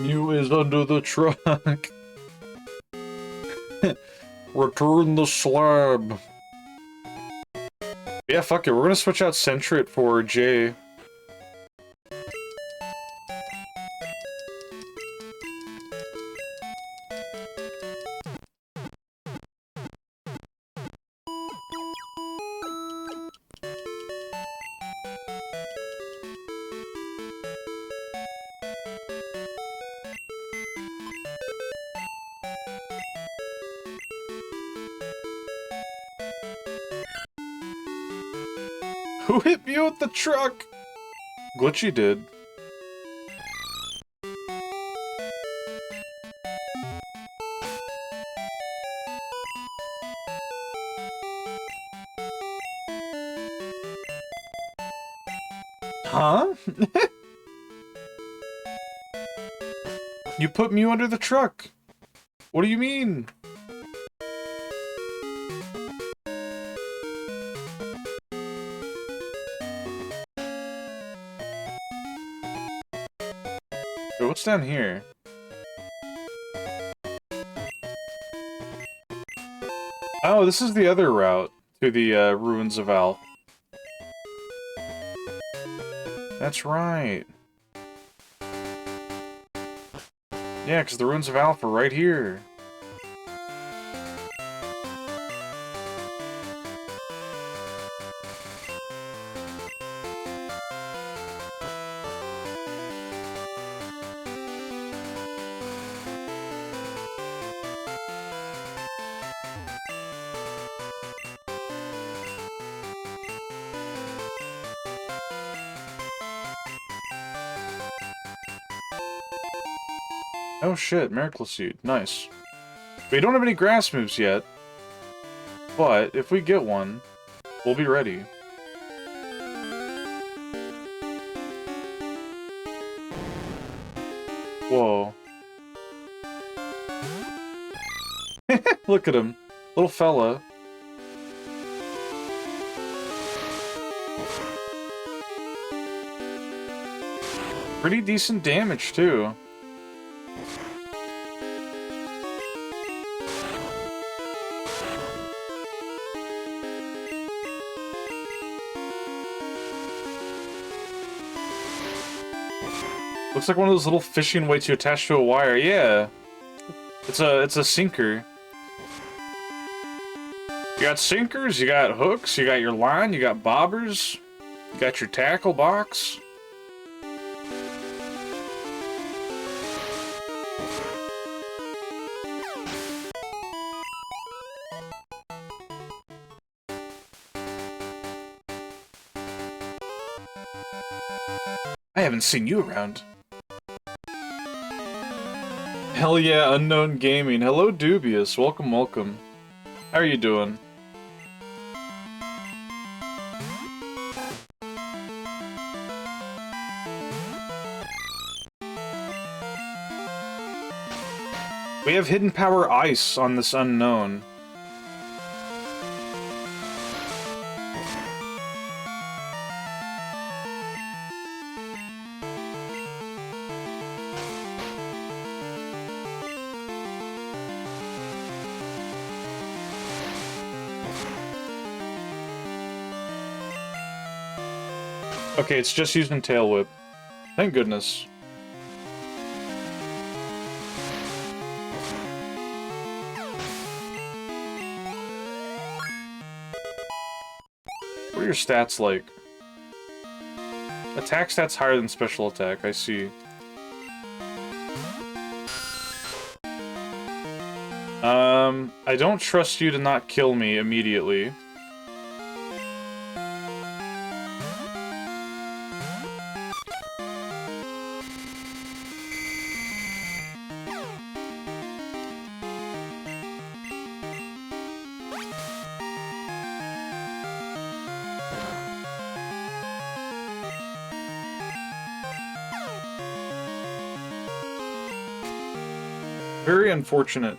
Mew is under the truck. Return the slab. Yeah, fuck it. We're gonna switch out Centrit for Jay. Who hit me with the truck? Glitchy did. Huh? You put Mew under the truck. What do you mean? Wait, what's down here? Oh, this is the other route to the Ruins of Alph. That's right. Yeah, because the Ruins of Alph are right here. Oh shit, Miracle Seed. Nice. We don't have any grass moves yet, but if we get one, we'll be ready. Whoa. Look at him. Little fella. Pretty decent damage, too. Looks like one of those little fishing weights you attach to a wire. Yeah. It's a sinker. You got sinkers, you got hooks, you got your line, you got bobbers, you got your tackle box. I haven't seen you around. Hell yeah, Unknown Gaming. Hello, Dubious. Welcome, welcome. How are you doing? We have Hidden Power Ice on this Unknown. Okay, it's just using Tail Whip. Thank goodness. What are your stats like? Attack stats higher than special attack, I see. I don't trust you to not kill me immediately. Very unfortunate.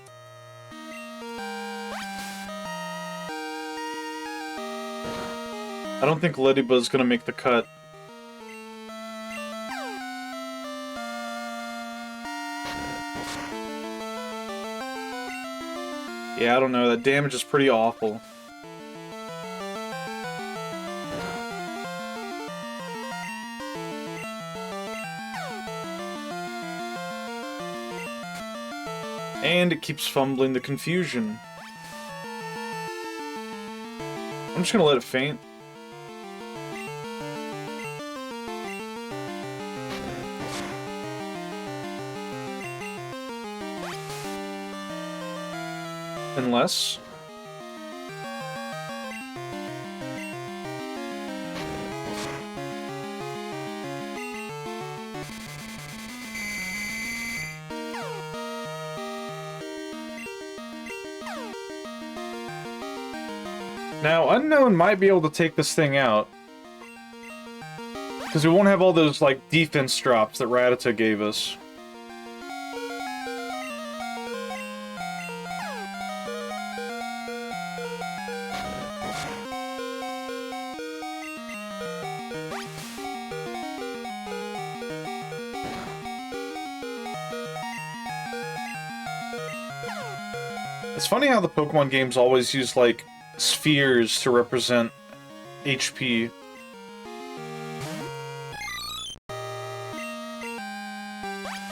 I don't think Ladybug's gonna make the cut. Yeah, I don't know. That damage is pretty awful. And it keeps fumbling the confusion. I'm just gonna let it faint. Unless... Now, Unknown might be able to take this thing out. Because we won't have all those, like, defense drops that Rattata gave us. It's funny how the Pokemon games always use, like, spheres to represent HP.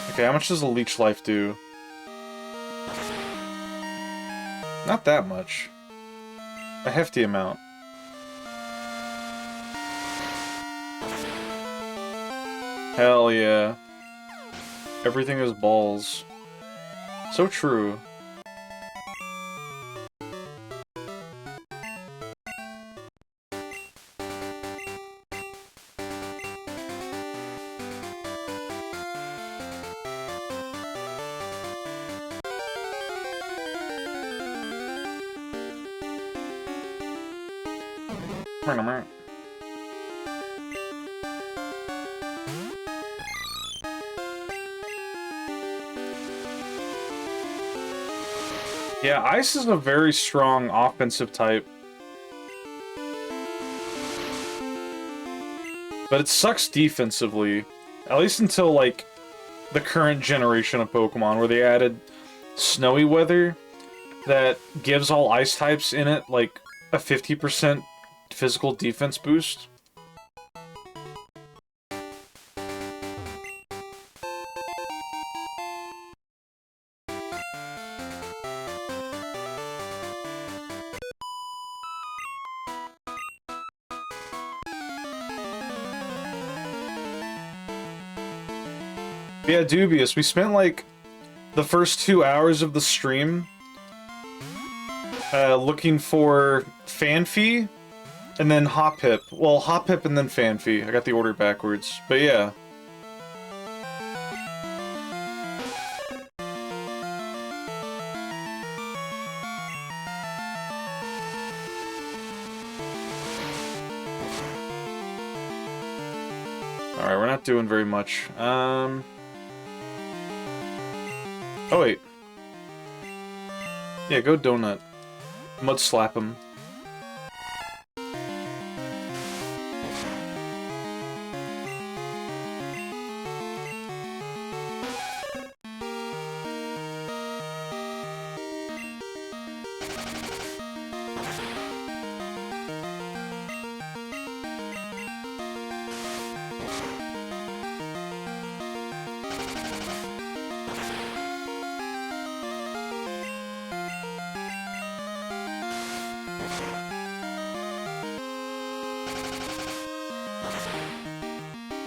Okay, how much does a Leech Life do? Not that much. A hefty amount. Hell yeah. Everything is balls. So true. Yeah, Ice is a very strong offensive type. But it sucks defensively. At least until, like, the current generation of Pokemon, where they added Snowy Weather that gives all Ice types in it, like, a 50% physical defense boost. Yeah, Dubious. We spent, like, the first 2 hours of the stream looking for Fanfy and then Hoppip. Well, Hoppip and then Fanfy. I got the order backwards. But yeah. Alright, we're not doing very much. Oh, wait. Yeah, go Donut. Mud slap him.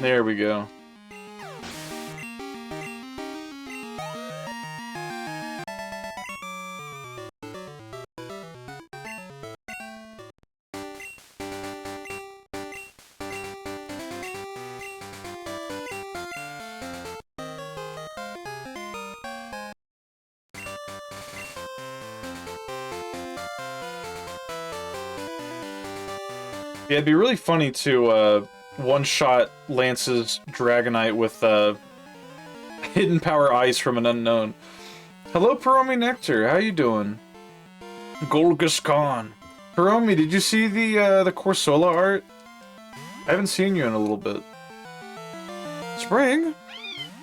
There we go. Yeah, it'd be really funny to, one-shot Lance's Dragonite with, Hidden Power Ice from an Unknown. Hello, Peromi Nectar. How you doing? Golgus Khan. Peromi, did you see the Corsola art? I haven't seen you in a little bit. Spring?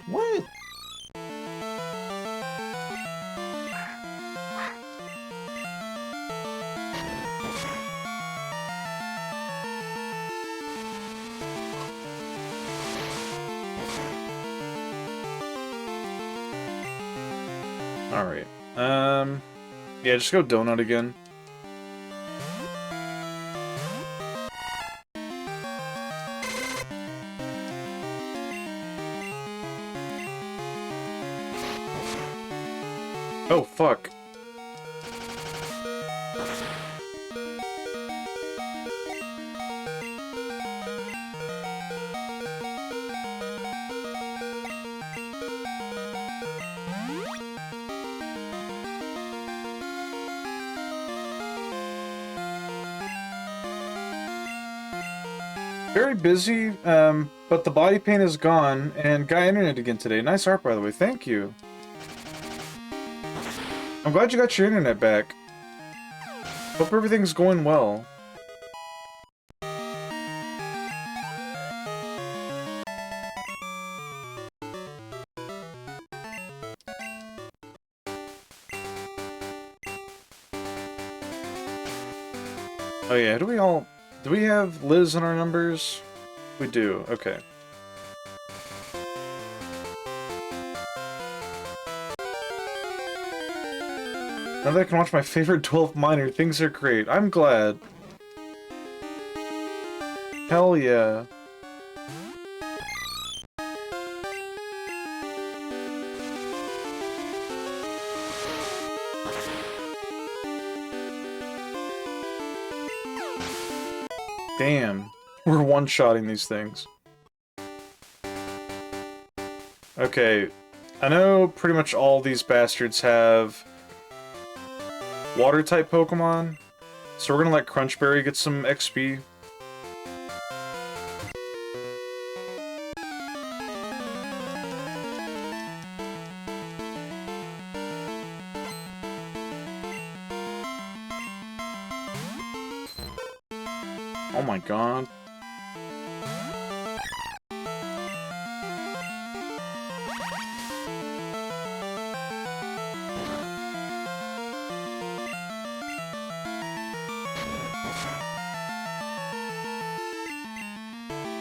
What? Alright. Yeah, just go donut again. Oh, fuck. Very busy, but the body pain is gone, and got internet again today. Nice art, by the way. Thank you. I'm glad you got your internet back. Hope everything's going well. Oh yeah, do we have Liz in our numbers? We do, okay. Now that I can watch my favorite 12 Minor, things are great. I'm glad. Hell yeah. Damn. We're one-shotting these things. Okay. I know pretty much all these bastards have water-type Pokemon, so we're gonna let Crunchberry get some XP. Oh my god.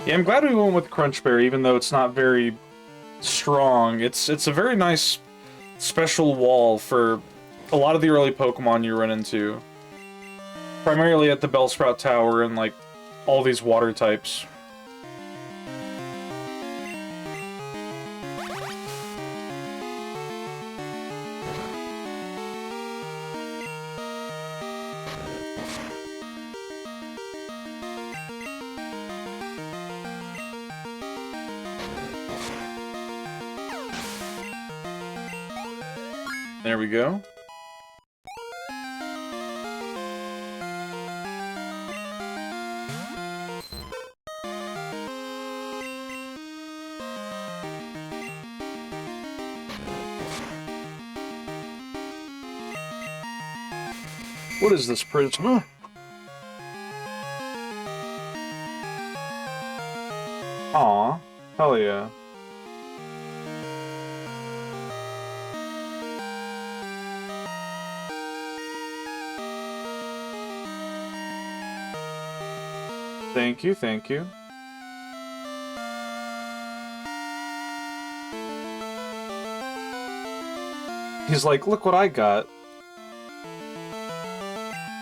Yeah, I'm glad we went with Crunchberry, even though it's not very strong. It's a very nice special wall for a lot of the early Pokemon you run into. Primarily at the Bellsprout Tower and, like, all these water types. There we go. What is this prism? Aw, hell yeah. Thank you, thank you. He's like, look what I got.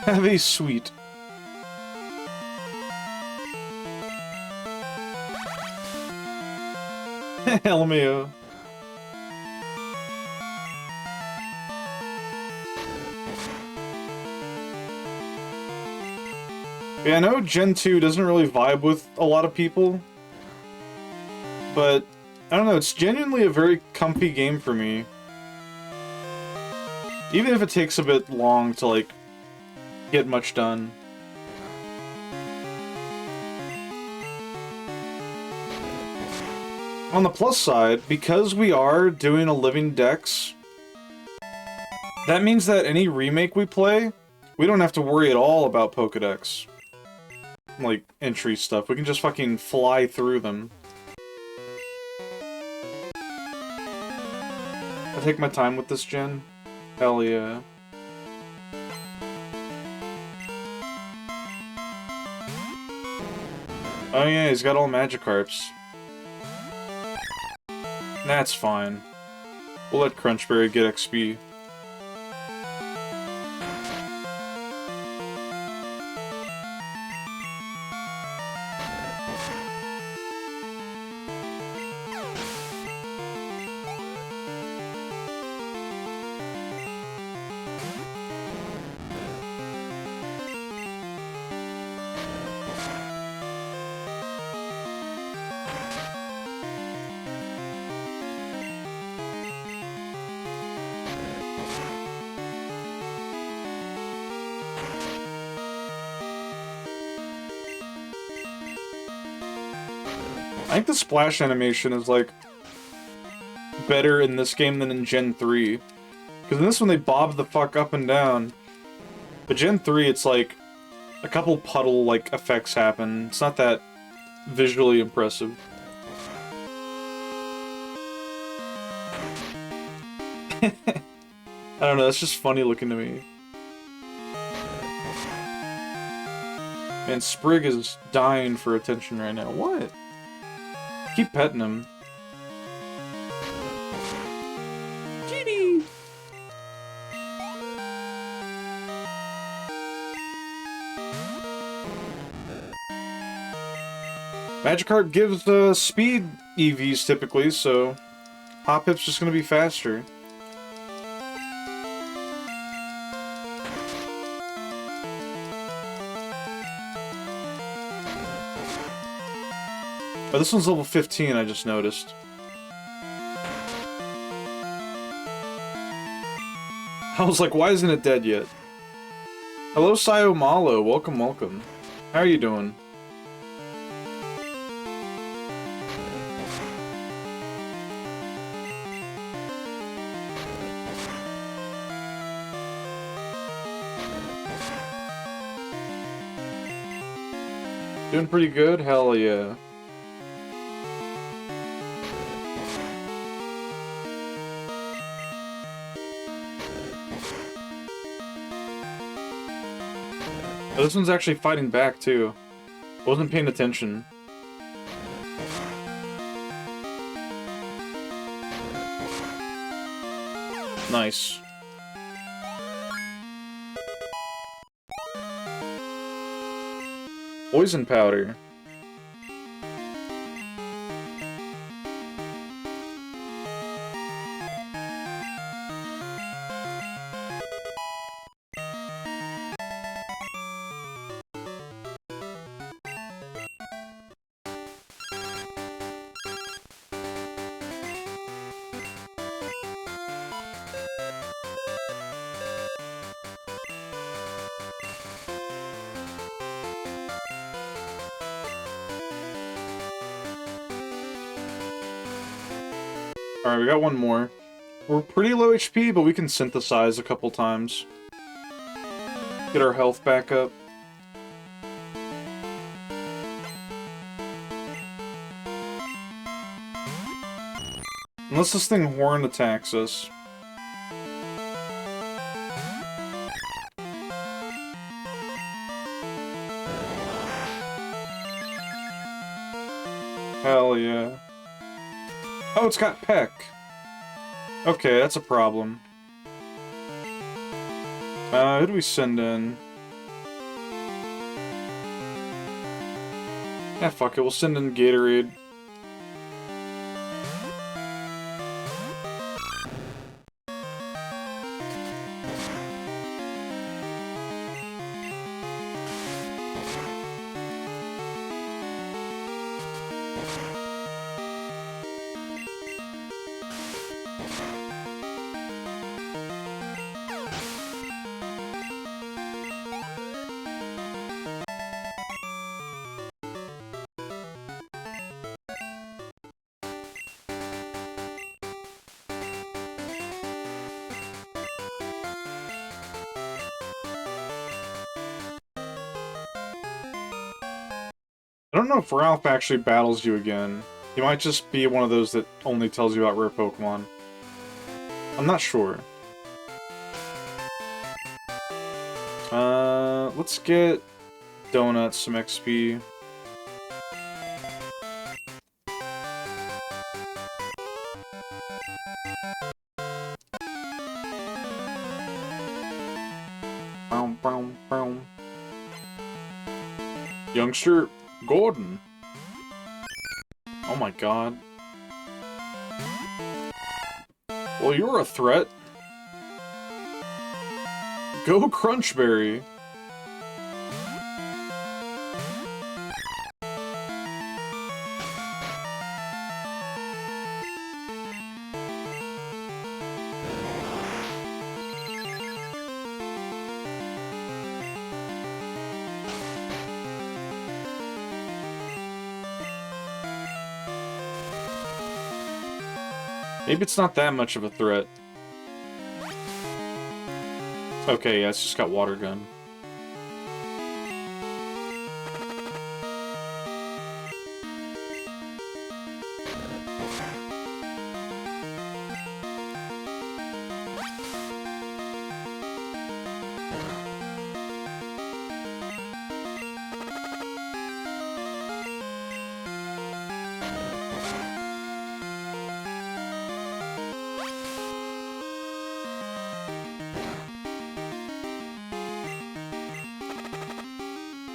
Have a sweet. LMAO. Yeah, I know Gen 2 doesn't really vibe with a lot of people, but I don't know, it's genuinely a very comfy game for me. Even if it takes a bit long to, like, get much done. On the plus side, because we are doing a living dex, That means that any remake we play, we don't have to worry at all about Pokedex. Like, entry stuff. We can just fucking fly through them. I take my time with this gen. Hell yeah. Oh yeah, he's got all Magikarps. That's fine. We'll let Crunchberry get XP. I think the splash animation is, like, better in this game than in Gen 3. Because in this one, they bob the fuck up and down. But Gen 3, it's like, a couple puddle, like, effects happen. It's not that visually impressive. I don't know, that's just funny looking to me. Man, Sprig is dying for attention right now. What? Keep petting him. Genie! Magikarp gives speed EVs typically, so Hoppip's just gonna be faster. Oh, this one's level 15, I just noticed. I was like, why isn't it dead yet? Hello, Sayomalo. Welcome, welcome. How are you doing? Doing pretty good? Hell yeah. Oh, this one's actually fighting back, too. Wasn't paying attention. Nice. Poison powder. Alright, we got one more. We're pretty low HP, but we can synthesize a couple times. Get our health back up. Unless this thing horn attacks us. Hell yeah. Oh, it's got Peck. Okay, that's a problem. Who do we send in? Yeah, fuck it, we'll send in Gatorade. I don't know if Ralph actually battles you again. He might just be one of those that only tells you about rare Pokemon. I'm not sure. Let's get Donut some XP. Boom, boom, boom. Youngster Gordon. Oh my god. Well, you're a threat. Go Crunchberry. Maybe it's not that much of a threat. Okay, yeah, it's just got Water Gun.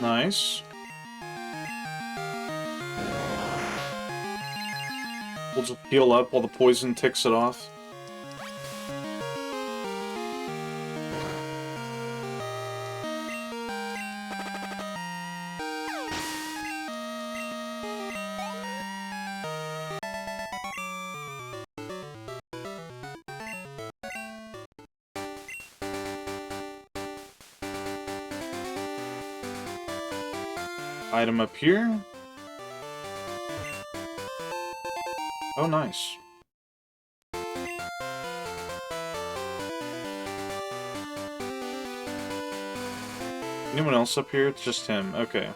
Nice. We'll just heal up while the poison ticks it off. Item up here. Oh, nice. Anyone else up here? It's just him. Okay.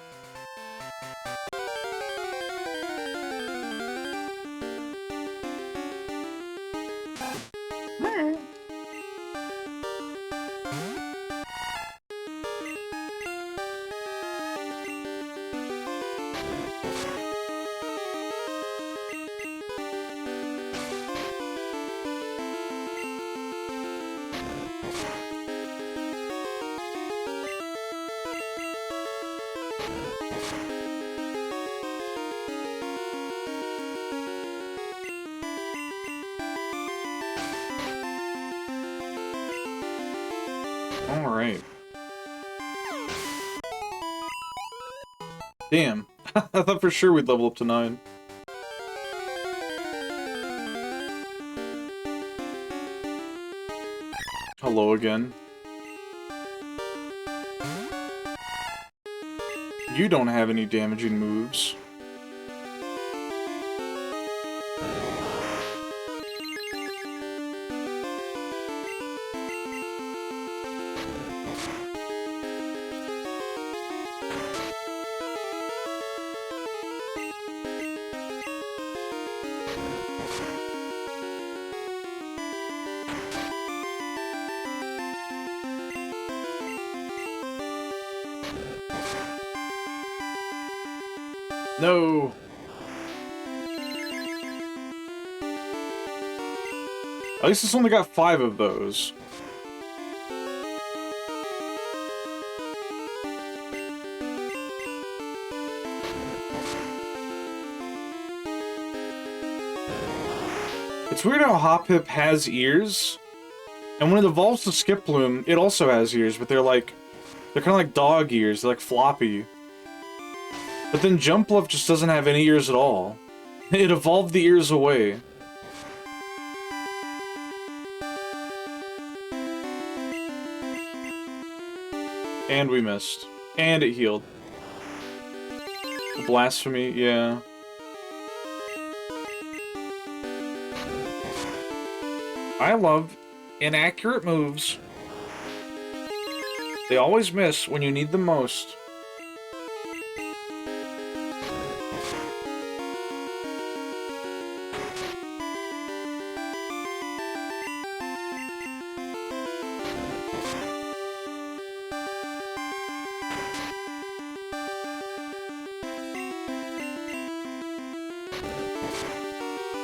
Alright. Damn. I thought for sure we'd level up to 9. Hello again. You don't have any damaging moves. No! At least it's only got 5 of those. It's weird how Hoppip has ears, and when it evolves to Skiploom, it also has ears, but they're kind of like dog ears, they're like floppy. But then Jumpluff just doesn't have any ears at all. It evolved the ears away. And we missed. And it healed. Blasphemy, yeah. I love inaccurate moves. They always miss when you need them most.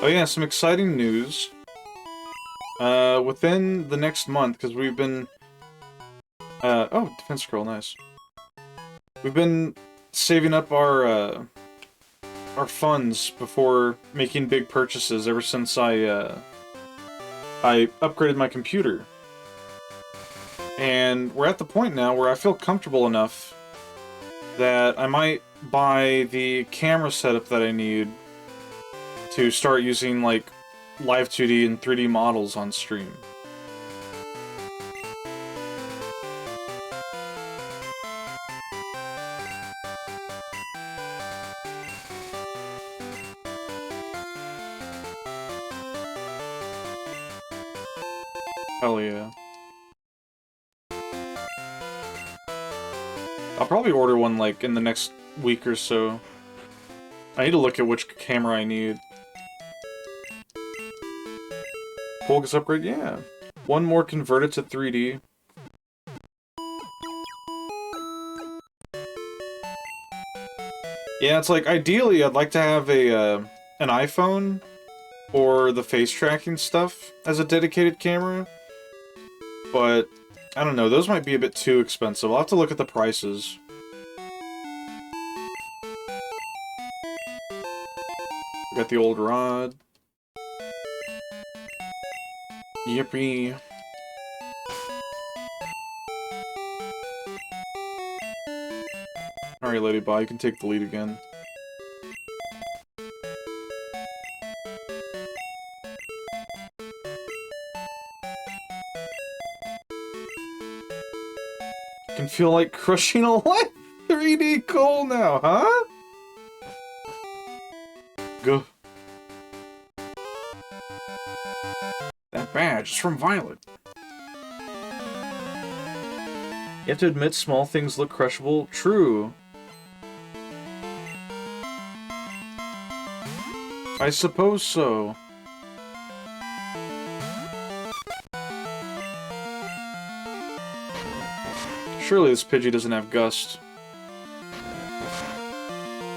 Oh yeah, some exciting news. Within the next month, because we've been... oh, defense scroll, nice. We've been saving up our funds before making big purchases ever since I upgraded my computer. And we're at the point now where I feel comfortable enough that I might buy the camera setup that I need to start using, like, live 2D and 3D models on stream. Hell yeah. I'll probably order one, like, in the next week or so. I need to look at which camera I need. Focus upgrade, yeah. One more converted to 3D. Yeah, it's like, ideally, I'd like to have an iPhone or the face tracking stuff as a dedicated camera. But, I don't know, those might be a bit too expensive. I'll have to look at the prices. Got the old rod. Yippee. Alright, Lady Bye, you can take the lead again. Can feel like crushing a light 3D coal now, huh? Go. That badge is from Violet. You have to admit small things look crushable. True. I suppose so. Surely this Pidgey doesn't have Gust.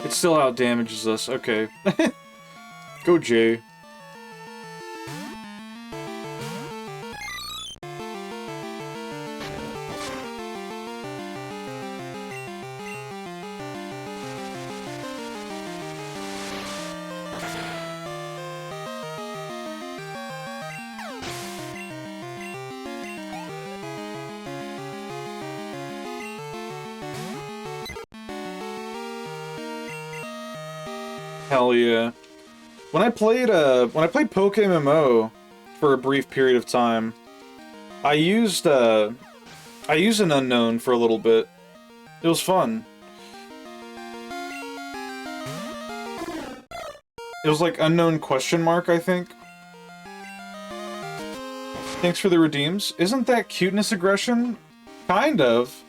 It still outdamages us. Okay. Go, Jay. Hell yeah. When I played PokeMMO for a brief period of time, I used an unknown for a little bit. It was fun. It was like unknown question mark, I think. Thanks for the redeems. Isn't that cuteness aggression? Kind of.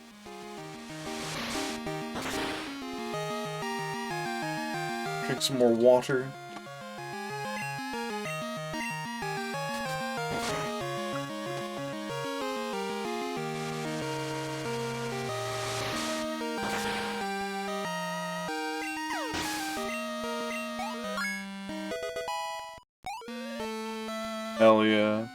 Drink some more water. Hell yeah.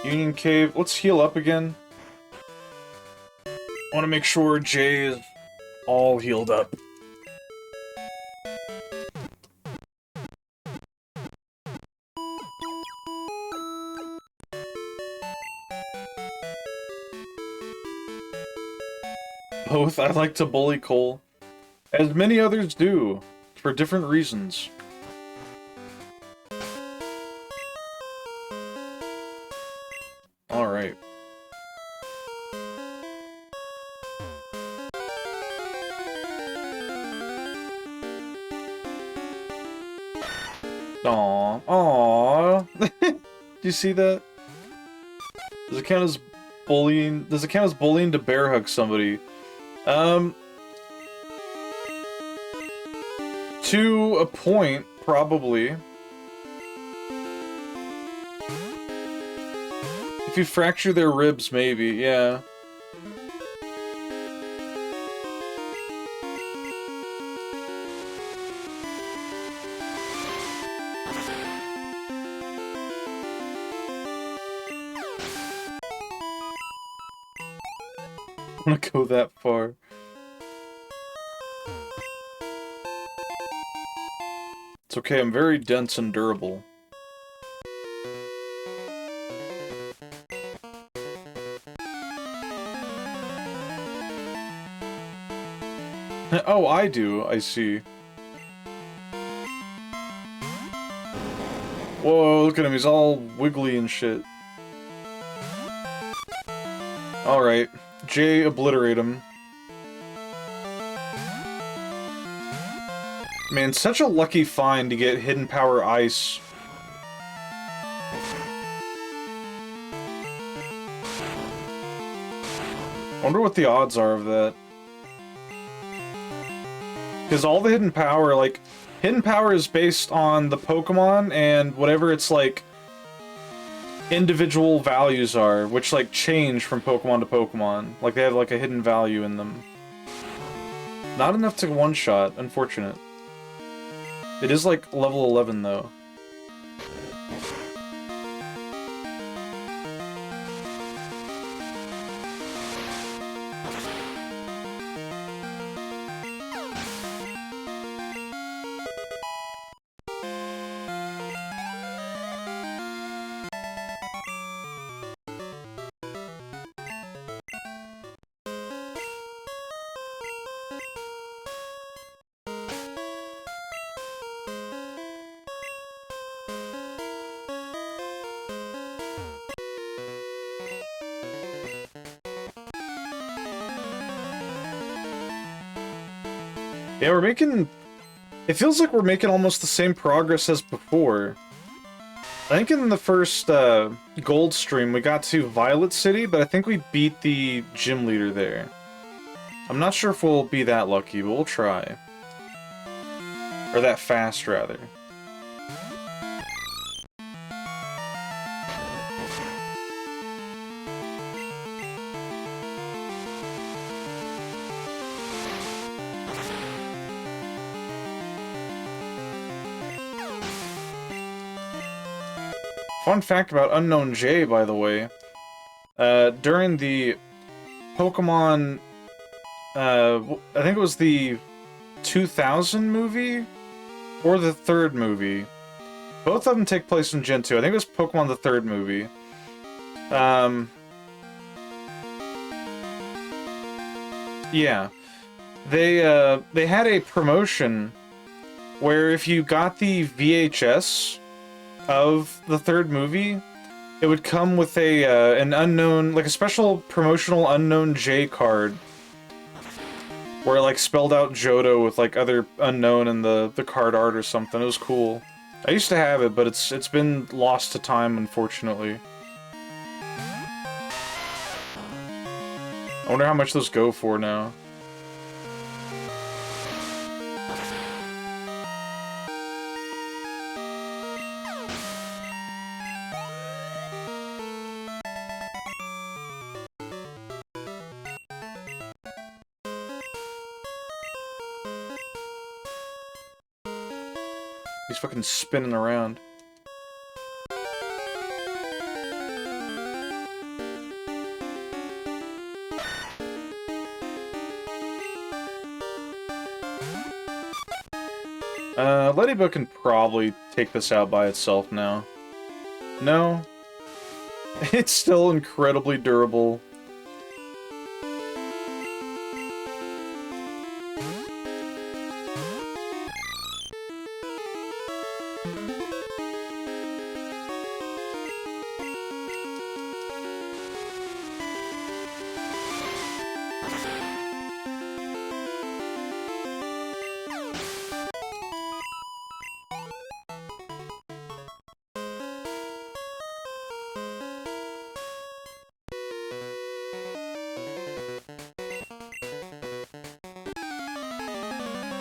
Union Cave. Let's heal up again. I want to make sure Jay is all healed up. Both. I like to bully Cole. As many others do. For different reasons. Alright. Aww. Aww. Do you see that? Does it count as bullying? Does it count as bullying to bear hug somebody? To a point, probably. If you fracture their ribs, maybe, yeah. I wanna go that far. It's okay, I'm very dense and durable. Oh, I do, I see. Whoa, look at him, he's all wiggly and shit. Alright, Jay, obliterate him. Man, such a lucky find to get Hidden Power Ice. I wonder what the odds are of that. Because all the Hidden Power, like, Hidden Power is based on the Pokemon and whatever its, like, individual values are, which, like, change from Pokemon to Pokemon. Like, they have, like, a hidden value in them. Not enough to one-shot, unfortunate. It is, like, level 11, though. Yeah, we're making... It feels like we're making almost the same progress as before. I think in the first gold stream we got to Violet City, but I think we beat the gym leader there. I'm not sure if we'll be that lucky, but we'll try. Or that fast, rather. Fun fact about Unknown J, by the way. During the Pokemon... I think it was the 2000 movie? Or the third movie. Both of them take place in Gen 2. I think it was Pokemon the third movie. Yeah. They had a promotion where if you got the VHS of the third movie, it would come with a an unknown, like a special promotional Unknown J card, where it like spelled out Johto with like other unknown in the card art or something. It was cool. I used to have it, but it's been lost to time, unfortunately. I wonder how much those go for now. He's fucking spinning around. Ladybug can probably take this out by itself now. No? It's still incredibly durable.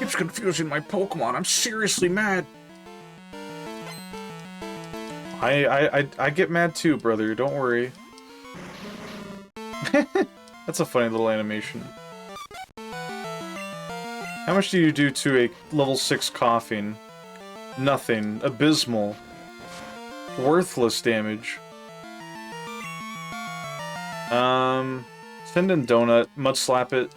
Keeps confusing my Pokemon. I'm seriously mad. I get mad too, brother. Don't worry. That's a funny little animation. How much do you do to a level 6 coughing? Nothing. Abysmal. Worthless damage. Send in Donut. Mud slap it.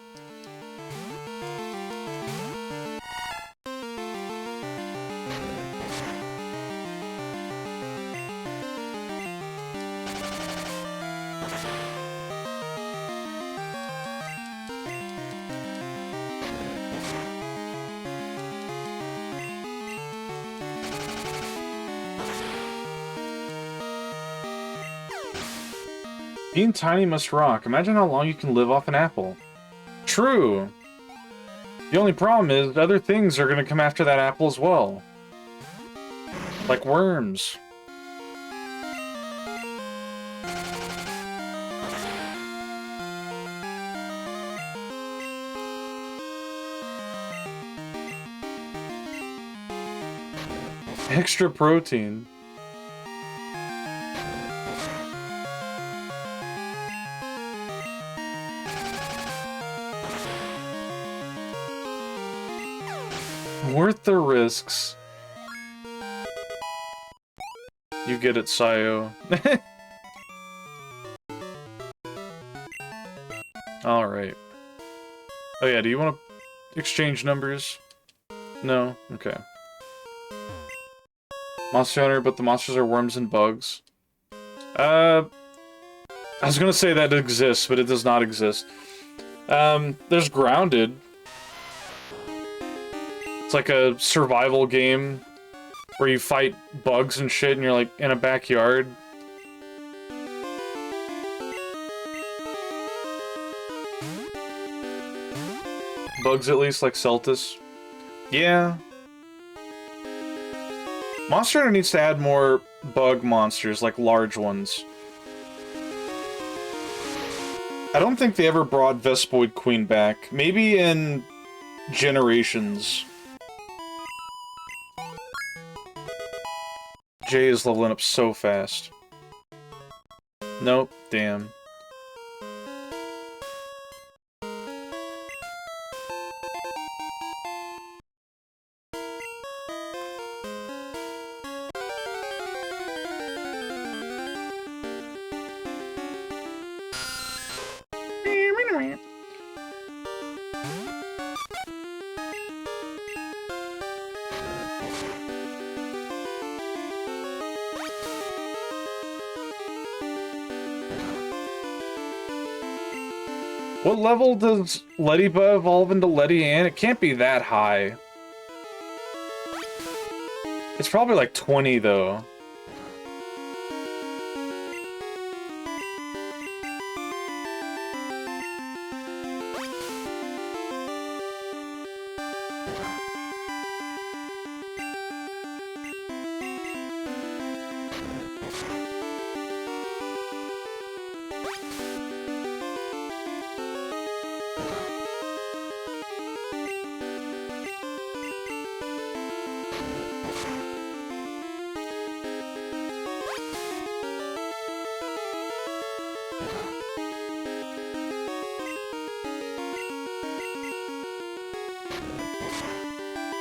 Being tiny must rock. Imagine how long you can live off an apple. True. The only problem is other things are going to come after that apple as well. Like worms. Extra protein. Worth the risks. You get it, Sayo. Alright. Oh yeah, do you want to exchange numbers? No? Okay. Monster Hunter, but the monsters are worms and bugs. I was gonna say that exists, but it does not exist. There's Grounded. It's like a survival game where you fight bugs and shit and you're like in a backyard. Bugs at least, like Celtis. Yeah. Monster Hunter needs to add more bug monsters, like large ones. I don't think they ever brought Vespoid Queen back. Maybe in Generations. Jay is leveling up so fast. Nope, damn. What level does Lettyba evolve into Letty Ann? It can't be that high. It's probably like 20 though.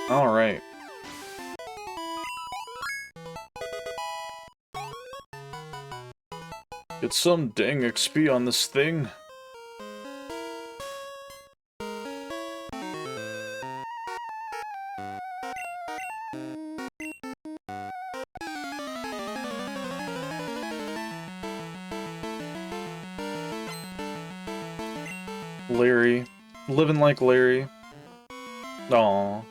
Alright. Get some dang XP on this thing. Larry. Living like Larry. Aww.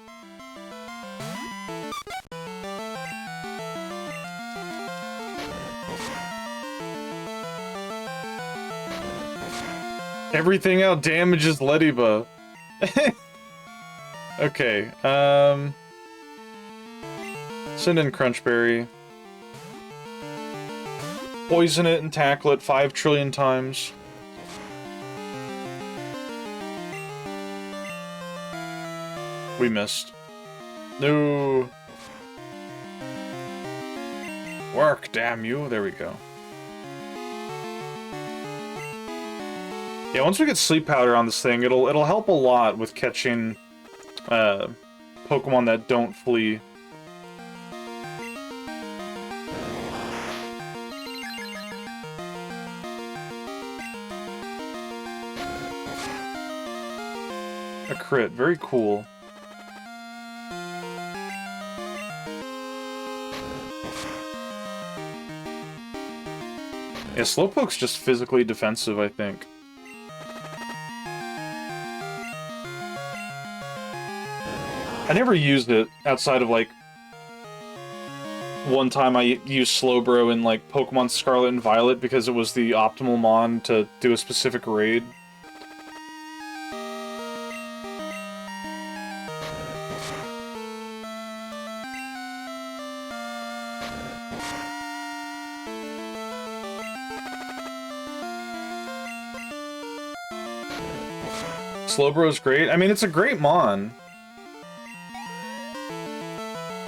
Everything out damages Lettyba. Okay, send in Crunchberry. Poison it and tackle it 5 trillion times. We missed. No. Work, damn you. There we go. Yeah, once we get sleep powder on this thing, it'll help a lot with catching Pokemon that don't flee. A crit, very cool. Yeah, Slowpoke's just physically defensive, I think. I never used it outside of, like, one time I used Slowbro in, like, Pokemon Scarlet and Violet because it was the optimal mon to do a specific raid. Slowbro's great. I mean, it's a great mon.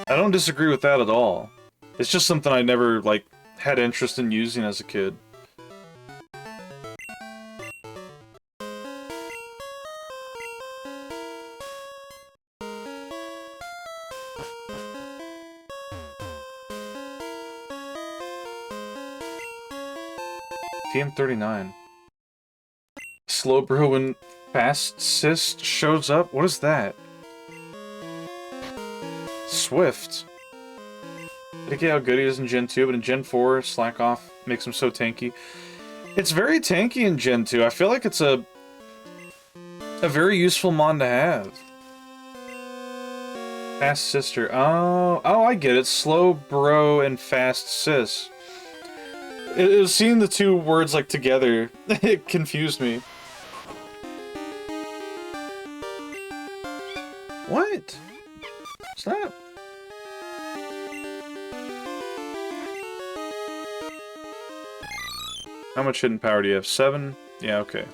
I don't disagree with that at all. It's just something I never, like, had interest in using as a kid. TM39. Slowbro and Fast Cyst shows up? What is that? Swift. I get how good he is in Gen 2, but in Gen 4, slack off makes him so tanky. It's very tanky in Gen 2. I feel like it's a very useful mon to have. Fast Sister. Oh, I get it. Slowbro and Fast Sis. It was seeing the two words, like, together. It confused me. What? Stop. How much hidden power do you have? 7? Yeah, okay.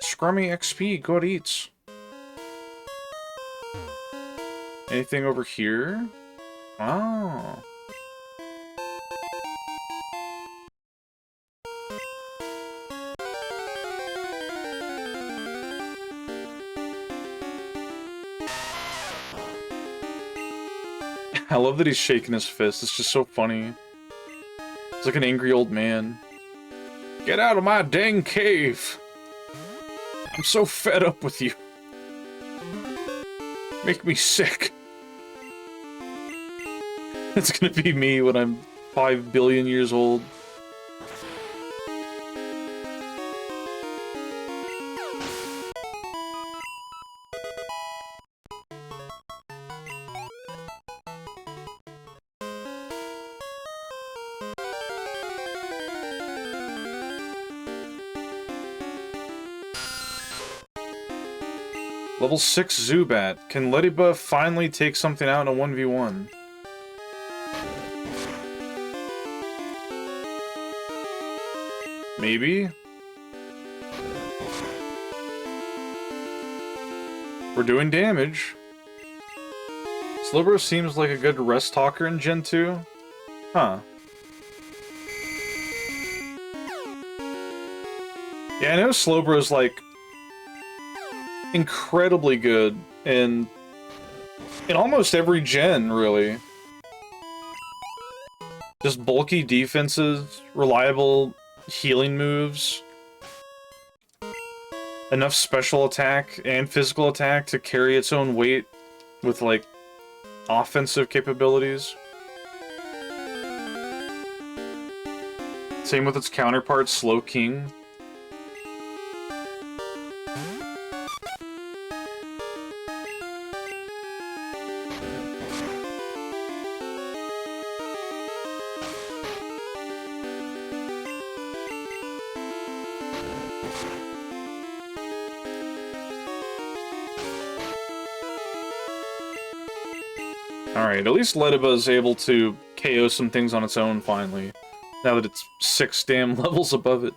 Scrummy XP, good eats. Anything over here? Oh. I love that he's shaking his fist. It's just so funny. It's like an angry old man. Get out of my dang cave! I'm so fed up with you. Make me sick. It's gonna be me when I'm 5 billion years old. Level 6 Zubat. Can Ledyba finally take something out in a 1v1? Maybe? We're doing damage. Slowbro seems like a good rest talker in Gen 2. Huh. Yeah, I know Slowbro's like incredibly good in almost every gen, really. Just bulky defenses, reliable healing moves, enough special attack and physical attack to carry its own weight with, like, offensive capabilities. Same with its counterpart, Slowking. Alright, at least Ledyba is able to KO some things on its own finally. Now that it's 6 damn levels above it.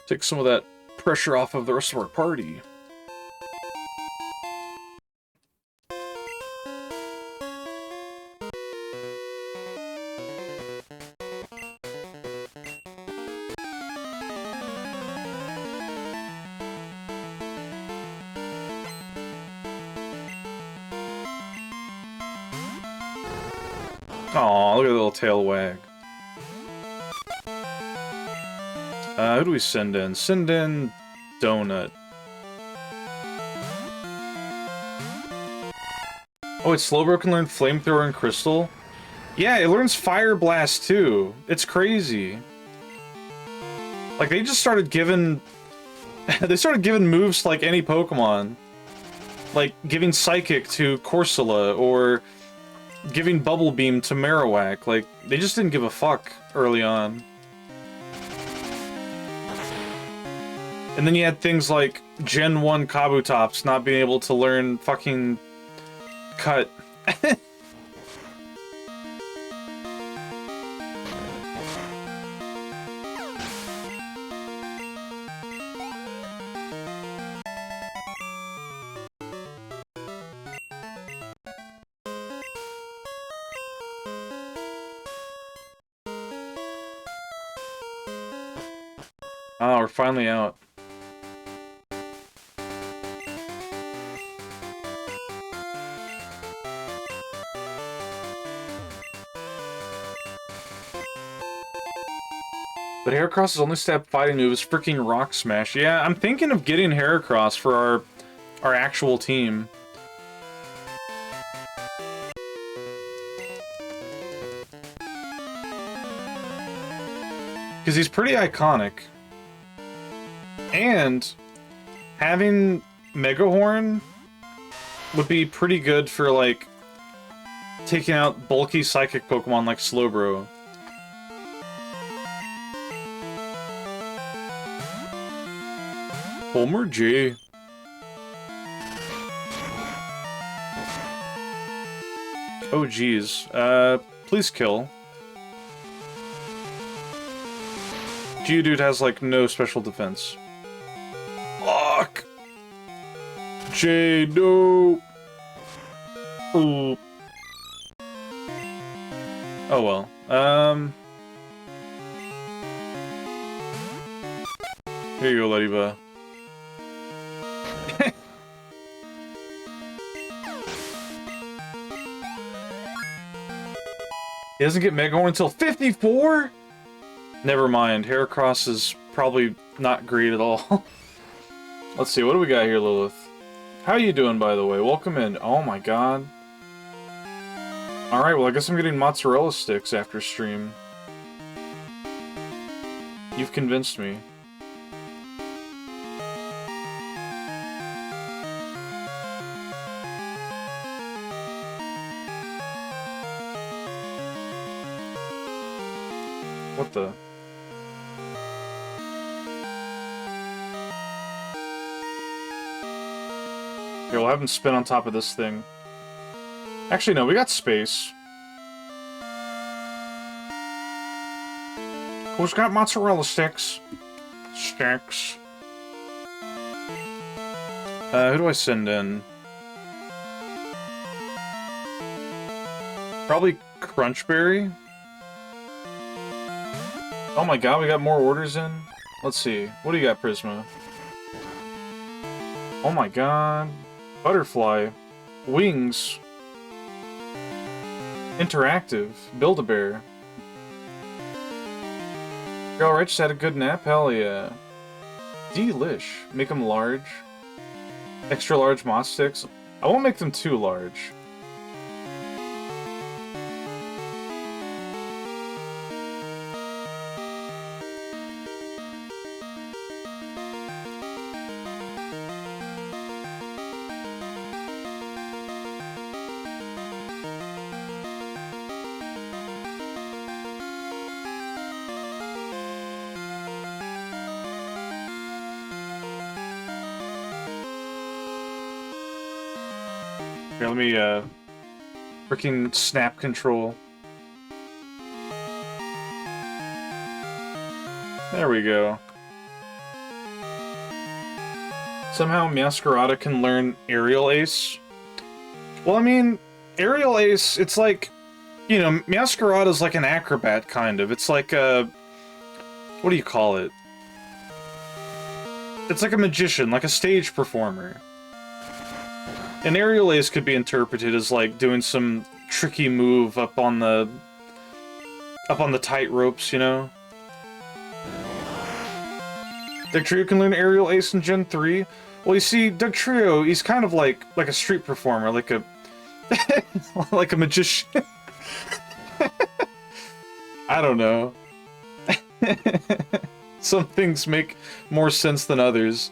Take some of that pressure off of the rest of our party. Aw, look at the little tail wag. Who do we send in? Send in Donut. Oh, it's Slowbro can learn Flamethrower and Crystal? Yeah, it learns Fire Blast too. It's crazy. Like, they just started giving... they started giving moves to, like, any Pokemon. Like, giving Psychic to Corsola, or giving Bubble Beam to Marowak. Like, they just didn't give a fuck early on. And then you had things like Gen 1 Kabutops not being able to learn fucking Cut. Oh, we're finally out. But Heracross's only step fighting move is freaking Rock Smash. Yeah, I'm thinking of getting Heracross for our actual team. Because he's pretty iconic. And having Megahorn would be pretty good for, like, taking out bulky psychic Pokemon like Slowbro. Homer J. Oh, geez. Please kill. Geodude has, like, no special defense. Fuck! J, no! Ooh. Oh, well. Here you go, Ladybug. He doesn't get Megahorn until 54? Never mind, Heracross is probably not great at all. Let's see, what do we got here, Lilith? How you doing, by the way? Welcome in. Oh my god. Alright, well I guess I'm getting mozzarella sticks after stream. You've convinced me. What the? Here, we'll have him spin on top of this thing. Actually, no, we got space. Who's got mozzarella sticks? Sticks. Who do I send in? Probably Crunchberry? Oh my god, we got more orders in? Let's see. What do you got, Prisma? Oh my god. Butterfly. Wings. Interactive. Build-A-Bear. You alright? Just had a good nap? Hell yeah. Delish. Make them large. Extra large Moss Sticks. I won't make them too large. Here, let me, freaking snap control. There we go. Somehow Meowscarada can learn Aerial Ace. Well, I mean, Aerial Ace, it's like, you know, Meowscarada's like an acrobat, kind of. It's like a... what do you call it? It's like a magician, like a stage performer. An Aerial Ace could be interpreted as, like, doing some tricky move up on the tight ropes, you know? Dugtrio can learn Aerial Ace in Gen 3. Well, you see, Dugtrio, he's kind of like a street performer, like a... like a magician. I don't know. Some things make more sense than others.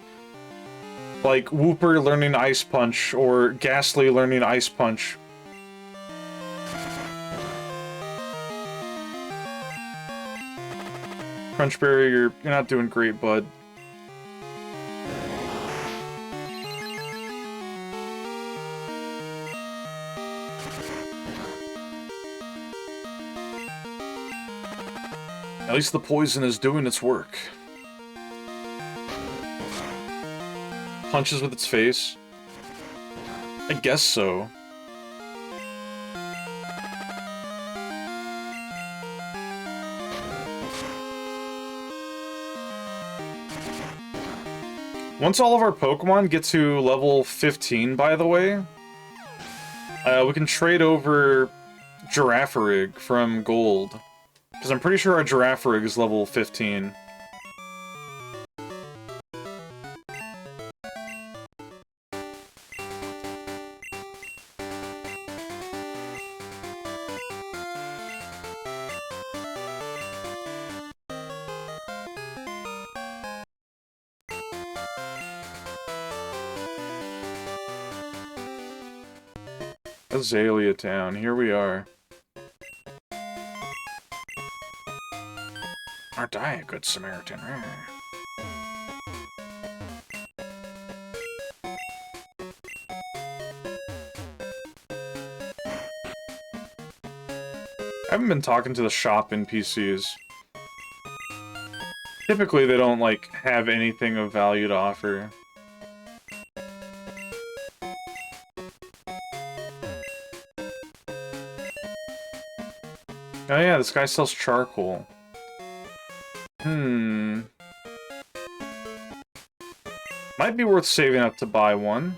Like Wooper learning Ice Punch, or Ghastly learning Ice Punch. Crunchberry, you're not doing great, bud. At least the poison is doing its work. Punches with its face? I guess so. Once all of our Pokemon get to level 15, by the way, we can trade over Girafarig from Gold. Because I'm pretty sure our Girafarig is level 15. Azalea Town, here we are. Aren't I a good Samaritan? I haven't been talking to the shop NPCs. Typically, they don't, like, have anything of value to offer. Oh yeah, this guy sells charcoal. Might be worth saving up to buy one.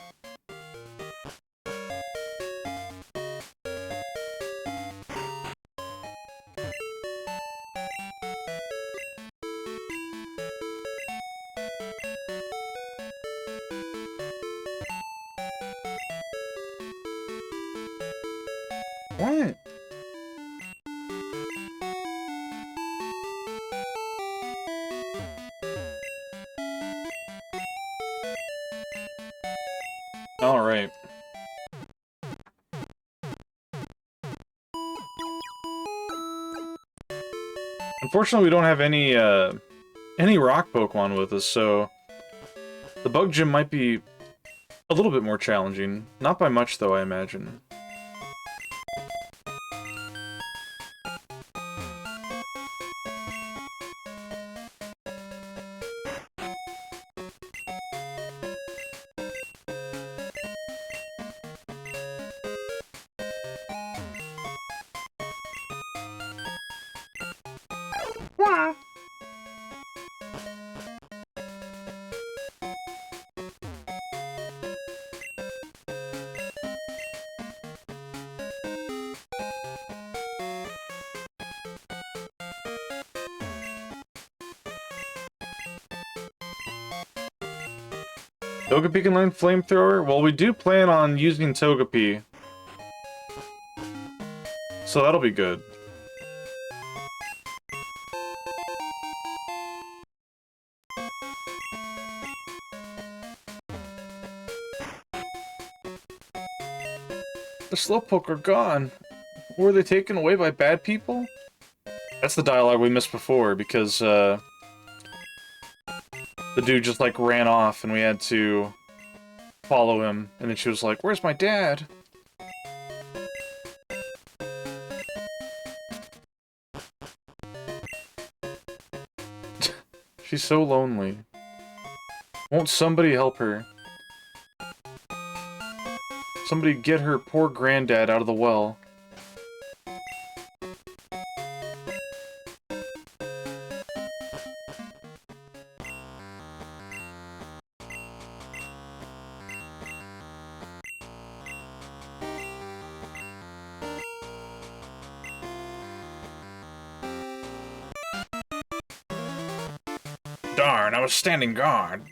What? Alright. Unfortunately, we don't have any rock Pokemon with us, so the Bug Gym might be a little bit more challenging. Not by much, though, I imagine. Togepi can learn Flamethrower? Well, we do plan on using Togepi. So that'll be good. The Slowpoke are gone. Were they taken away by bad people? That's the dialogue we missed before, because, the dude just, like, ran off, and we had to follow him. And then she was like, "Where's my dad?" She's so lonely. Won't somebody help her? Somebody get her poor granddad out of the well. Darn, I was standing guard.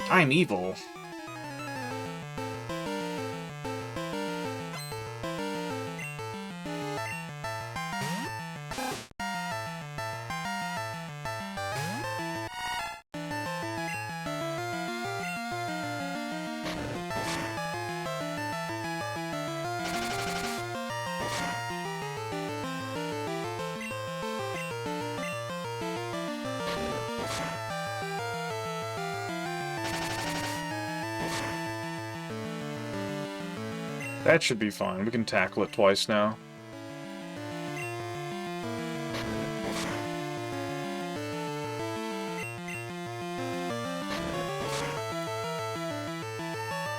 I'm evil. That should be fine. We can tackle it twice now.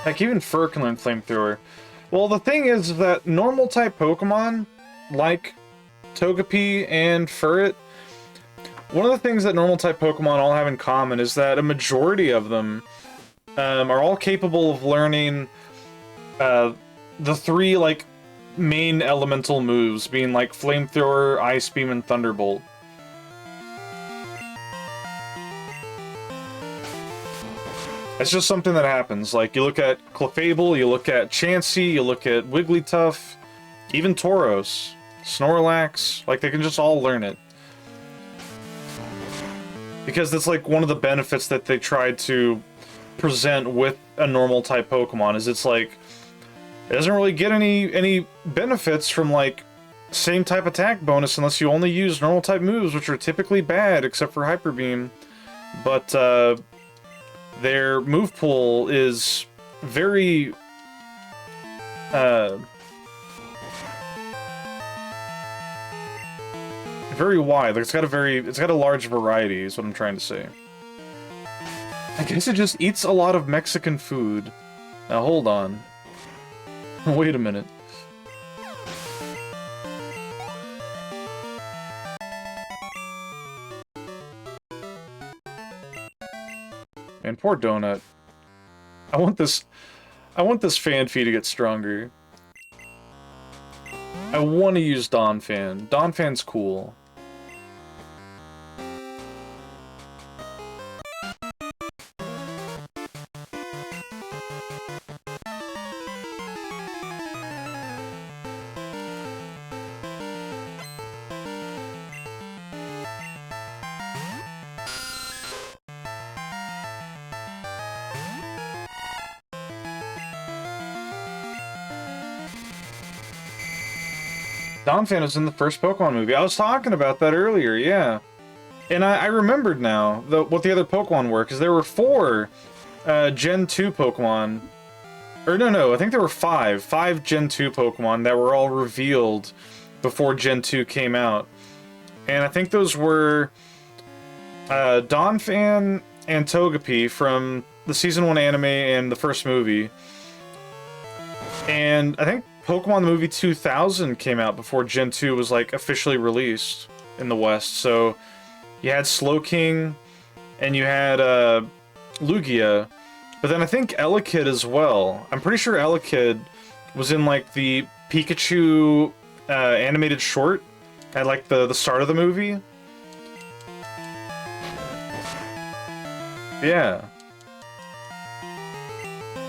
Heck, even Fur can learn Flamethrower. Well, the thing is that normal type Pokemon, like Togepi and Furret, one of the things that normal type Pokemon all have in common is that a majority of them are all capable of learning the three, like, main elemental moves, being like Flamethrower, Ice Beam, and Thunderbolt. It's just something that happens. Like, you look at Clefable, you look at Chansey, you look at Wigglytuff, even Tauros, Snorlax, like, they can just all learn it. Because that's, like, one of the benefits that they tried to present with a normal type Pokemon, is it's like, it doesn't really get any benefits from, like, same type attack bonus unless you only use normal type moves, which are typically bad, except for Hyper Beam. But, their move pool is very, very wide. Like, it's got a large variety, is what I'm trying to say. I guess it just eats a lot of Mexican food. Now, hold on. Wait a minute. Man, poor Donut. I want this Fanfy to get stronger. I want to use Donphan. Donphan's cool. Donphan was in the first Pokemon movie. I was talking about that earlier, yeah. And I remembered now what the other Pokemon were, because there were 4 Gen 2 Pokemon. Or no, I think there were 5 Gen 2 Pokemon that were all revealed before Gen 2 came out. And I think those were Donphan and Togepi from the Season 1 anime and the first movie. And I think Pokemon the movie 2000 came out before Gen 2 was, like, officially released in the West. So you had Slowking and you had Lugia. But then I think Elekid as well. I'm pretty sure Elekid was in, like, the Pikachu animated short at, like, the start of the movie. Yeah.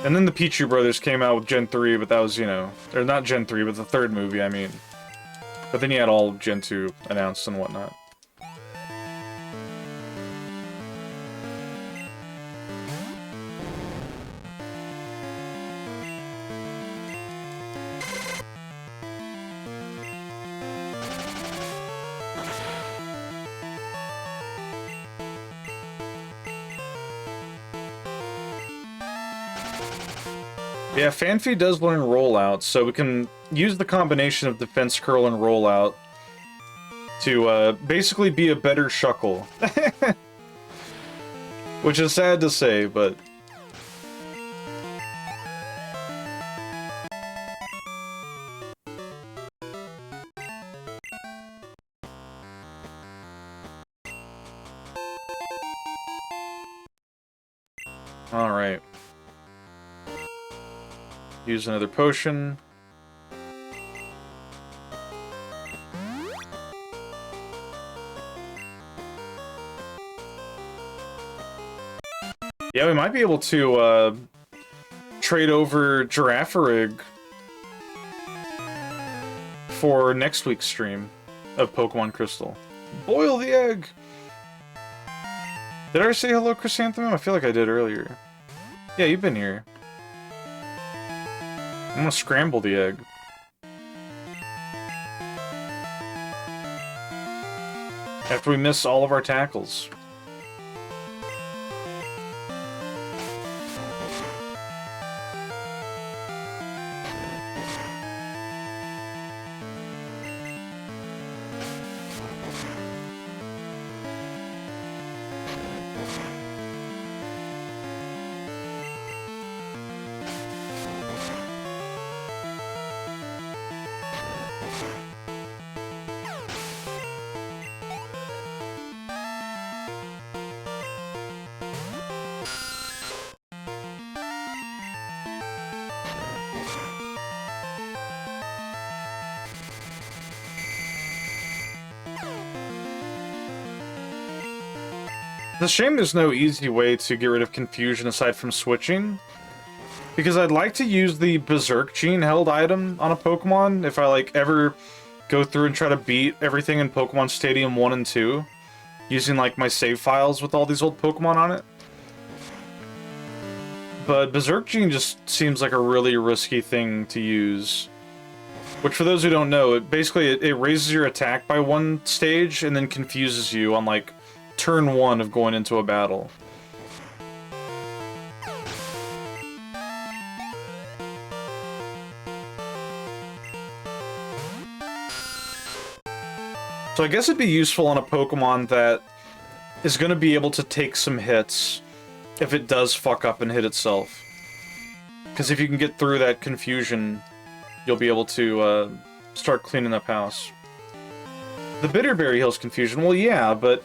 And then the Pichu Brothers came out with Gen 3, but that was, you know... Or not Gen 3, but the third movie, I mean. But then you had all Gen 2 announced and whatnot. Yeah, Fanfy does learn Rollout, so we can use the combination of Defense Curl and Rollout to basically be a better Shuckle. Which is sad to say, but... Alright. Use another potion. Yeah, we might be able to, trade over Girafarig for next week's stream of Pokemon Crystal. Boil the egg! Did I say hello, Chrysanthemum? I feel like I did earlier. Yeah, you've been here. I'm gonna scramble the egg. After we miss all of our tackles. It's a shame there's no easy way to get rid of confusion aside from switching. Because I'd like to use the Berserk Gene held item on a Pokemon if I, like, ever go through and try to beat everything in Pokemon Stadium 1 and 2. Using, like, my save files with all these old Pokemon on it. But Berserk Gene just seems like a really risky thing to use. Which, for those who don't know, it raises your attack by one stage and then confuses you on, like, turn 1 of going into a battle. So I guess it'd be useful on a Pokemon that is going to be able to take some hits if it does fuck up and hit itself. Because if you can get through that confusion, you'll be able to start cleaning up house. The Bitterberry heals confusion. Well, yeah, but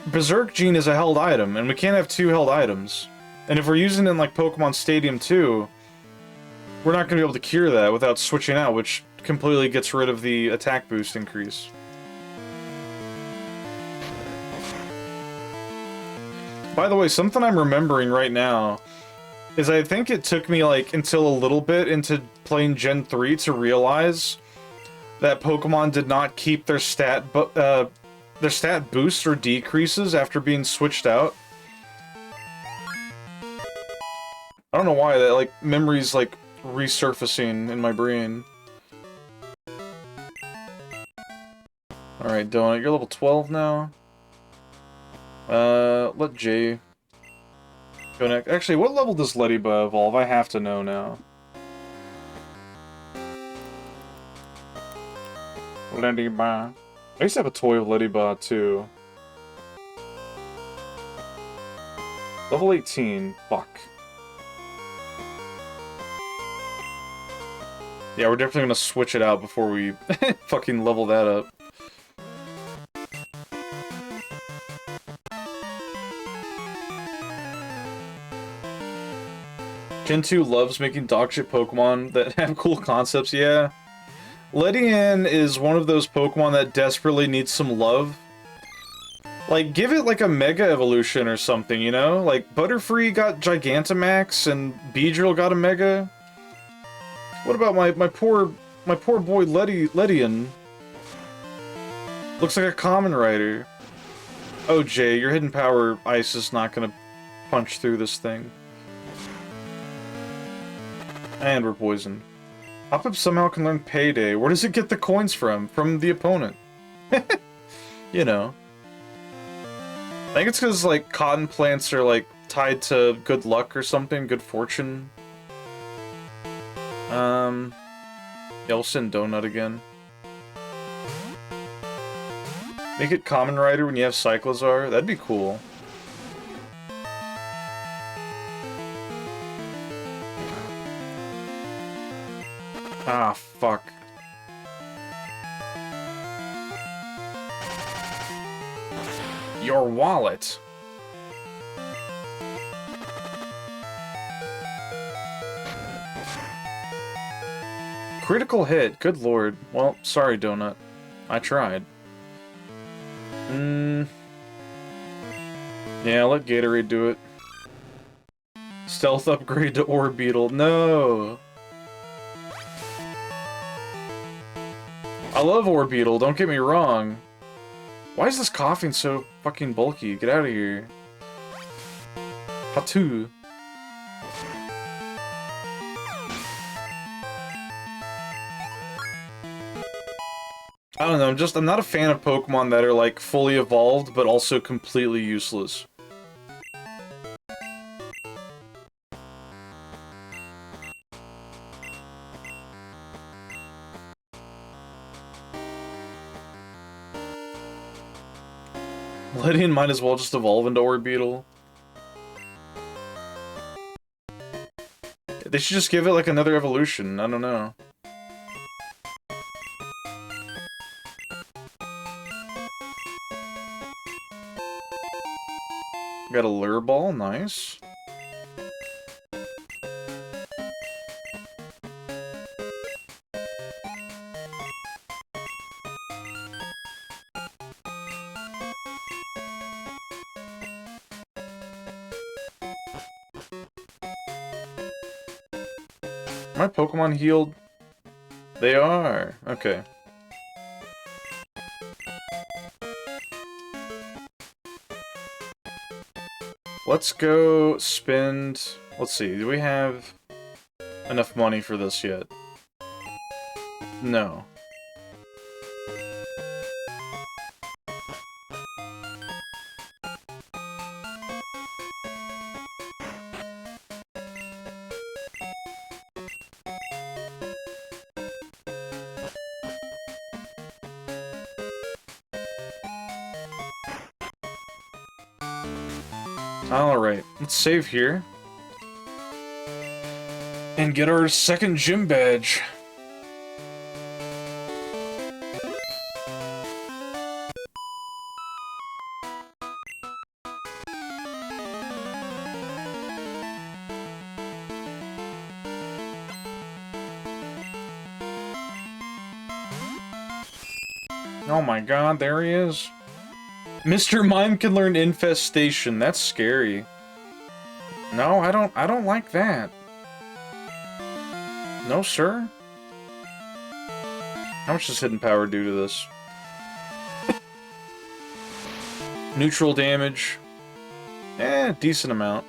Berserk Gene is a held item, and we can't have two held items. And if we're using it in, like, Pokemon Stadium 2, we're not going to be able to cure that without switching out, which completely gets rid of the attack boost increase. By the way, something I'm remembering right now is I think it took me, like, until a little bit into playing Gen 3 to realize that Pokemon did not keep their stat boosts or decreases after being switched out. I don't know why, that, like, memory's, like, resurfacing in my brain. Alright, Donut, you're level 12 now. Let Jay go next. Actually, what level does Ledyba evolve? I have to know now. Ledyba. I used to have a toy of Ledyba, too. Level 18. Fuck. Yeah, we're definitely gonna switch it out before we fucking level that up. Gen 2 loves making dogshit Pokemon that have cool concepts, yeah. Ledian is one of those Pokemon that desperately needs some love. Like, give it, like, a Mega Evolution or something, you know? Like, Butterfree got Gigantamax, and Beedrill got a Mega. What about my poor boy Ledian? Looks like a Common Rider. Oh, Jay, your Hidden Power Ice is not gonna punch through this thing. And we're poisoned. Hop-Up somehow can learn Payday. Where does it get the coins from? From the opponent. You know. I think it's because, like, cotton plants are, like, tied to good luck or something, good fortune. Yeah, we'll send Donut again. Make it Common Rider when you have Cyclozar. That'd be cool. Ah, fuck. Your wallet. Critical hit. Good lord. Well, sorry, Donut. I tried. Yeah, let Gatorade do it. Stealth upgrade to Orbeetle. No! I love Orbeetle, don't get me wrong. Why is this coughing so fucking bulky? Get out of here. Hatu. I don't know, I'm not a fan of Pokemon that are, like, fully evolved, but also completely useless. Ledian might as well just evolve into Orbeetle. They should just give it, like, another evolution, I don't know. Got a Lure Ball, nice. My Pokemon healed? They are. Okay. Let's go spend... Let's see, do we have enough money for this yet? No. Alright, let's save here. And get our second gym badge. Oh my god, there he is. Mr. Mime can learn Infestation. That's scary. No, I don't like that. No, sir. How much does Hidden Power do to this? Neutral damage. Decent amount.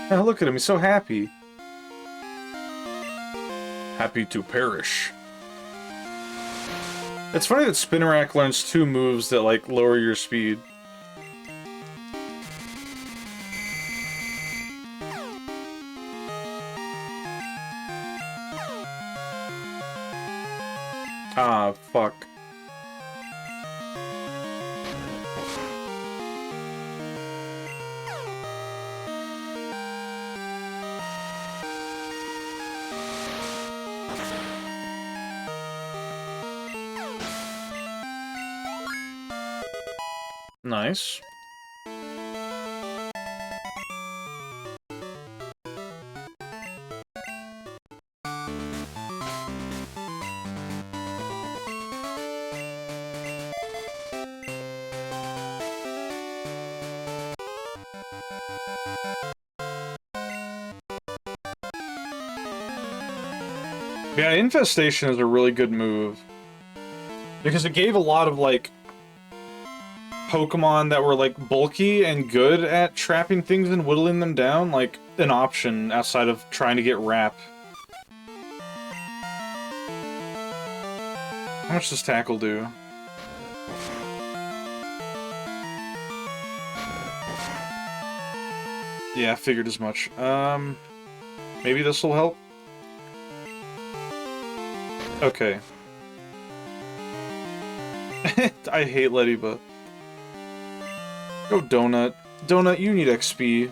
Oh, look at him, he's so happy. Happy to perish. It's funny that Spinarak learns 2 moves that, like, lower your speed. Ah, fuck. Nice. Yeah, Infestation is a really good move. Because it gave a lot of, like, Pokemon that were, like, bulky and good at trapping things and whittling them down, like, an option outside of trying to get Wrap. How much does Tackle do? Yeah, I figured as much. Maybe this will help? Okay. I hate Ladybug. Go Donut. Donut, you need XP.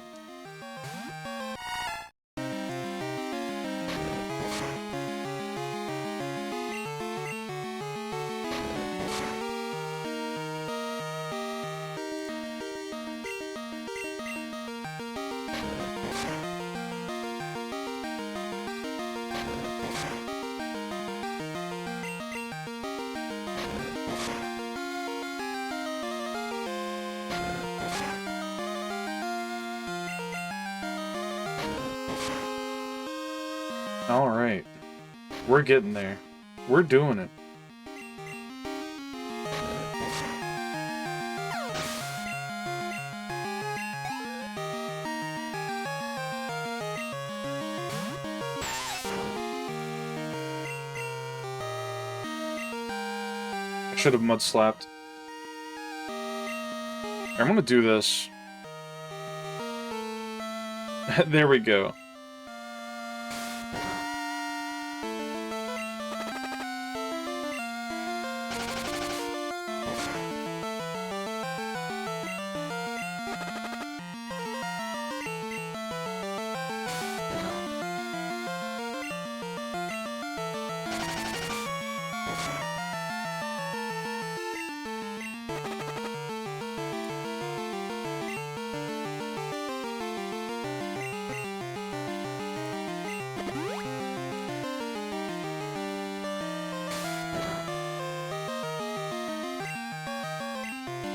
Alright. We're getting there. We're doing it. I should have mud slapped. I'm gonna do this. There we go.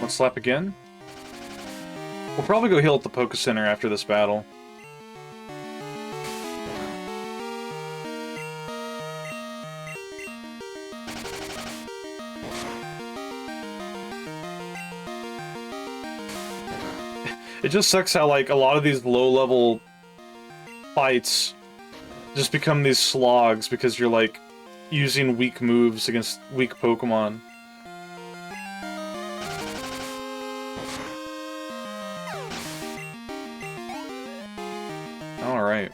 Let's slap again. We'll probably go heal at the Poké Center after this battle. It just sucks how, like, a lot of these low-level fights just become these slogs because you're, like, using weak moves against weak Pokemon. Alright.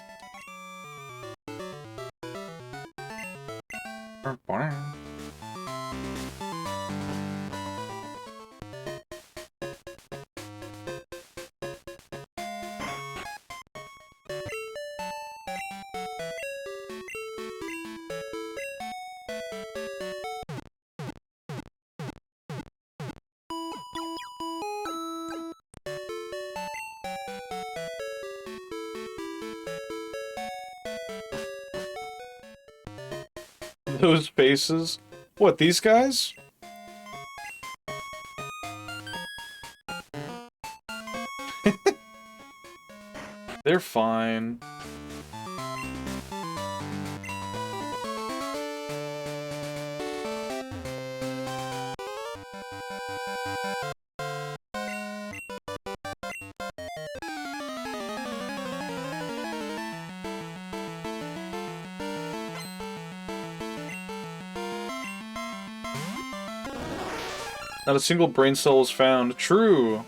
Those faces? What, these guys? They're fine. Not a single brain cell was found. True!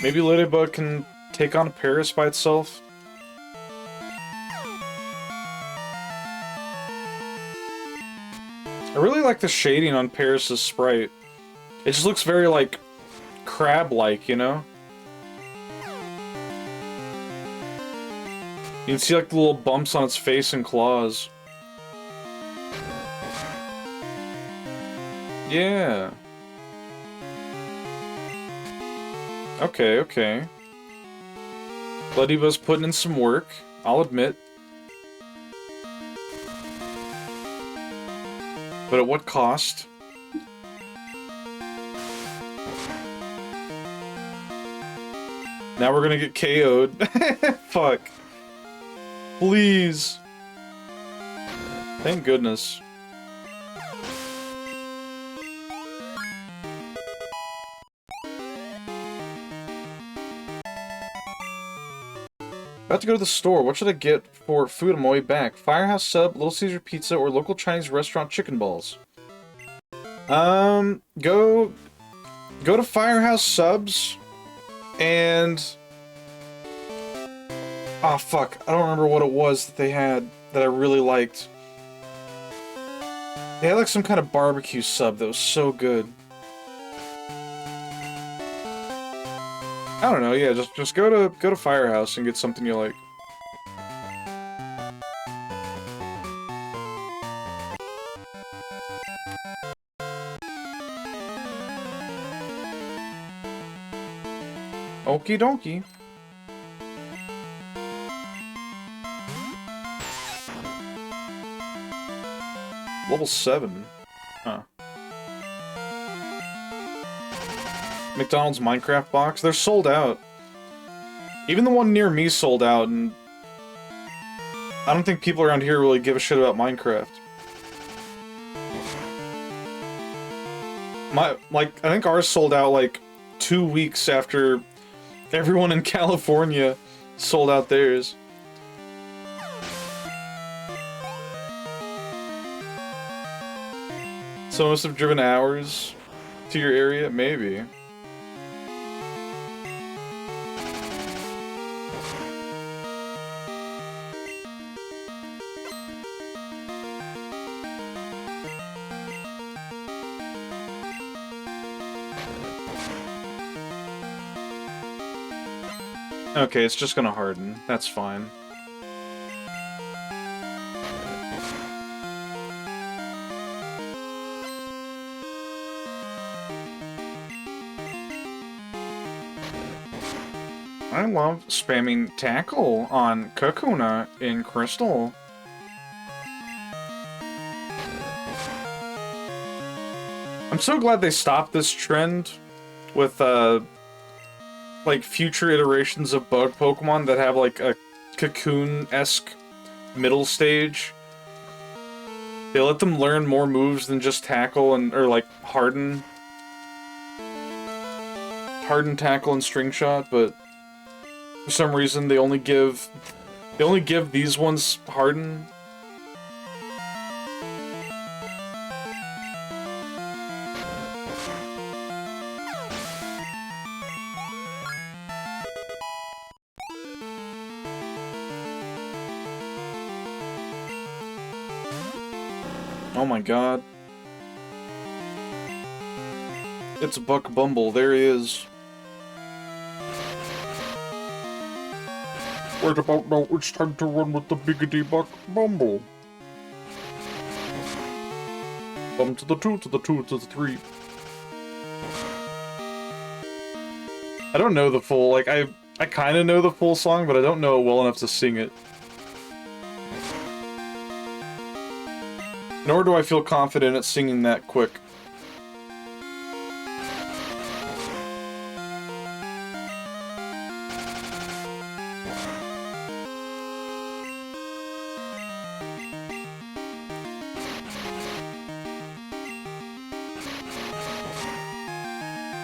Maybe Ladybug can take on Paris by itself? I really like the shading on Paris' sprite. It just looks very, like, crab-like, you know? You can see, like, the little bumps on its face and claws. Yeah. Okay, okay. Ladybug's putting in some work, I'll admit. But at what cost? Now we're gonna get KO'd. Fuck. Please. Thank goodness. About to go to the store. What should I get for food on my way back? Firehouse sub, Little Caesar pizza, or local Chinese restaurant chicken balls? Go to Firehouse Subs, and... oh, fuck. I don't remember what it was that they had that I really liked. They had, like, some kind of barbecue sub that was so good. I don't know, yeah, just go to Firehouse and get something you like. Okie dokie. Level 7. Huh. McDonald's Minecraft box. They're sold out. Even the one near me sold out, and I don't think people around here really give a shit about Minecraft. I think ours sold out like 2 weeks after everyone in California sold out theirs. So must have driven hours to your area? Maybe. Okay, it's just gonna harden. That's fine. I love spamming tackle on Kakuna in Crystal. I'm so glad they stopped this trend with, like, future iterations of bug Pokemon that have, like, a Cocoon-esque middle stage. They let them learn more moves than just tackle and, or, like, harden, tackle, and string shot, but for some reason they only give these ones harden. Oh my god. It's Buck Bumble, there he is. Right about now, it's time to run with the Biggity Buck Bumble. Bum to the 2, to the 2, to the 3. I don't know the full, like, I kinda know the full song, but I don't know it well enough to sing it. Nor do I feel confident at singing that quick.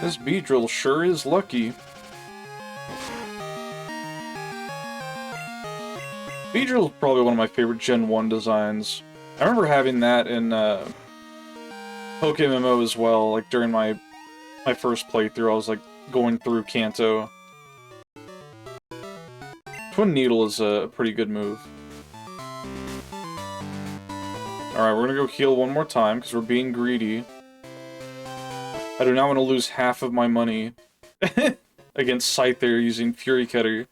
This Beedrill sure is lucky. Beedrill is probably one of my favorite Gen 1 designs. I remember having that in PokeMMO as well, like during my first playthrough. I was like going through Kanto. Twin Needle is a pretty good move. Alright, we're gonna go heal one more time because we're being greedy. I do not want to lose half of my money against Scyther using Fury Cutter.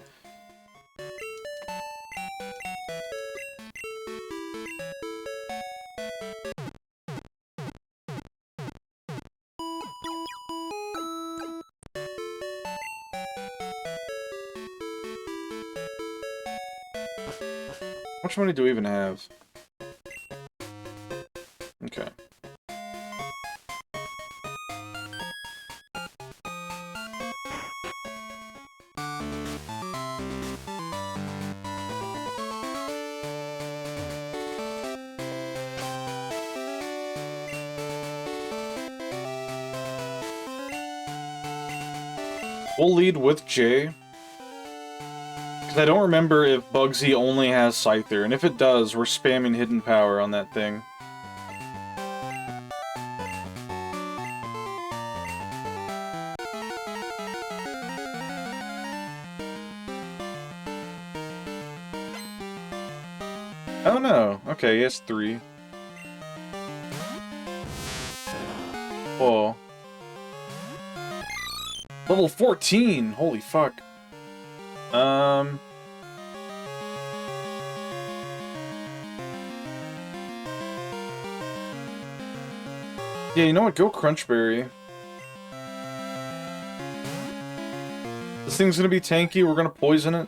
How much money do we even have? Okay. We'll lead with Jay. Because I don't remember if Bugsy only has Scyther, and if it does, we're spamming Hidden Power on that thing. Oh no. Okay, he has 3. Whoa. Level 14! Holy fuck. Yeah, you know what? Go Crunchberry. This thing's gonna be tanky, we're gonna poison it.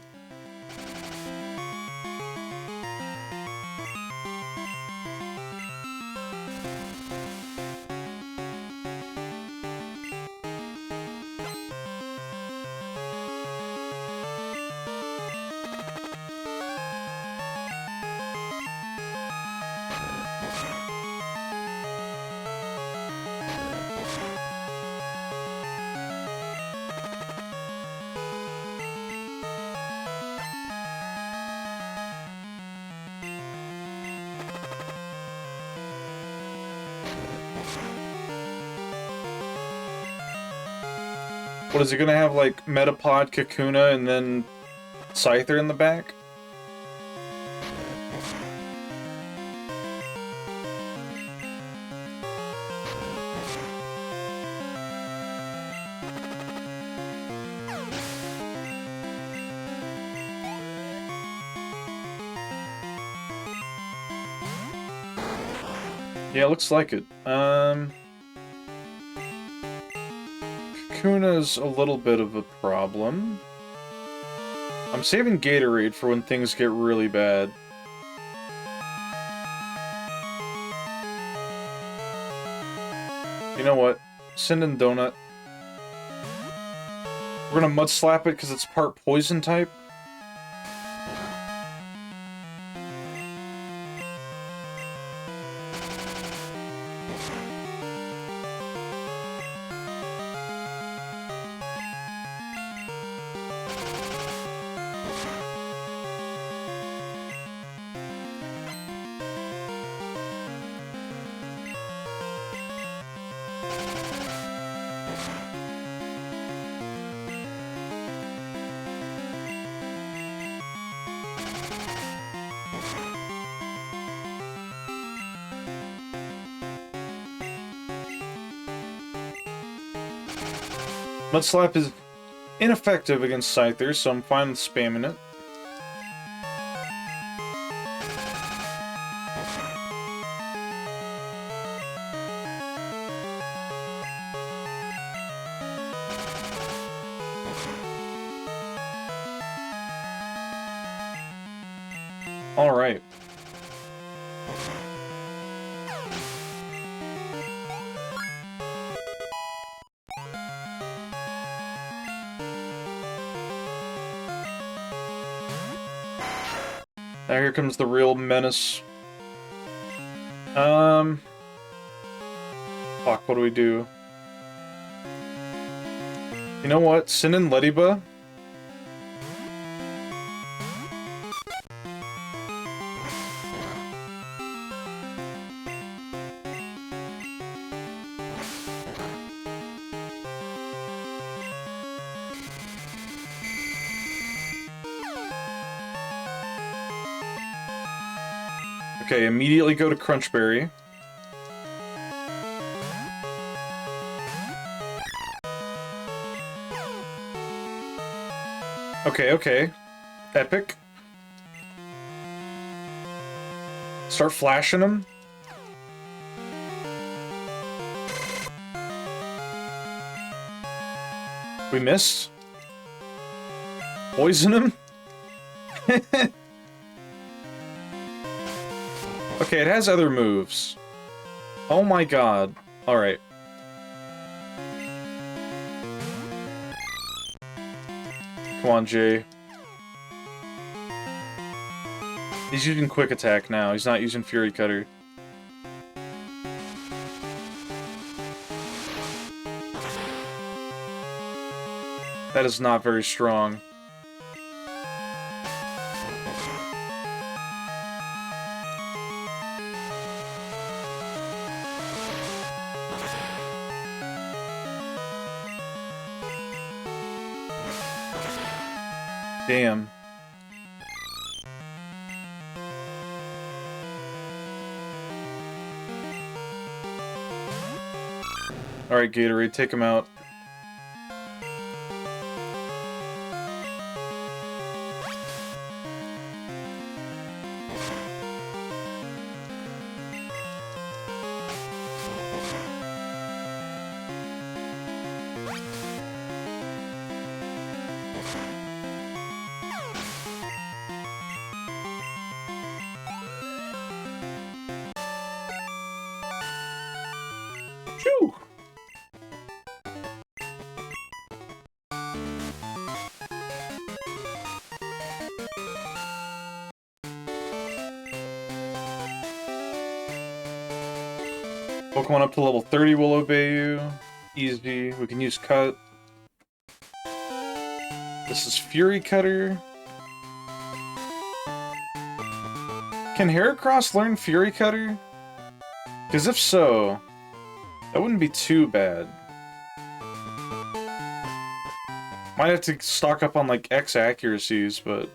What, is he gonna have, like, Metapod, Kakuna, and then Scyther in the back? Yeah, looks like it. Kakuna's a little bit of a problem. I'm saving Gatorade for when things get really bad. You know what? Send in Donut. We're gonna Mud Slap it because it's part poison type. Mud Slap is ineffective against Scyther, so I'm fine with spamming it. Alright. Now here comes the real menace. Fuck, what do we do? You know what? Send in Lediba. Okay, immediately go to Crunchberry. Okay, okay. Epic. Start flashing him. We missed. Poison him. Okay, it has other moves. Oh my god. Alright. Come on, Jay. He's using Quick Attack now. He's not using Fury Cutter. That is not very strong. Damn. Alright, Gatorade, take him out. Phew! Pokemon up to level 30 will obey you. Easy. We can use Cut. This is Fury Cutter. Can Heracross learn Fury Cutter? Because if so, that wouldn't be too bad. Might have to stock up on, like, X accuracies, but...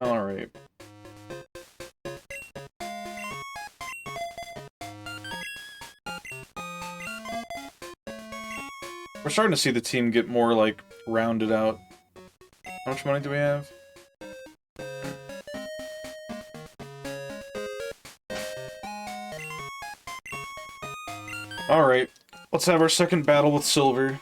Alright. We're starting to see the team get more, like, rounded out. How much money do we have? Alright. Let's have our second battle with Silver.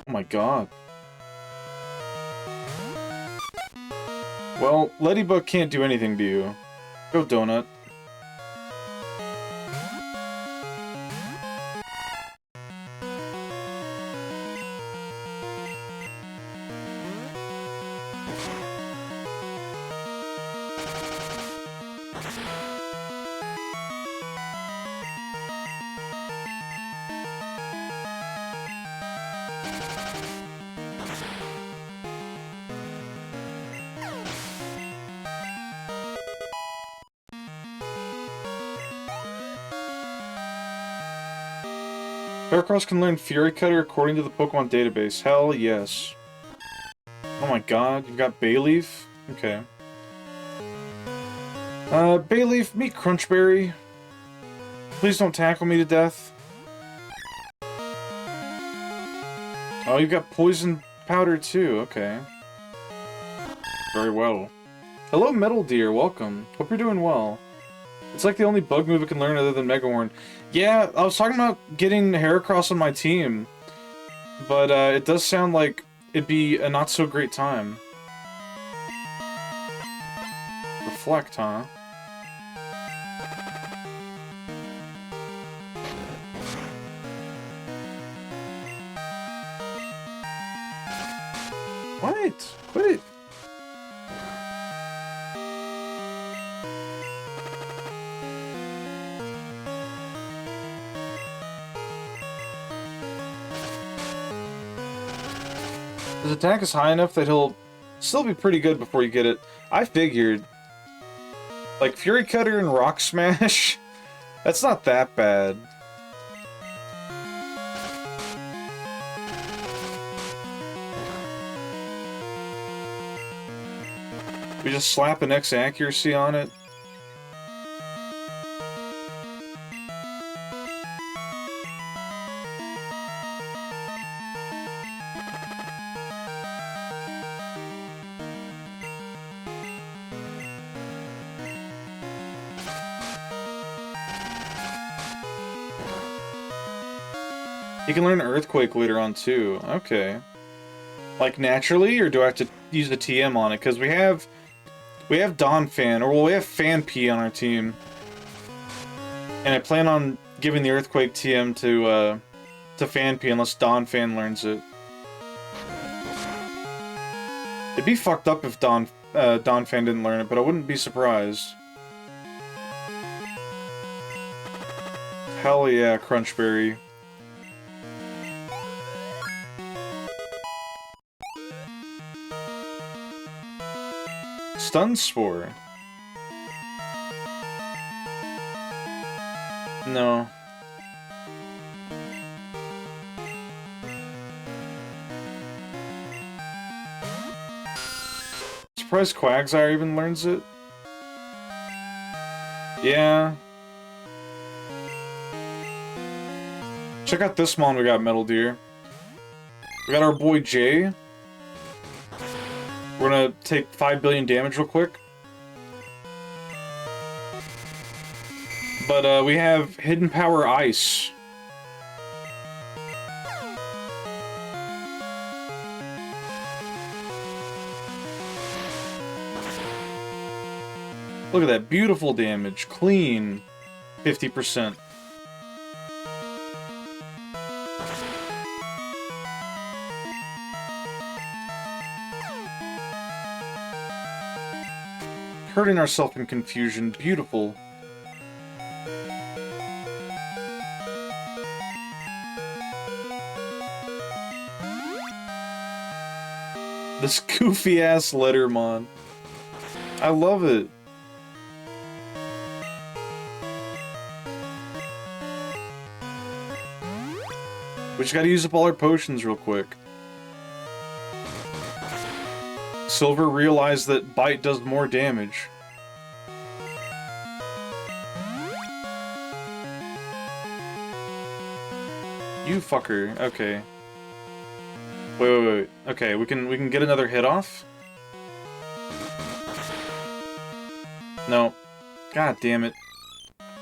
Oh my god. Well, Ladybug can't do anything to you. Go, Donut. Heracross can learn Fury Cutter according to the Pokemon database. Hell yes. Oh my god, you've got Bayleaf? Okay. Bayleaf, meet Crunchberry. Please don't tackle me to death. Oh, you've got Poison Powder too, okay. Very well. Hello, Metal Deer, welcome. Hope you're doing well. It's like the only bug move it can learn other than Mega Horn. Yeah, I was talking about getting Heracross on my team, but it does sound like it'd be a not-so-great time. Reflect, huh? What? Quit it! His attack is high enough that he'll still be pretty good before you get it. I figured. Like, Fury Cutter and Rock Smash? That's not that bad. We just slap an X accuracy on it. He can learn Earthquake later on too. Okay. Like naturally, or do I have to use the TM on it? Because we have Donphan, or well, we have Phanpy on our team, and I plan on giving the Earthquake TM to Phanpy unless Donphan learns it. It'd be fucked up if Donphan didn't learn it, but I wouldn't be surprised. Hell yeah, Crunchberry. Stun Spore. No. Surprised Quagsire even learns it. Yeah. Check out this mon we got, Metal Deer. We got our boy Jay. We're gonna take 5 billion damage real quick. But we have Hidden Power Ice. Look at that, beautiful damage, clean, 50%. Hurting ourselves in confusion, beautiful. This goofy ass Lettermon. I love it. We just gotta use up all our potions real quick. Silver realized that Bite does more damage. You fucker. Okay. Wait. Okay, we can get another hit off? No. God damn it.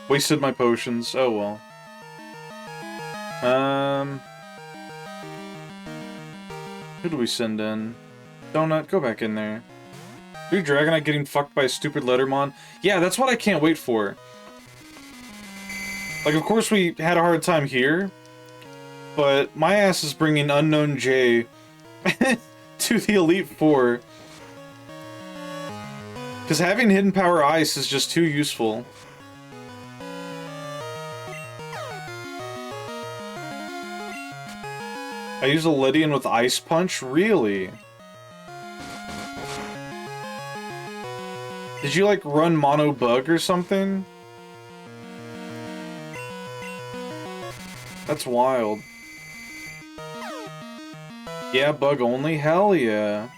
Wasted my potions. Oh well. Who do we send in? Donut, go back in there. Dude, Dragonite getting fucked by a stupid Lettermon? Yeah, that's what I can't wait for. Like, of course we had a hard time here, but my ass is bringing Unknown J to the Elite Four. Because having Hidden Power Ice is just too useful. I use a Lydian with Ice Punch? Really? Did you, like, run Mono Bug or something? That's wild. Yeah, Bug only? Hell yeah.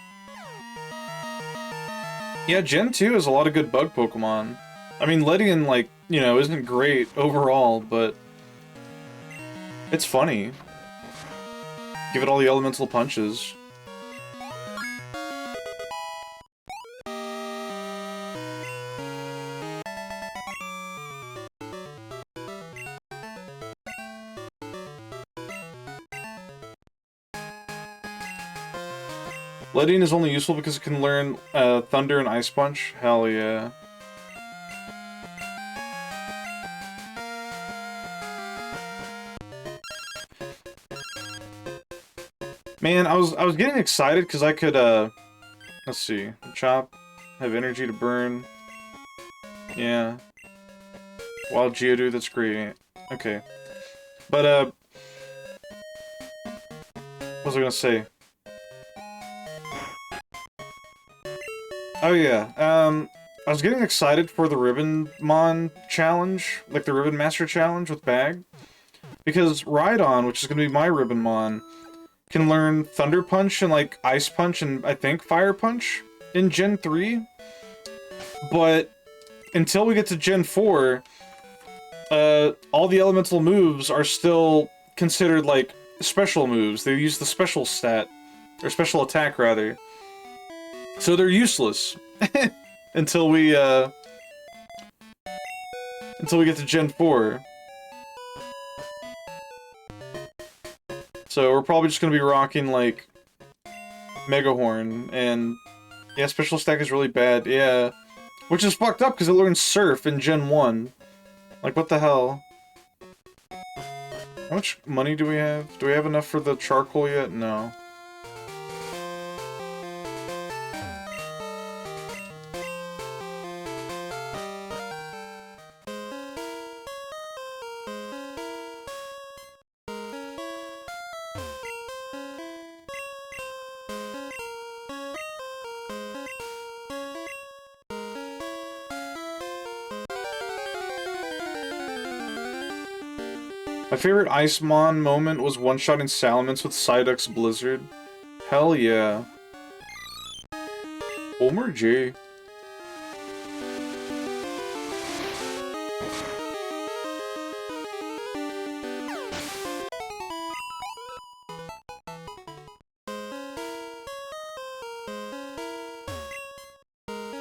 Yeah, Gen 2 has a lot of good Bug Pokemon. I mean, Lydian, like, you know, isn't great overall, but it's funny. Give it all the elemental punches. Lydian is only useful because it can learn Thunder and Ice Punch? Hell yeah. Man, I was getting excited because I could let's see. Chop, have energy to burn. Yeah. Wild Geodude, that's great. Okay. But what was I gonna say? Oh yeah, I was getting excited for the Ribbonmon challenge, like the Ribbon Master challenge with Bag, because Rhydon, which is going to be my Ribbonmon, can learn Thunder Punch and like Ice Punch and I think Fire Punch in Gen 3, but until we get to Gen 4, all the elemental moves are still considered like special moves. They use the special stat, or special attack rather. So they're useless until we get to Gen 4. So we're probably just gonna be rocking, like, Megahorn, and yeah, special stack is really bad, yeah. Which is fucked up, because it learns Surf in Gen 1. Like, what the hell? How much money do we have? Do we have enough for the charcoal yet? No. My favorite Icemon moment was one-shotting Salamence with Psyduck's Blizzard. Hell yeah. Homer J.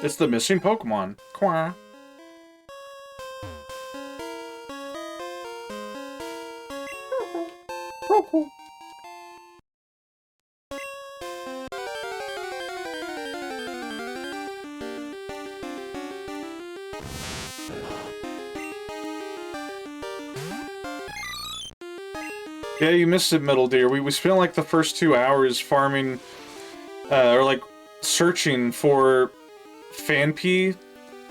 It's the missing Pokemon. Quah. Yeah, you missed it, Metal Deer. We spent like the first 2 hours farming, or like searching for Phanpy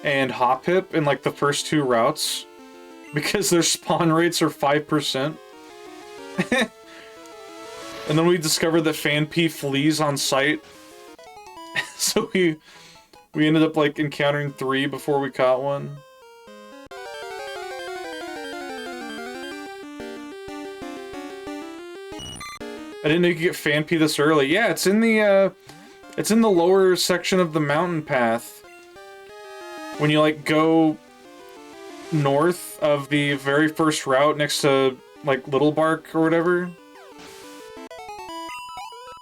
and Hoppip in like the first 2 routes because their spawn rates are 5%. And then we discovered that Phanpy flees on sight. So we ended up like encountering 3 before we caught one. I didn't know you could get Phanpy this early. Yeah, it's in the lower section of the mountain path. When you like go north of the very first route next to like Little Bark or whatever.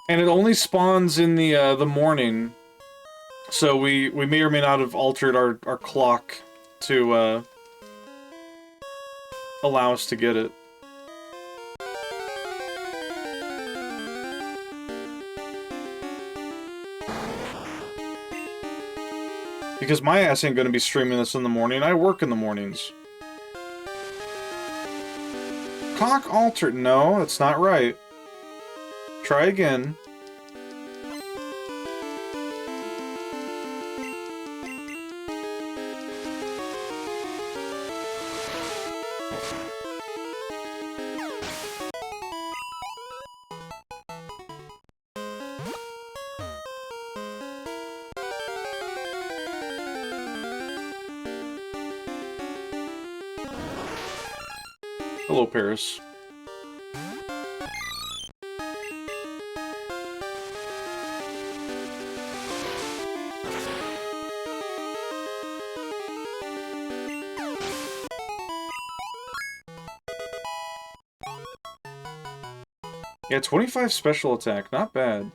And it only spawns in the morning. So we may or may not have altered our clock to allow us to get it. Because my ass ain't gonna be streaming this in the morning. I work in the mornings. Clock altered. No, that's not right. Try again. Hello, Paris. Yeah, 25 special attack, not bad.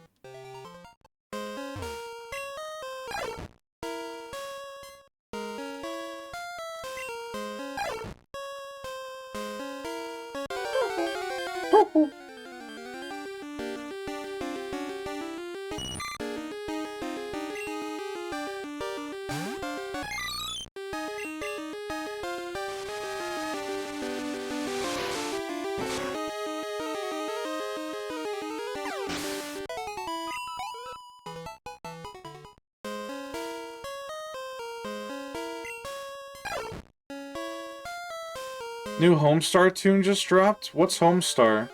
New Homestar tune just dropped? What's Homestar?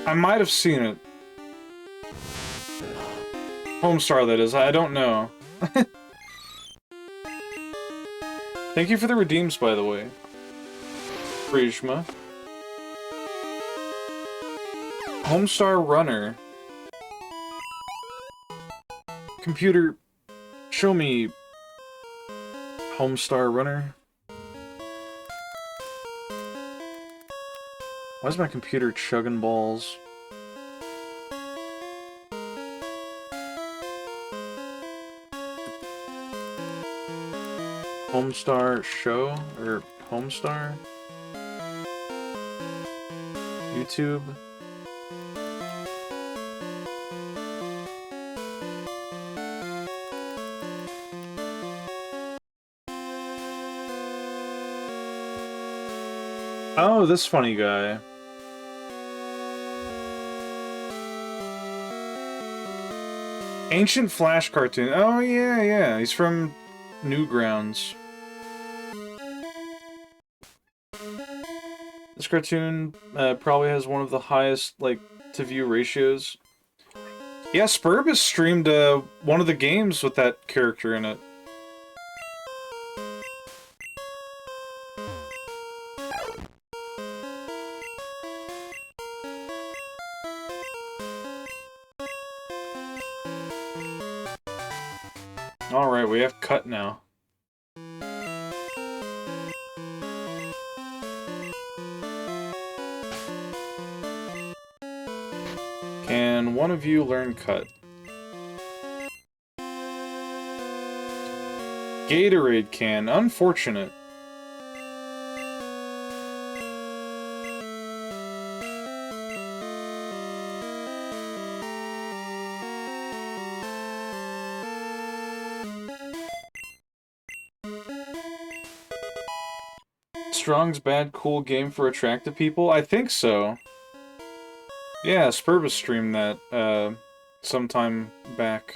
I might have seen it. Homestar, that is. I don't know. Thank you for the redeems, by the way. Prishma. Homestar Runner. Computer, show me Homestar Runner. Why is my computer chugging balls? Homestar show? Or Homestar? YouTube. Oh, this funny guy. Ancient Flash cartoon. Oh, yeah, yeah. He's from Newgrounds. This cartoon probably has one of the highest, like, to-view ratios. Yeah, Spurb has streamed one of the games with that character in it. Alright, we have cut now. Can one of you learn cut? Gatorade can. Unfortunate. Strong's bad, cool game for attractive people? I think so. Yeah, Spurbus streamed that, sometime back.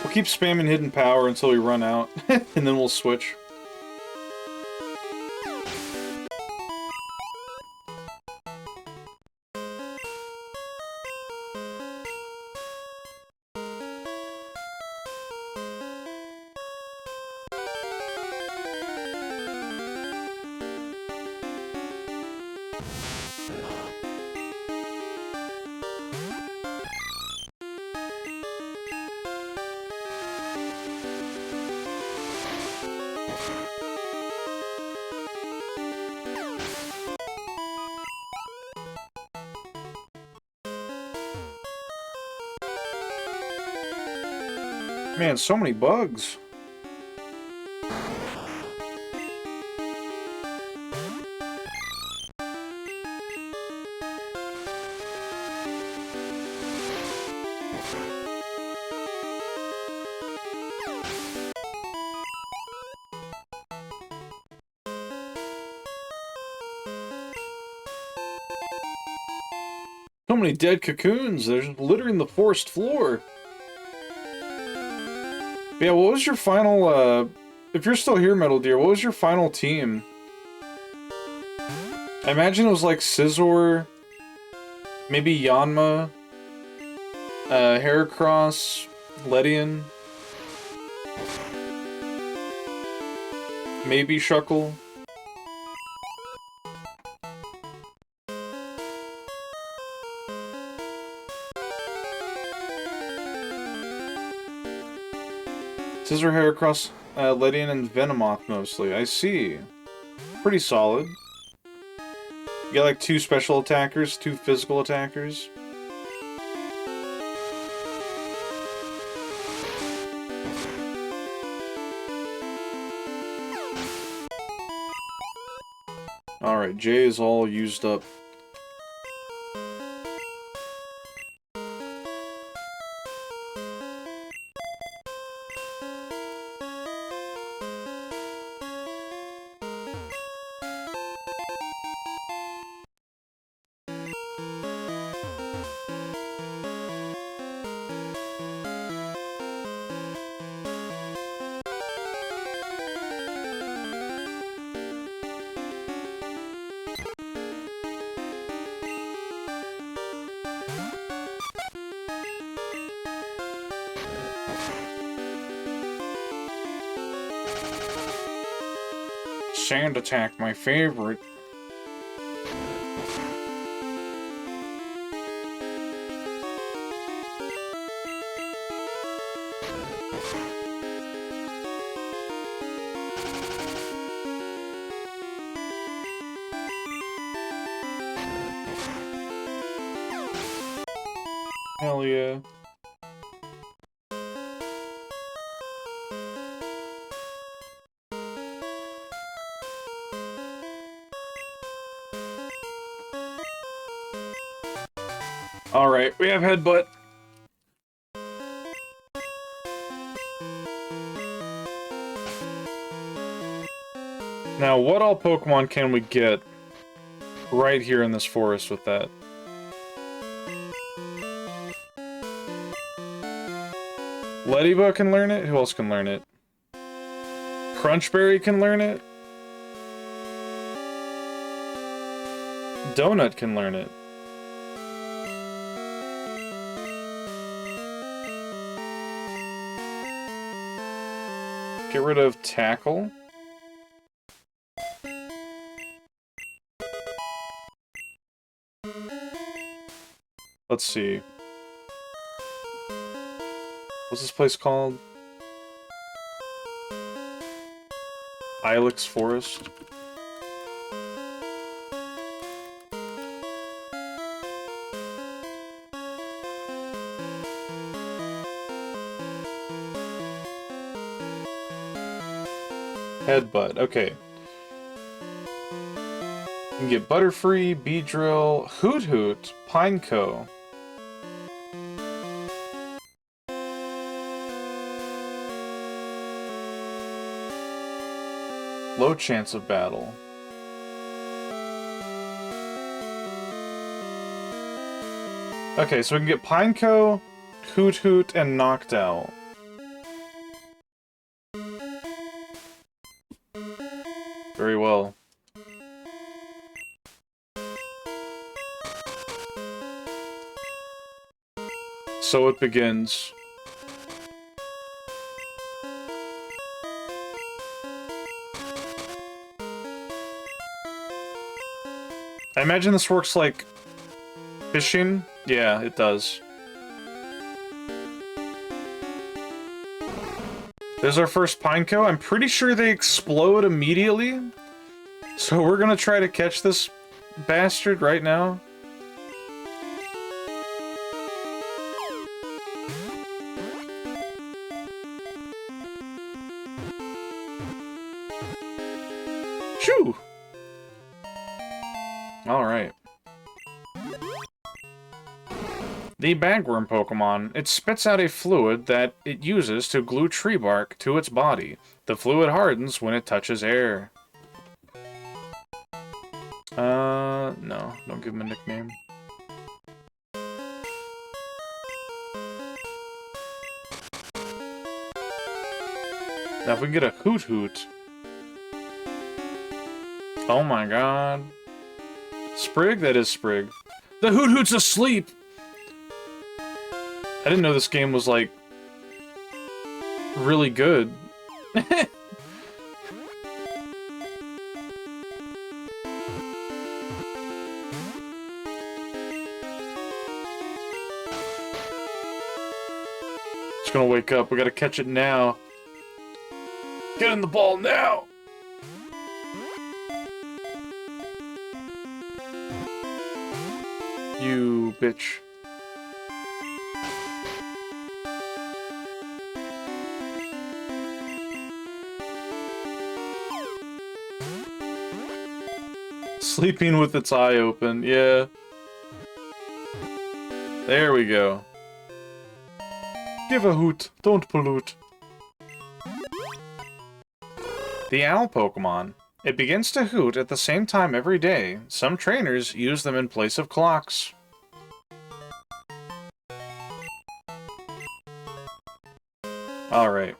We'll keep spamming hidden power until we run out, and then we'll switch. Man, so many bugs. So many dead cocoons. They're just littering the forest floor. Yeah, what was your final, if you're still here, Metal Deer, what was your final team? I imagine it was like Scizor, maybe Yanma, Heracross, Ledian, maybe Shuckle. Scizor, Heracross, Ledian, and Venomoth mostly. I see. Pretty solid. You got like 2 special attackers, 2 physical attackers. Alright, J is all used up. Sand Attack, my favorite. Hell yeah. Alright, we have Headbutt. Now, what all Pokemon can we get right here in this forest with that? Ladybug can learn it? Who else can learn it? Crunchberry can learn it? Donut can learn it. Get rid of Tackle. Let's see. What's this place called? Ilex Forest. Headbutt, okay. You can get Butterfree, Beedrill, Hoot, Pineco. Low chance of battle. Okay, so we can get Pineco, Hoot, and Noctowl. Very well. So it begins. I imagine this works like fishing. Yeah, it does. There's our first Pineco. I'm pretty sure they explode immediately. So we're gonna try to catch this bastard right now. Shoo! Alright. The Bagworm Pokemon. It spits out a fluid that it uses to glue tree bark to its body. The fluid hardens when it touches air. No. Don't give him a nickname. Now if we can get a Hoot. Oh my god. Sprig? That is Sprig. The Hoot's asleep! I didn't know this game was, like, really good. It's gonna wake up. We gotta catch it now. Get in the ball now! You bitch. Sleeping with its eye open, yeah. There we go. Give a hoot, don't pollute. The owl Pokemon. It begins to hoot at the same time every day. Some trainers use them in place of clocks. Alright.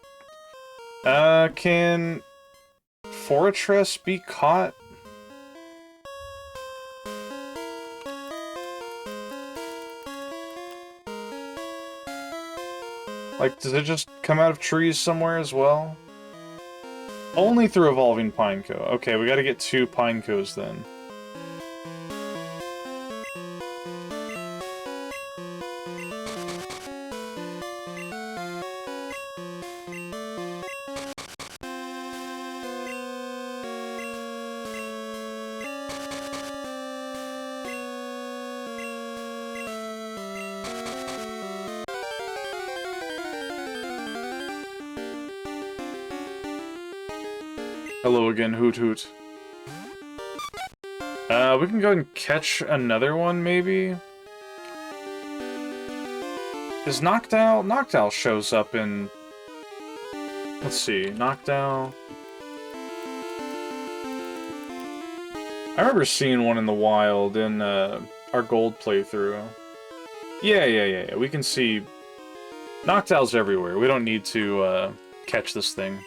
Can Fortress be caught? Like, does it just come out of trees somewhere as well? Only through evolving Pineco. Okay, we gotta get 2 Pinecos then. Hello again, Hoot Hoot. We can go and catch another one, maybe? Is Noctowl? Noctowl shows up in... Let's see, Noctowl... I remember seeing one in the wild in, our gold playthrough. Yeah, we can see... Noctowl's everywhere. We don't need to, catch this thing.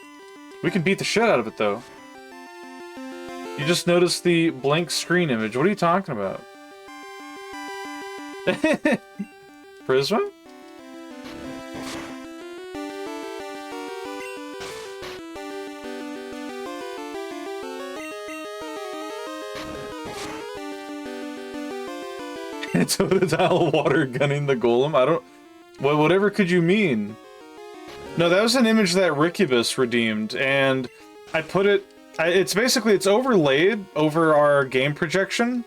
We can beat the shit out of it, though. You just noticed the blank screen image. What are you talking about? Prisma? Totodile water gunning the golem? I don't... Whatever could you mean? No, that was an image that Ricubus redeemed, and I put it... It's basically, it's overlaid over our game projection,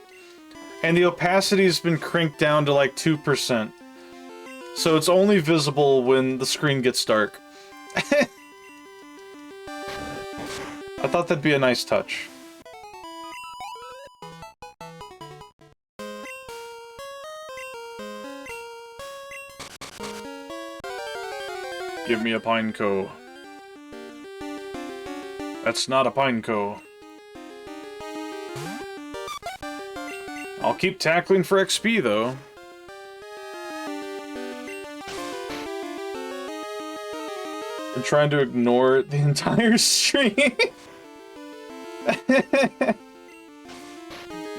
and the opacity's been cranked down to like 2%. So it's only visible when the screen gets dark. I thought that'd be a nice touch. Give me a Pineco. That's not a Pineco. I'll keep tackling for XP, though. I'm trying to ignore the entire stream.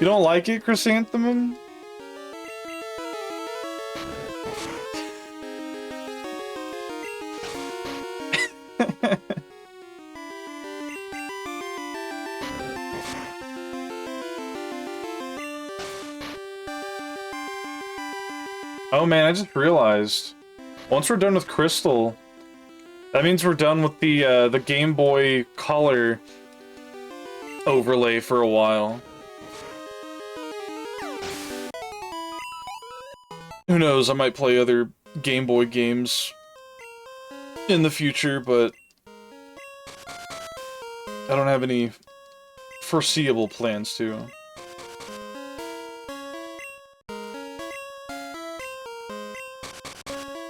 You don't like it, Chrysanthemum? Oh man, I just realized. Once we're done with Crystal, that means we're done with the Game Boy Color overlay for a while. Who knows, I might play other Game Boy games in the future, but I don't have any foreseeable plans to.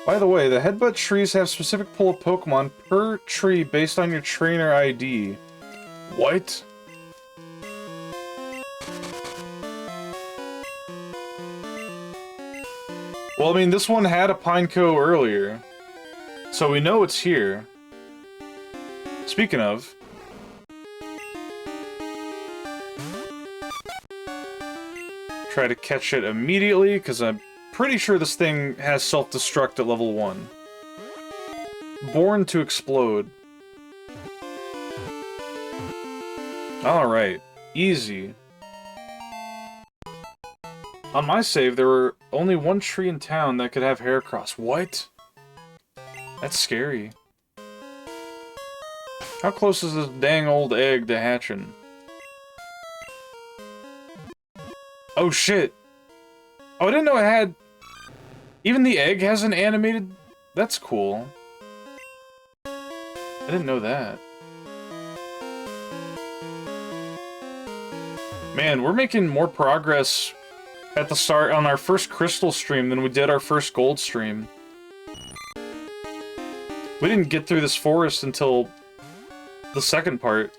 By the way, the headbutt trees have specific pull of Pokemon per tree based on your trainer ID. What? Well, I mean, this one had a Pineco earlier, so we know it's here. Speaking of... Try to catch it immediately, because I'm pretty sure this thing has self-destruct at level 1. Born to explode. Alright. Easy. On my save, there were only 1 tree in town that could have Heracross. What? That's scary. How close is this dang old egg to hatching? Oh shit! Oh, I didn't know it had... Even the egg has an animated... That's cool. I didn't know that. Man, we're making more progress at the start on our first Crystal stream than we did our first Gold stream. We didn't get through this forest until the second part.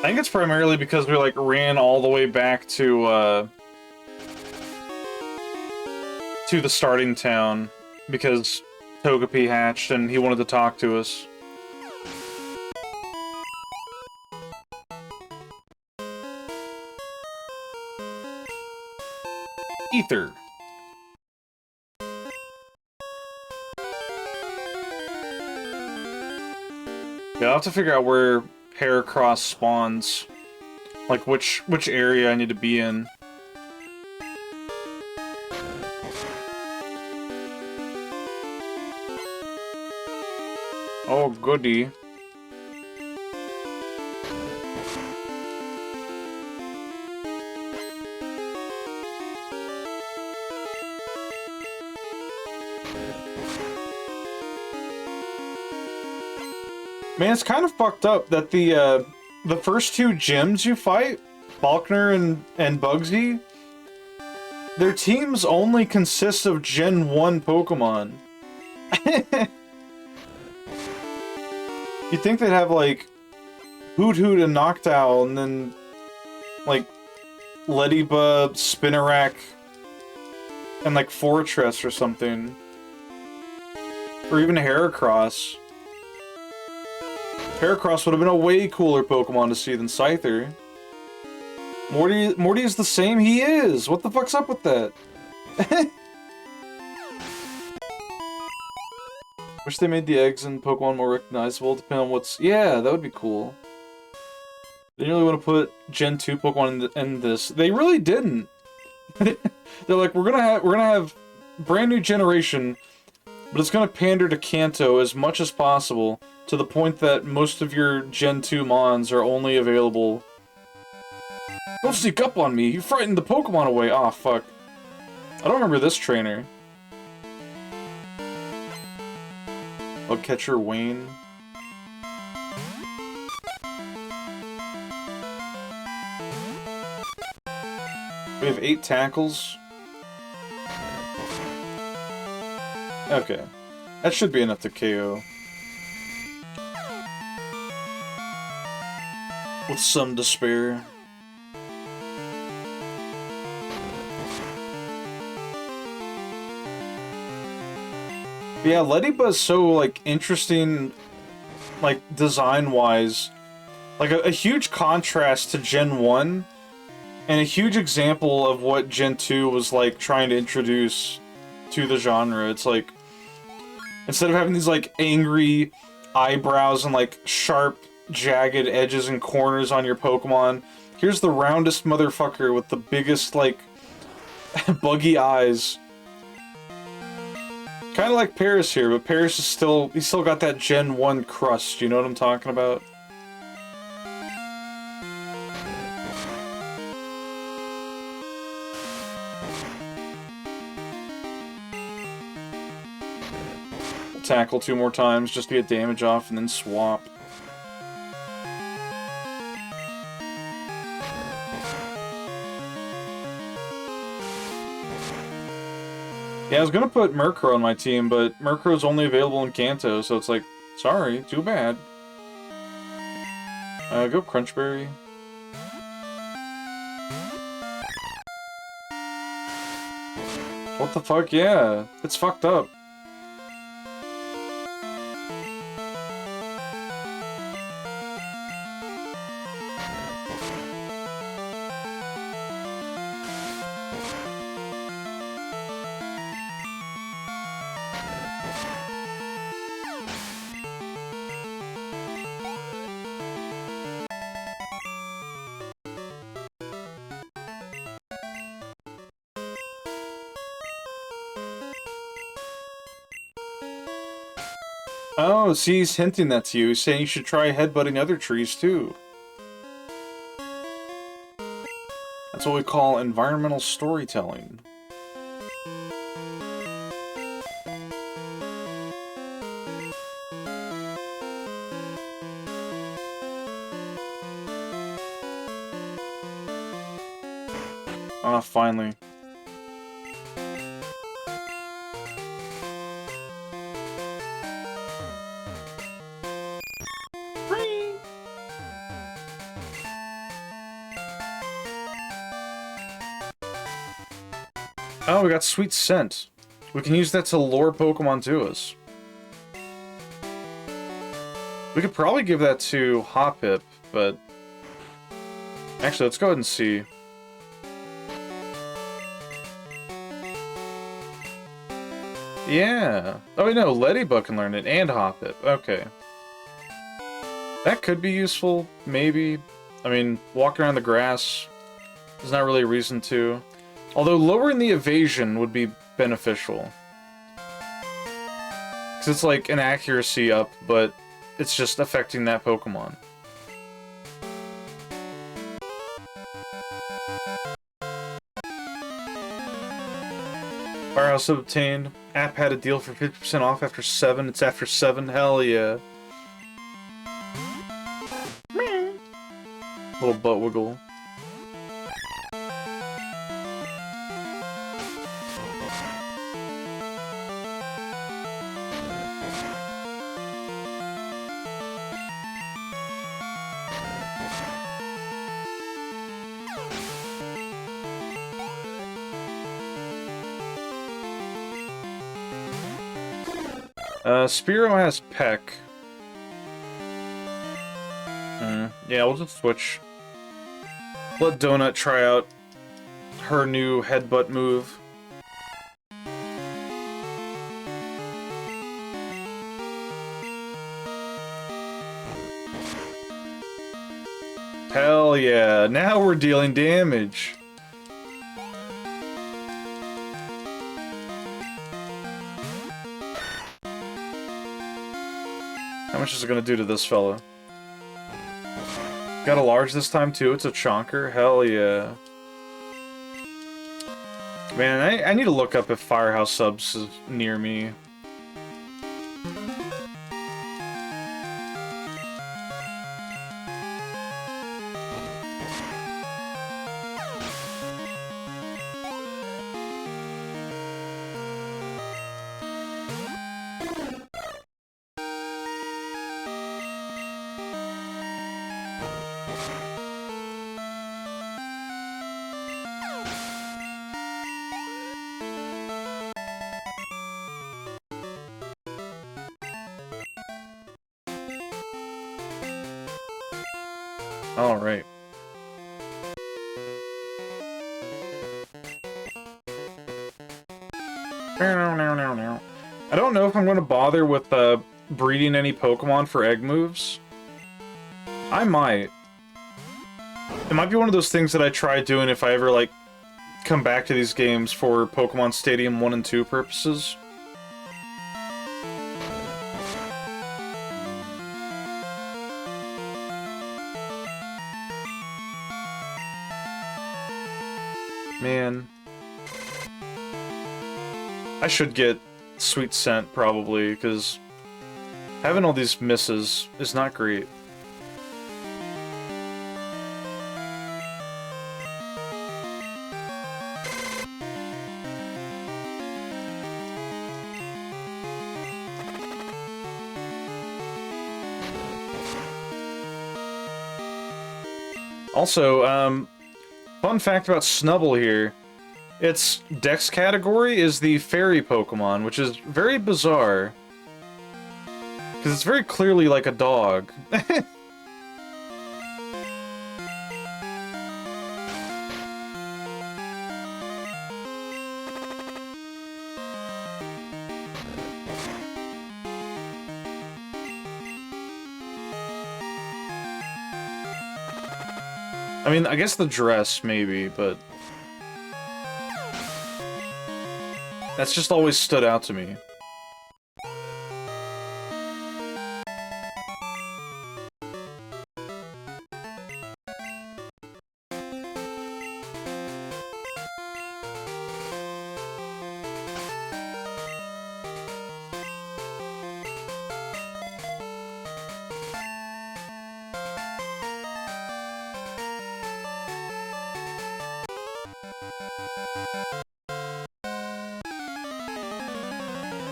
I think it's primarily because we, like, ran all the way back to the starting town, because Togepi hatched and he wanted to talk to us. Ether. Yeah, I'll have to figure out where Heracross spawns. Like, which area I need to be in. Oh, goody. Man, it's kind of fucked up that the first two gyms you fight, Falkner and Bugsy, their teams only consist of Gen 1 Pokemon. You'd think they'd have, like, Hoot Hoot and Noctowl, and then, like, Ledyba, Spinarak, and, like, Fortress or something. Or even Heracross. Heracross would have been a way cooler Pokemon to see than Scyther. Morty is the same he is! What the fuck's up with that? Wish they made the eggs in Pokemon more recognizable, depending on what's... Yeah, that would be cool. They didn't really want to put Gen 2 Pokemon in this. They really didn't. They're like, we're gonna have brand new generation, but it's gonna pander to Kanto as much as possible, to the point that most of your Gen 2 Mons are only available... Don't sneak up on me! You frightened the Pokemon away! Aw, fuck. I don't remember this trainer. Bugcatcher Wayne. We have 8 tackles. Okay. That should be enough to KO. With some despair. But yeah, Ledyba is so, like, interesting, like, design-wise. Like, a huge contrast to Gen 1, and a huge example of what Gen 2 was, like, trying to introduce to the genre. It's like, instead of having these, like, angry eyebrows and, like, sharp, jagged edges and corners on your Pokemon, here's the roundest motherfucker with the biggest, like, buggy eyes. Kind of like Paris here, but Paris is he's still got that Gen 1 crust, you know what I'm talking about? We'll tackle 2 more times just to get damage off and then swap. Yeah, I was gonna put Murkrow on my team, but Murkrow's only available in Kanto, so it's like, sorry, too bad. Go Crunchberry. What the fuck? Yeah, it's fucked up. Oh, see, he's hinting that to you. He's saying you should try headbutting other trees, too. That's what we call environmental storytelling. Ah, finally. Oh, we got Sweet Scent. We can use that to lure Pokemon to us. We could probably give that to Hoppip, but... Actually, let's go ahead and see. Yeah. Oh, wait, no, Ledyba can learn it, and Hoppip. Okay. That could be useful, maybe. I mean, walking around the grass, there's not really a reason to. Although lowering the evasion would be beneficial. Because it's like an accuracy up, but it's just affecting that Pokemon. Firehouse obtained. App had a deal for 50% off after 7. It's after 7. Hell yeah. Little butt wiggle. Spearow has Peck. Yeah, we'll just switch. Let Donut try out her new headbutt move. Hell yeah, now we're dealing damage. How much is it gonna do to this fella? Got a large this time too, it's a chonker? Hell yeah. Man, I need to look up if Firehouse Subs is near me. Alright. I don't know if I'm going to bother with breeding any Pokemon for egg moves. I might. It might be one of those things that I try doing if I ever, like, come back to these games for Pokemon Stadium 1 and 2 purposes. Man. I should get Sweet Scent, probably, because having all these misses is not great. Also, fun fact about Snubbull here. Its Dex category is the Fairy Pokemon, which is very bizarre. Because it's very clearly like a dog. I mean, I guess the dress, maybe, but... that's just always stood out to me.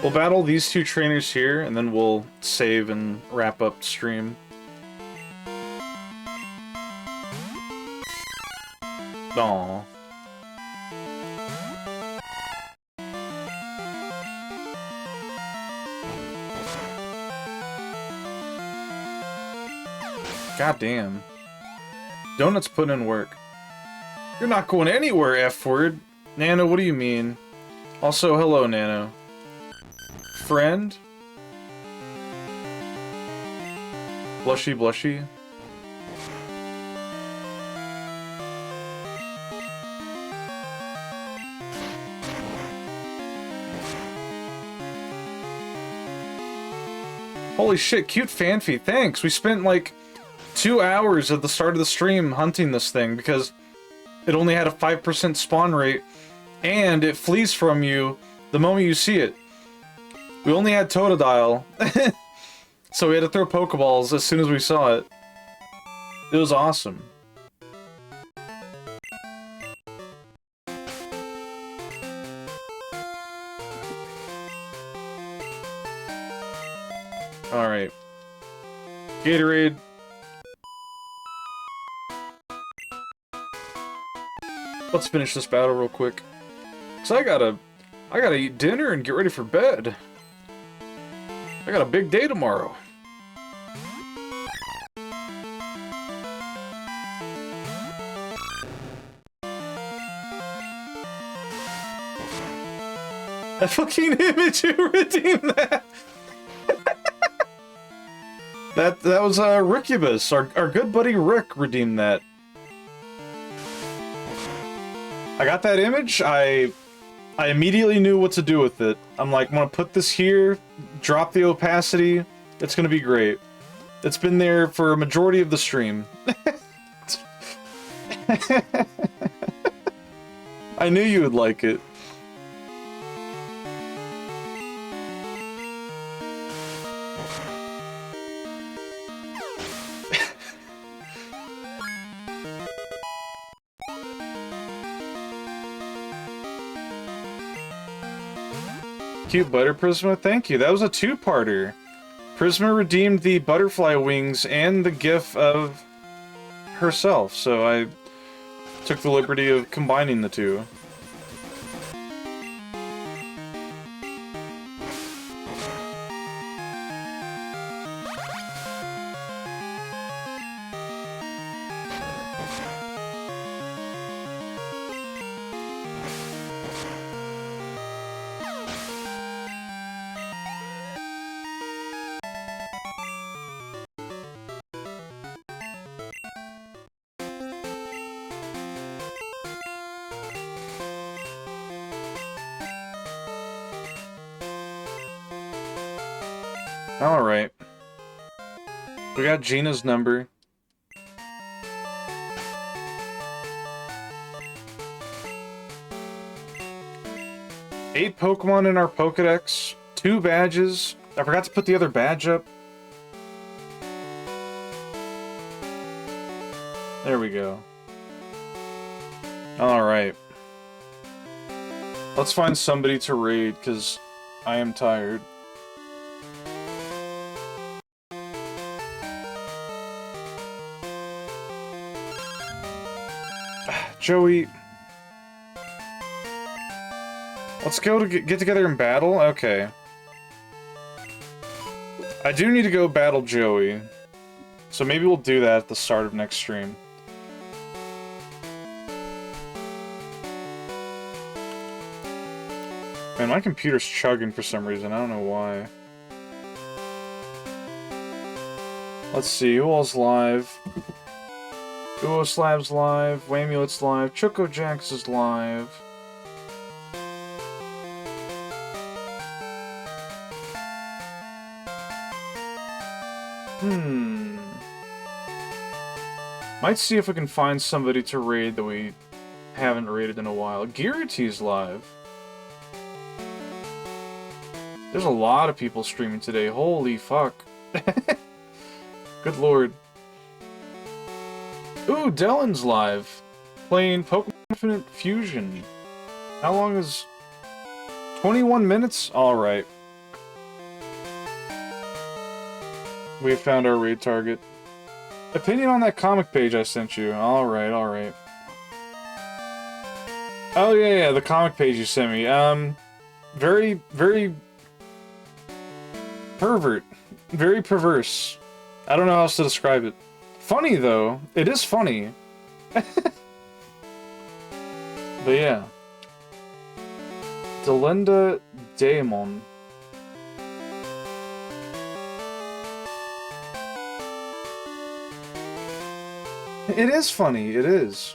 We'll battle these two trainers here, and then we'll save and wrap up stream. Aww. God damn. Donut's putting in work. You're not going anywhere, F-word. Nano, what do you mean? Also, hello, Nano. Friend? Blushy, blushy. Holy shit, cute Fanfi, thanks! We spent like 2 hours at the start of the stream hunting this thing because it only had a 5% spawn rate and it flees from you the moment you see it. We only had Totodile, so we had to throw Pokeballs as soon as we saw it. It was awesome. Alright. Gatorade. Let's finish this battle real quick. Cause I gotta eat dinner and get ready for bed. I got a big day tomorrow. That fucking image, you redeemed that! That was Rickubus. Our good buddy Rick redeemed that. I got that image, I immediately knew what to do with it. I'm like, I'm gonna put this here, drop the opacity, it's gonna be great. It's been there for a majority of the stream. I knew you would like it. Cute Butter Prisma, thank you. That was a two-parter. Prisma redeemed the butterfly wings and the gif of herself, so I took the liberty of combining the two. Alright. We got Gina's number. Eight Pokemon in our Pokedex. 2 badges. I forgot to put the other badge up. There we go. Alright. Let's find somebody to raid, because I am tired. Joey, let's go to get together and battle? Okay. I do need to go battle Joey, so maybe we'll do that at the start of next stream. Man, my computer's chugging for some reason, I don't know why. Let's see, who all's live? Uo Slab's live, Wamulet's live, Choco Jax is live. Might see if we can find somebody to raid that we haven't raided in a while. Giratee's live. There's a lot of people streaming today, holy fuck. Good lord. Ooh, Dellen's live. Playing Pokemon Infinite Fusion. How long is... 21 minutes? Alright. We have found our raid target. Opinion on that comic page I sent you. Alright, alright. Oh yeah, the comic page you sent me. Very pervert. Very perverse. I don't know how else to describe it. Funny, though. It is funny. But yeah. Delinda Daemon. It is funny, it is.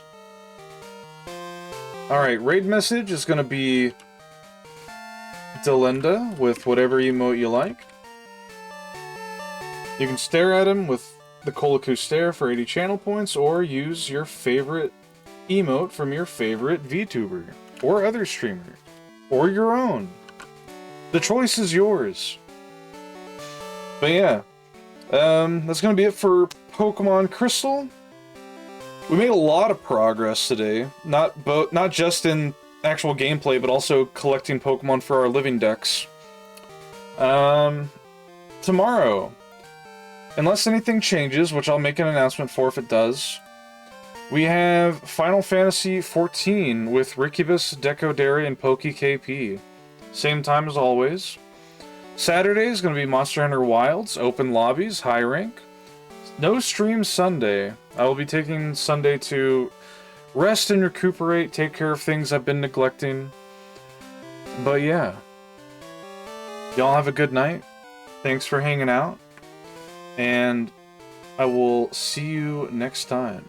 Alright, raid message is gonna be Delinda with whatever emote you like. You can stare at him with the Kolaku stare for 80 channel points, or use your favorite emote from your favorite VTuber, or other streamer, or your own. The choice is yours. But yeah, that's gonna be it for Pokemon Crystal. We made a lot of progress today, not just in actual gameplay, but also collecting Pokemon for our living decks. Tomorrow, unless anything changes, which I'll make an announcement for if it does, we have Final Fantasy XIV with Rikibus, Deco Dairy, and Poke KP. Same time as always. Saturday is going to be Monster Hunter Wilds, open lobbies, high rank. No stream Sunday. I will be taking Sunday to rest and recuperate, take care of things I've been neglecting. But yeah. Y'all have a good night. Thanks for hanging out. And I will see you next time.